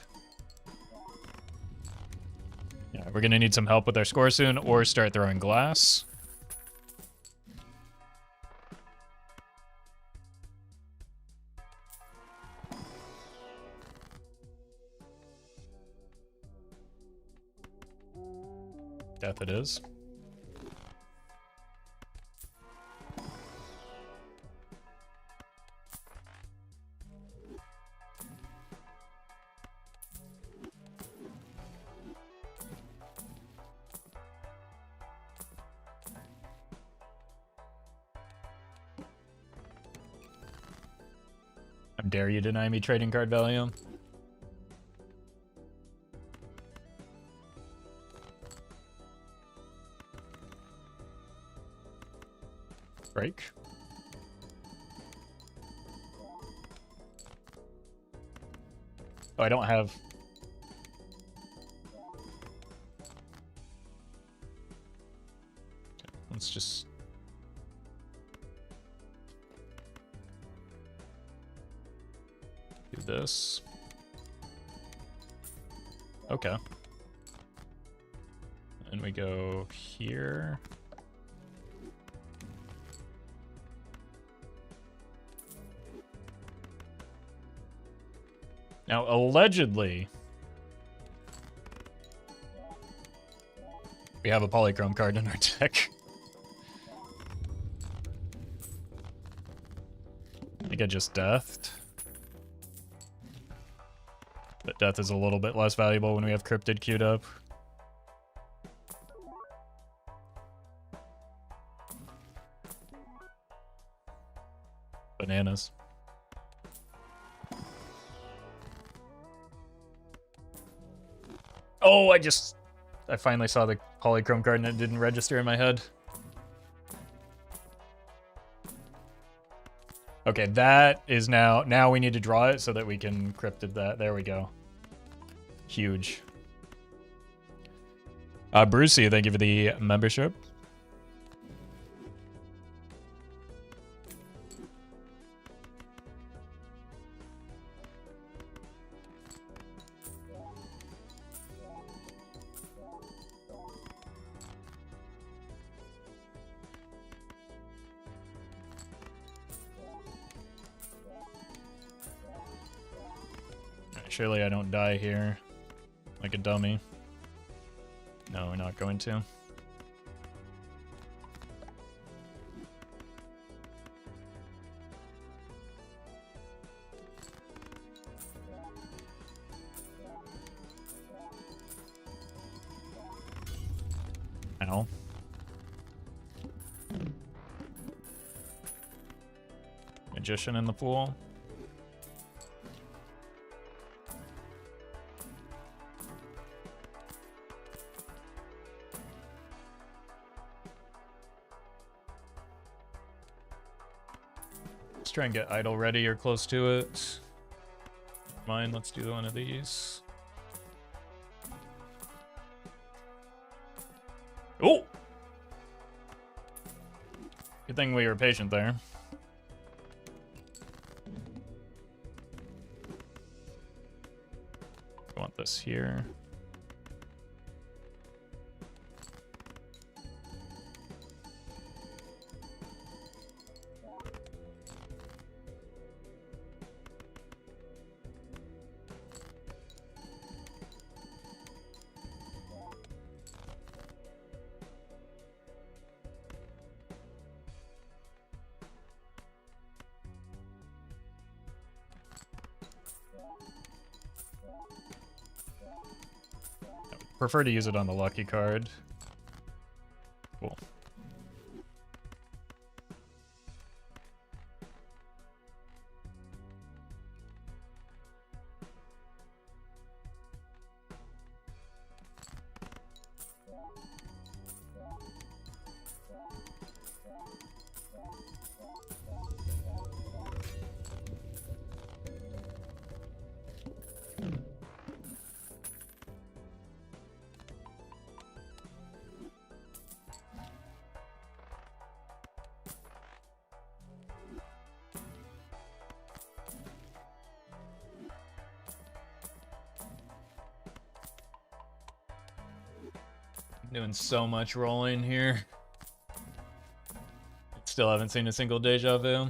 S1: Yeah, we're gonna need some help with our score soon, or start throwing glass. Death it is. How dare you deny me trading card value? Break. Oh, I don't have... Okay, let's just... do this. Okay. And we go here. Now, allegedly, we have a polychrome card in our deck. I think I just deathed. But death is a little bit less valuable when we have cryptid queued up. Bananas. Oh, I finally saw the polychrome card and it didn't register in my head. Okay, that is now we need to draw it so that we can cryptid that. There we go. Huge. Brucey, thank you for the membership. Surely I don't die here like a dummy. No, we're not going to. Ow. Magician in the pool. try and get idle ready or close to it. Mine, let's do one of these. Oh! Good thing we were patient there. I want this here. Prefer to use it on the lucky card. Cool. Doing so much rolling here. Still haven't seen a single deja vu.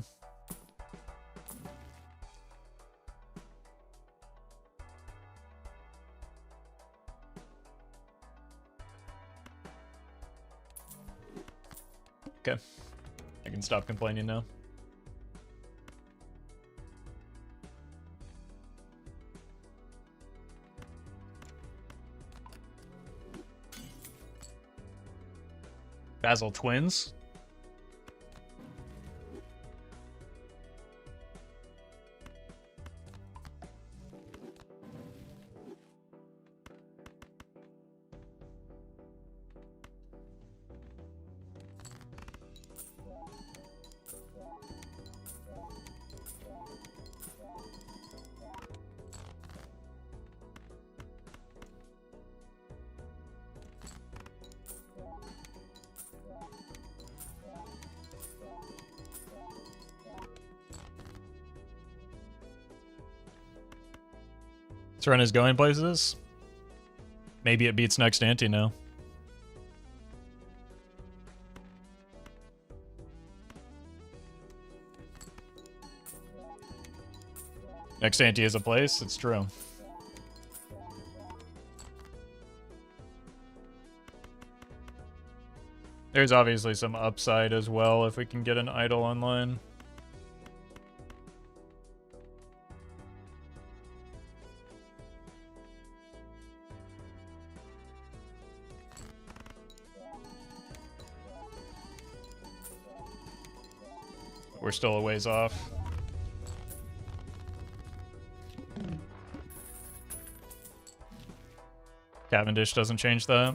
S1: Okay. I can stop complaining now. Basil twins. This run is going places. Maybe it beats next ante now. Next ante is a place, it's true. There's obviously some upside as well if we can get an idol online. We're still a ways off. Cavendish doesn't change that.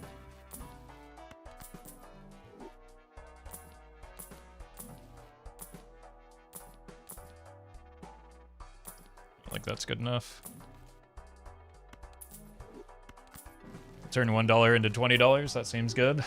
S1: I think that's good enough. Turn $1 into $20, that seems good.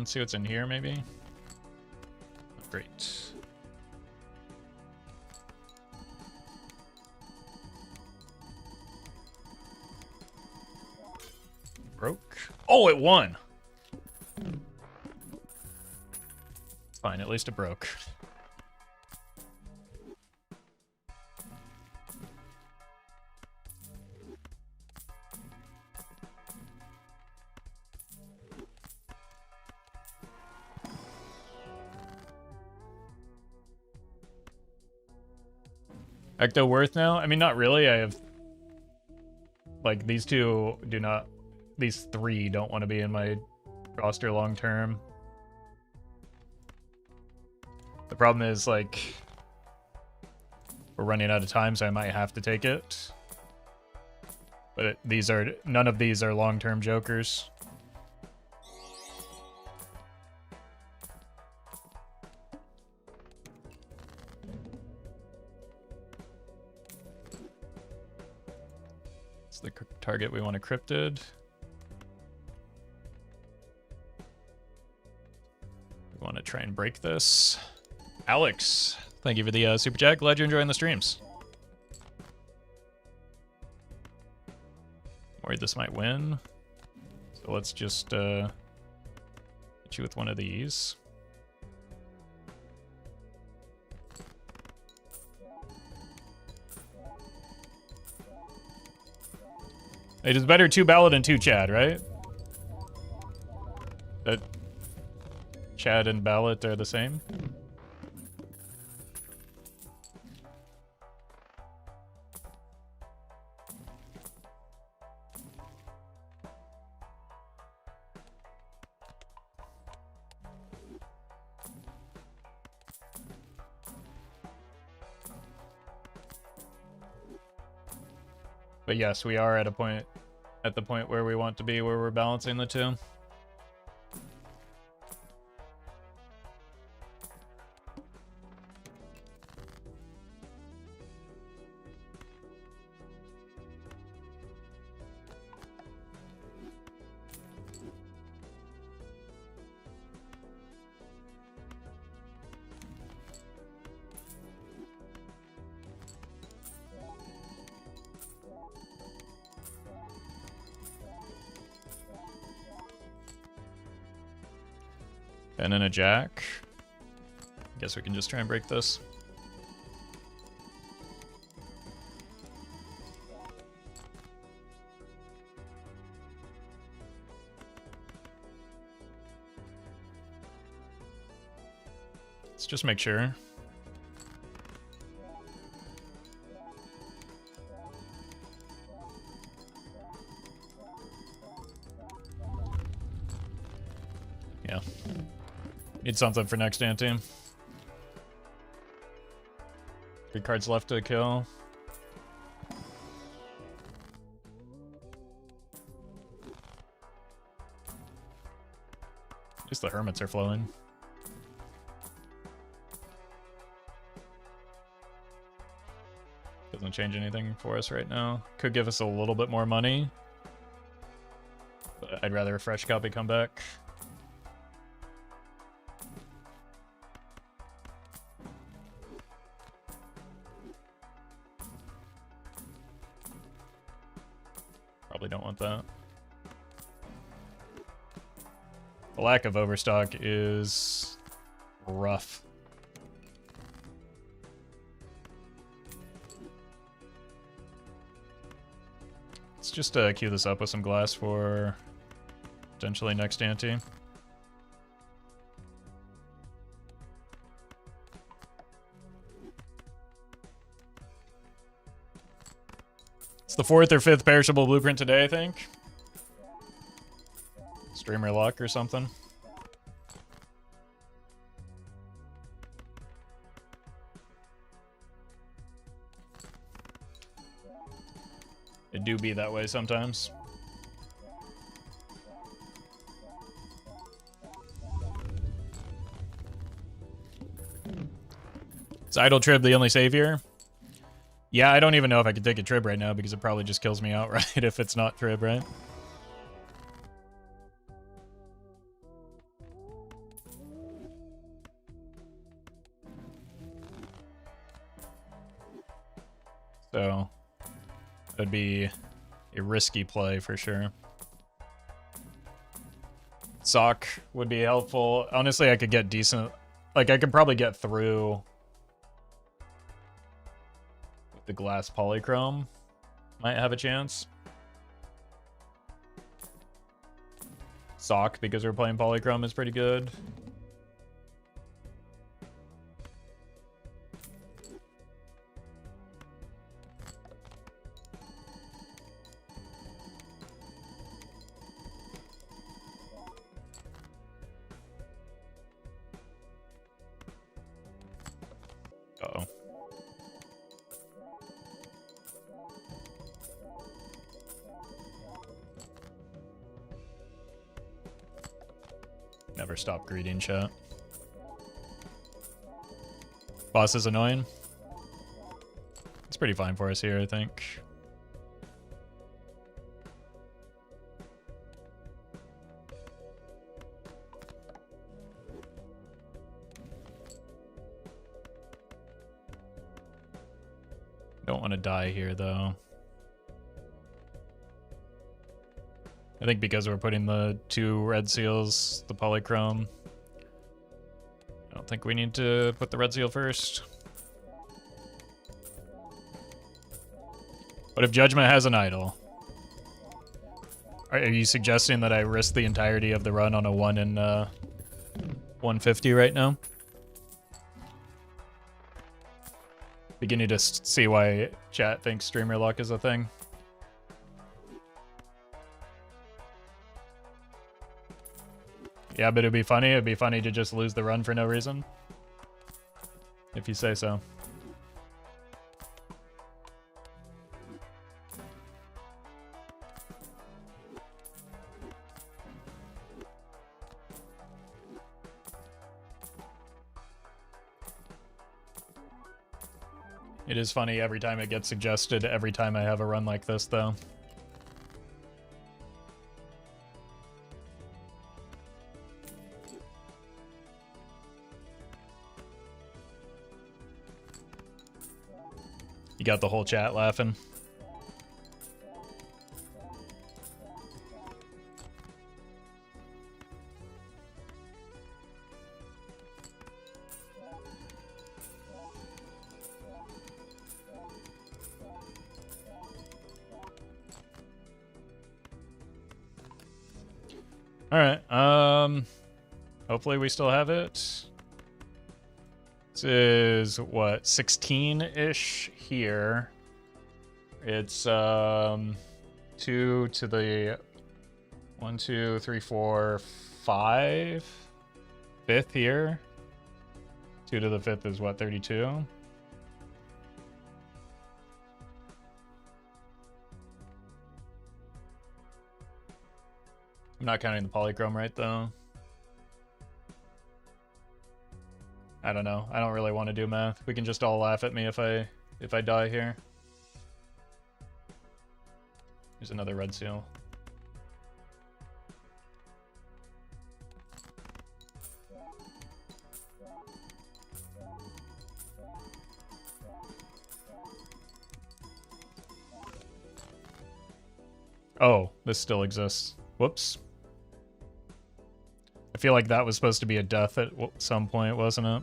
S1: Let's see what's in here, maybe. Great. Broke. Oh, it won. Fine, at least it broke. Ecto worth now? I mean, not really. I have... Like, these two do not... These three don't want to be in my roster long term. The problem is, like... We're running out of time, so I might have to take it. But these are... None of these are long-term jokers. The target we want encrypted. We want to try and break this. Alex, thank you for the super chat. Glad you're enjoying the streams. Worried this might win. So let's just hit you with one of these. It is better 2 Ballad and 2 Chad, right? That Chad and Ballad are the same? But yes, we are at the point where we want to be, where we're balancing the two. And then a jack. Guess we can just try and break this. Let's just make sure. Yeah. Need something for next ante. 3 cards left to kill. At least the hermits are flowing. Doesn't change anything for us right now. Could give us a little bit more money. But I'd rather a fresh copy come back. Probably don't want that. The lack of overstock is rough. Let's just queue this up with some glass for potentially next ante. It's the 4th or 5th perishable blueprint today, I think. Streamer luck or something. It do be that way sometimes. Is Idle Trib the only savior? Yeah, I don't even know if I could take a Trib right now because it probably just kills me outright if it's not Trib, right? So, that'd be a risky play for sure. Sock would be helpful. Honestly, I could get decent Like, I could probably get through with the glass polychrome. Might have a chance. Sock, because we're playing polychrome, is pretty good. Uh-oh. Never stop greeting, chat. Boss is annoying. It's pretty fine for us here, I think. Don't want to die here, though. I think because we're putting the 2 red seals, the polychrome, I don't think we need to put the red seal first. What if Judgment has an idol? Are you suggesting that I risk the entirety of the run on a 1 in 150 right now? Beginning to see why chat thinks streamer luck is a thing. Yeah, but it'd be funny. It'd be funny to just lose the run for no reason. If you say so. It is funny every time it gets suggested, every time I have a run like this, though. You got the whole chat laughing. All right. Hopefully we still have it. This is what, 16-ish here. It's 2 to the 1, 2, 3, 4, 5. 5th here. 2 to the 5th is what, 32? I'm not counting the polychrome right, though. I don't know. I don't really want to do math. We can just all laugh at me if I die here. There's another red seal. Oh, this still exists. Whoops. I feel like that was supposed to be a death at some point, wasn't it?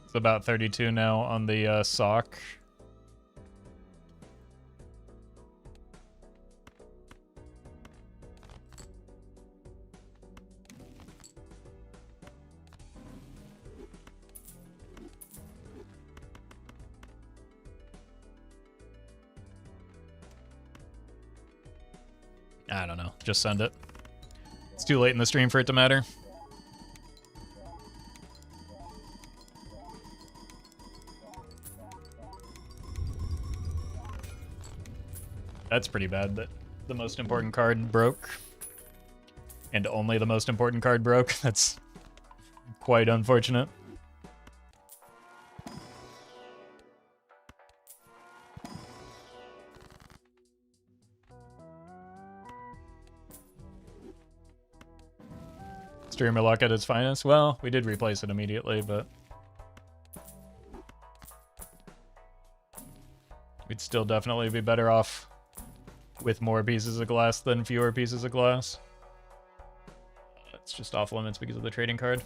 S1: It's about 32 now on the sock. I don't know. Just send it. It's too late in the stream for it to matter. That's pretty bad that the most important card broke. And only the most important card broke. That's quite unfortunate. Streamer luck at its finest. Well, we did replace it immediately, but We'd still definitely be better off with more pieces of glass than fewer pieces of glass. It's just off limits because of the trading card.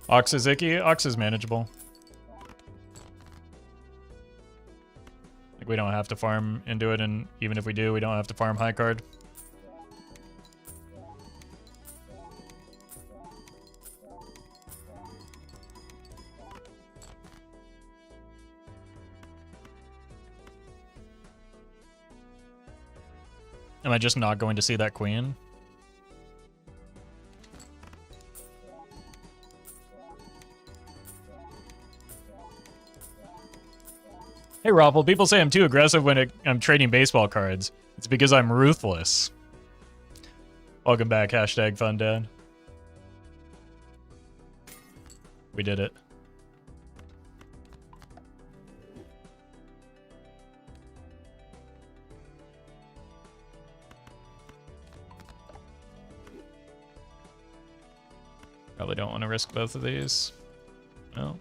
S1: Ox is icky. Ox is manageable. Like, we don't have to farm into it, and even if we do, we don't have to farm high card. Am I just not going to see that queen? Hey, Roffle, people say I'm too aggressive when I'm trading baseball cards. It's because I'm ruthless. Welcome back, hashtag fun dad. We did it. Probably don't want to risk both of these. No.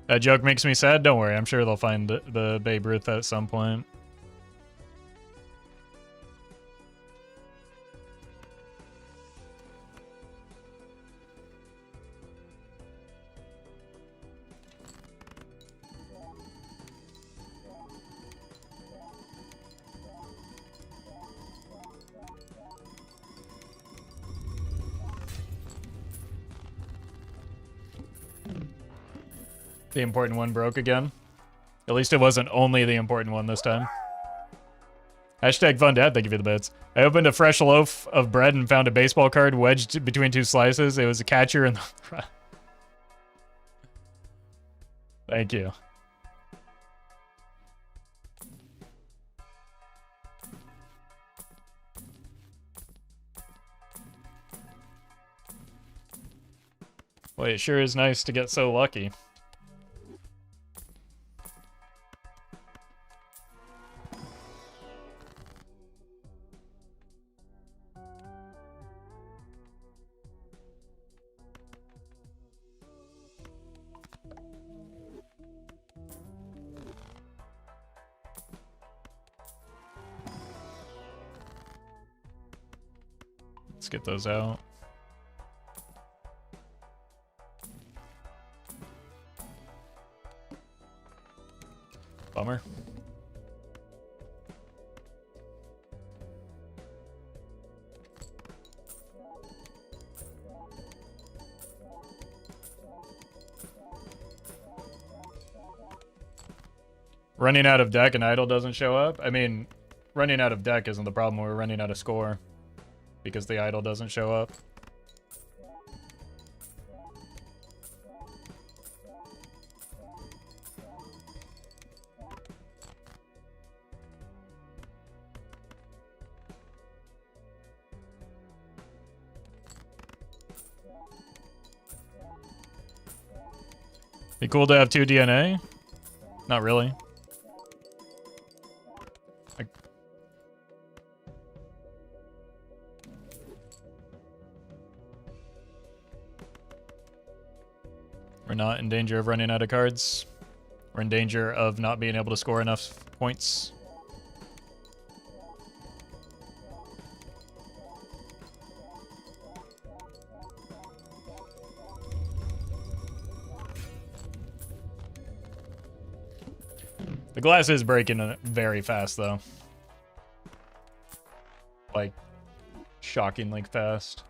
S1: That joke makes me sad. Don't worry. I'm sure they'll find the Babe Ruth at some point. The important one broke again. At least it wasn't only the important one this time. Hashtag fun dad, thank you for the bits. I opened a fresh loaf of bread and found a baseball card wedged between two slices. It was a catcher in the front. Thank you. Well, it sure is nice to get so lucky. Let's get those out. Bummer. Running out of deck and idle doesn't show up? I mean, running out of deck isn't the problem. We're running out of score because the idle doesn't show up. Be cool to have 2 DNA? Not really. We're not in danger of running out of cards. We're in danger of not being able to score enough points. The glass is breaking very fast, though. Like, shockingly fast.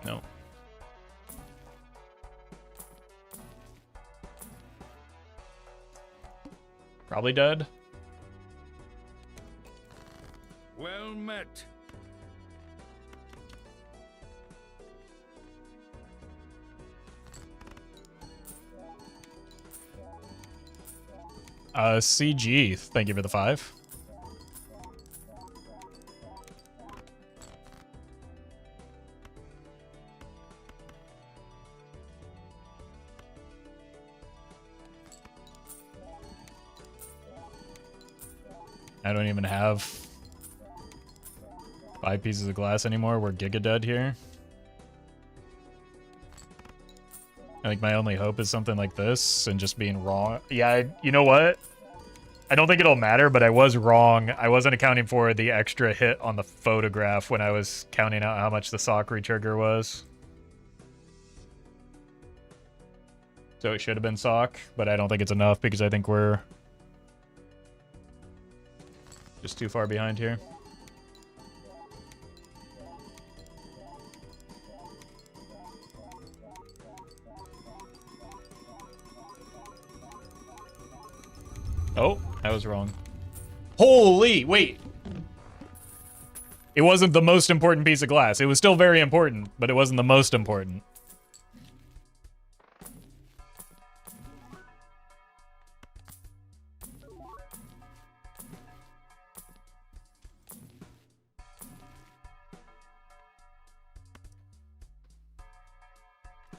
S1: No. Probably dead.
S2: Well met.
S1: CG, thank you for the 5. I don't even have 5 pieces of glass anymore. We're giga dead here. I think my only hope is something like this and just being wrong. Yeah, you know what? I don't think it'll matter, but I was wrong. I wasn't accounting for the extra hit on the photograph when I was counting out how much the sock retrigger was. So it should have been sock, but I don't think it's enough because I think we're just too far behind here. Oh, I was wrong. Holy, wait. It wasn't the most important piece of glass. It was still very important, but it wasn't the most important.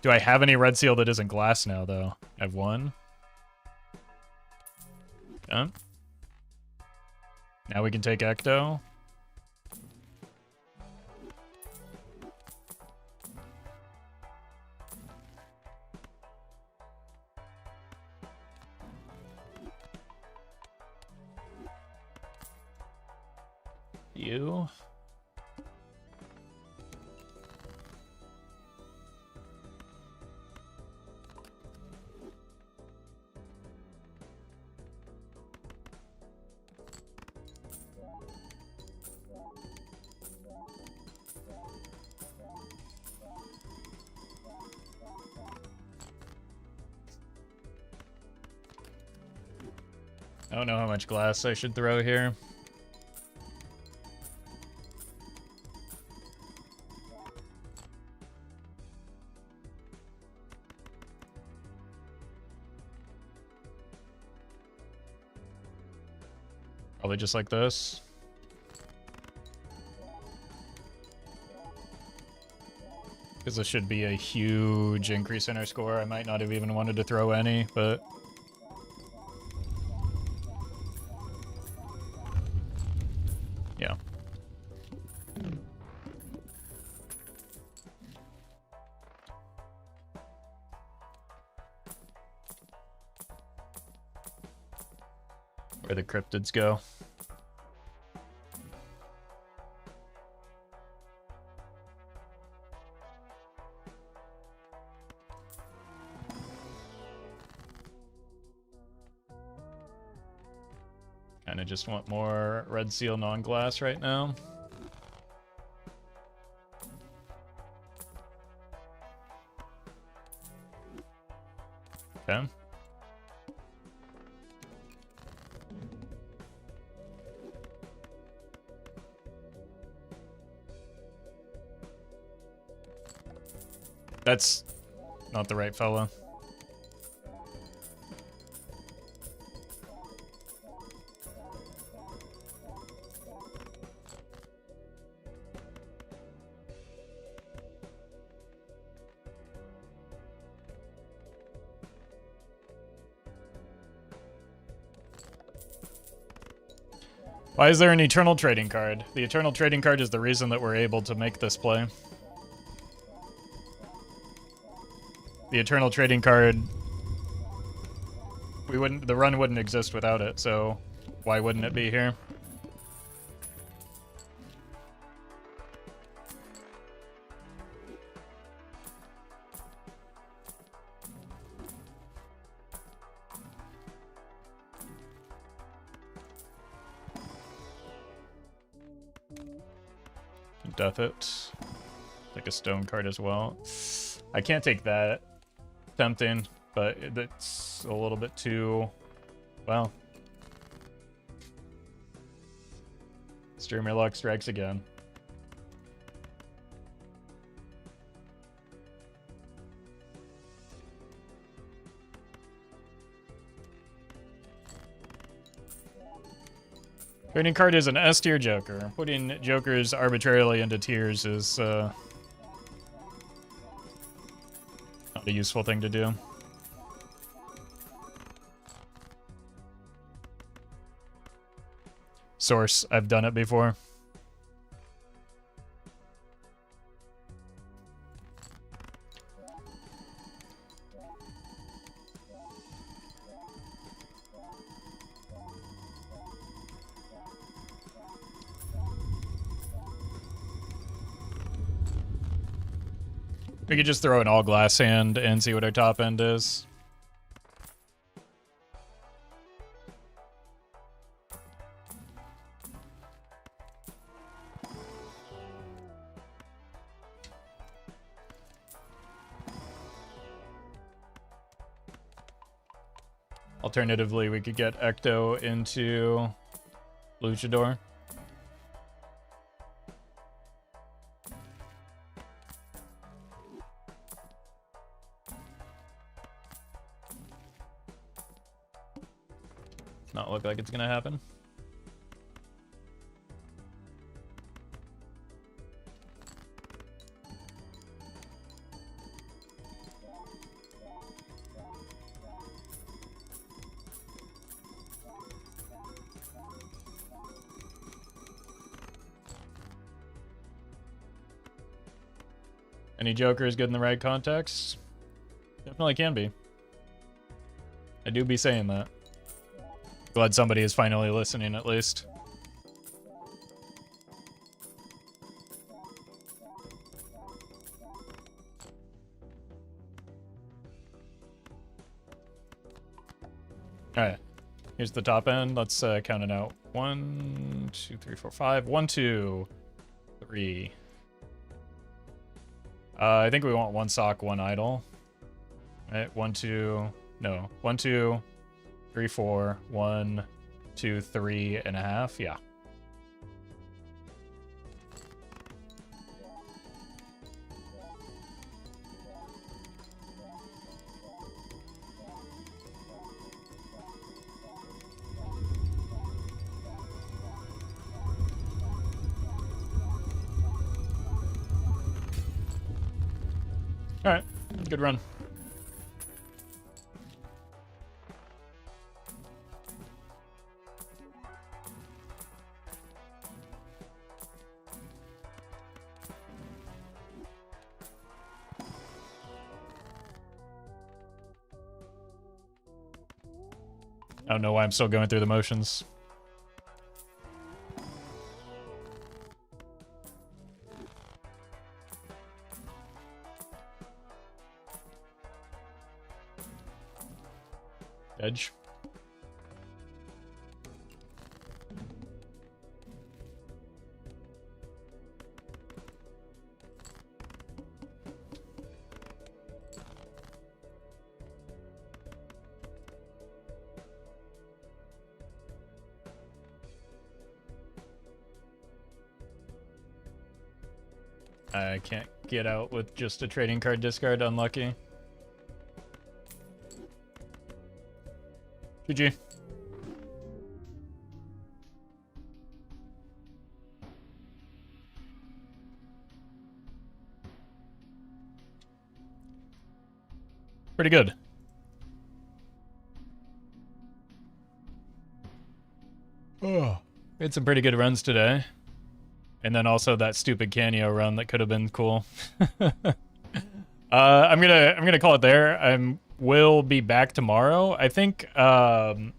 S1: Do I have any red seal that isn't glass now, though? I have 1. Okay. Now we can take Ecto. You. I don't know how much glass I should throw here. Probably just like this. Because this should be a huge increase in our score. I might not have even wanted to throw any, but... yeah. Where the cryptids go. Kinda just want more red seal non-glass right now. Okay. That's not the right fella. Why is there an Eternal Trading card? The Eternal Trading card is the reason that we're able to make this play. The Eternal Trading card, the run wouldn't exist without it, so why wouldn't it be here? Death it. Take a stone card as well. I can't take that. Tempting, but that's a little bit too... well, Streamer luck strikes again. Trading card is an S tier joker. Putting jokers arbitrarily into tiers is not a useful thing to do. Source, I've done it before. We could just throw an all glass hand and see what our top end is. Alternatively, we could get Ecto into Luchador. Not look like it's gonna happen. Any joker is good in the right context? Definitely can be. I do be saying that. Glad somebody is finally listening, at least. Alright. Here's the top end. Let's count it out. 1, 2, 3, 4, 5. 1, 2, 3. I think we want one sock, one idle. Right? 1, 2. No. 1, 2. 3, 4, 1, 2, 3.5. Yeah. All right. Good run. I don't know why I'm still going through the motions. Edge. I can't get out with just a trading card discard, unlucky. GG. Pretty good. Oh, made some pretty good runs today. And then also that stupid Canio run that could have been cool. I'm gonna call it there. Will be back tomorrow. I think I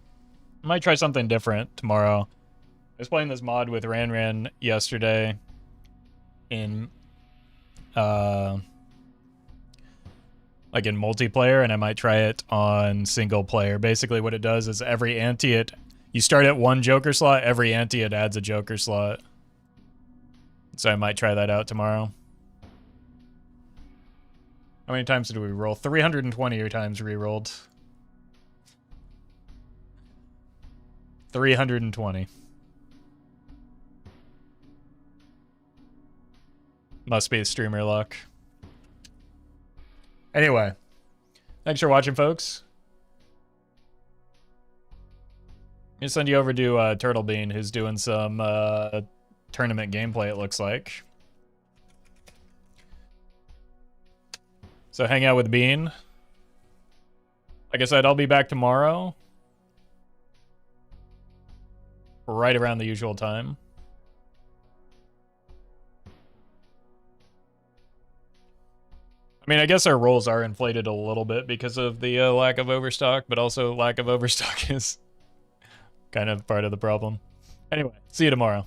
S1: might try something different tomorrow. I was playing this mod with Ran yesterday in like in multiplayer, and I might try it on single player. Basically what it does is every ante you start at one joker slot, every ante it adds a joker slot. So I might try that out tomorrow. How many times did we roll? 320 times re-rolled. 320. Must be streamer luck. Anyway, thanks for watching, folks. I'm gonna send you over to Turtle Bean, who's doing some tournament gameplay, it looks like. So hang out with Bean. Like I said, I'll be back tomorrow. Right around the usual time. I mean, I guess our rolls are inflated a little bit because of the lack of overstock, but also lack of overstock is kind of part of the problem. Anyway, see you tomorrow.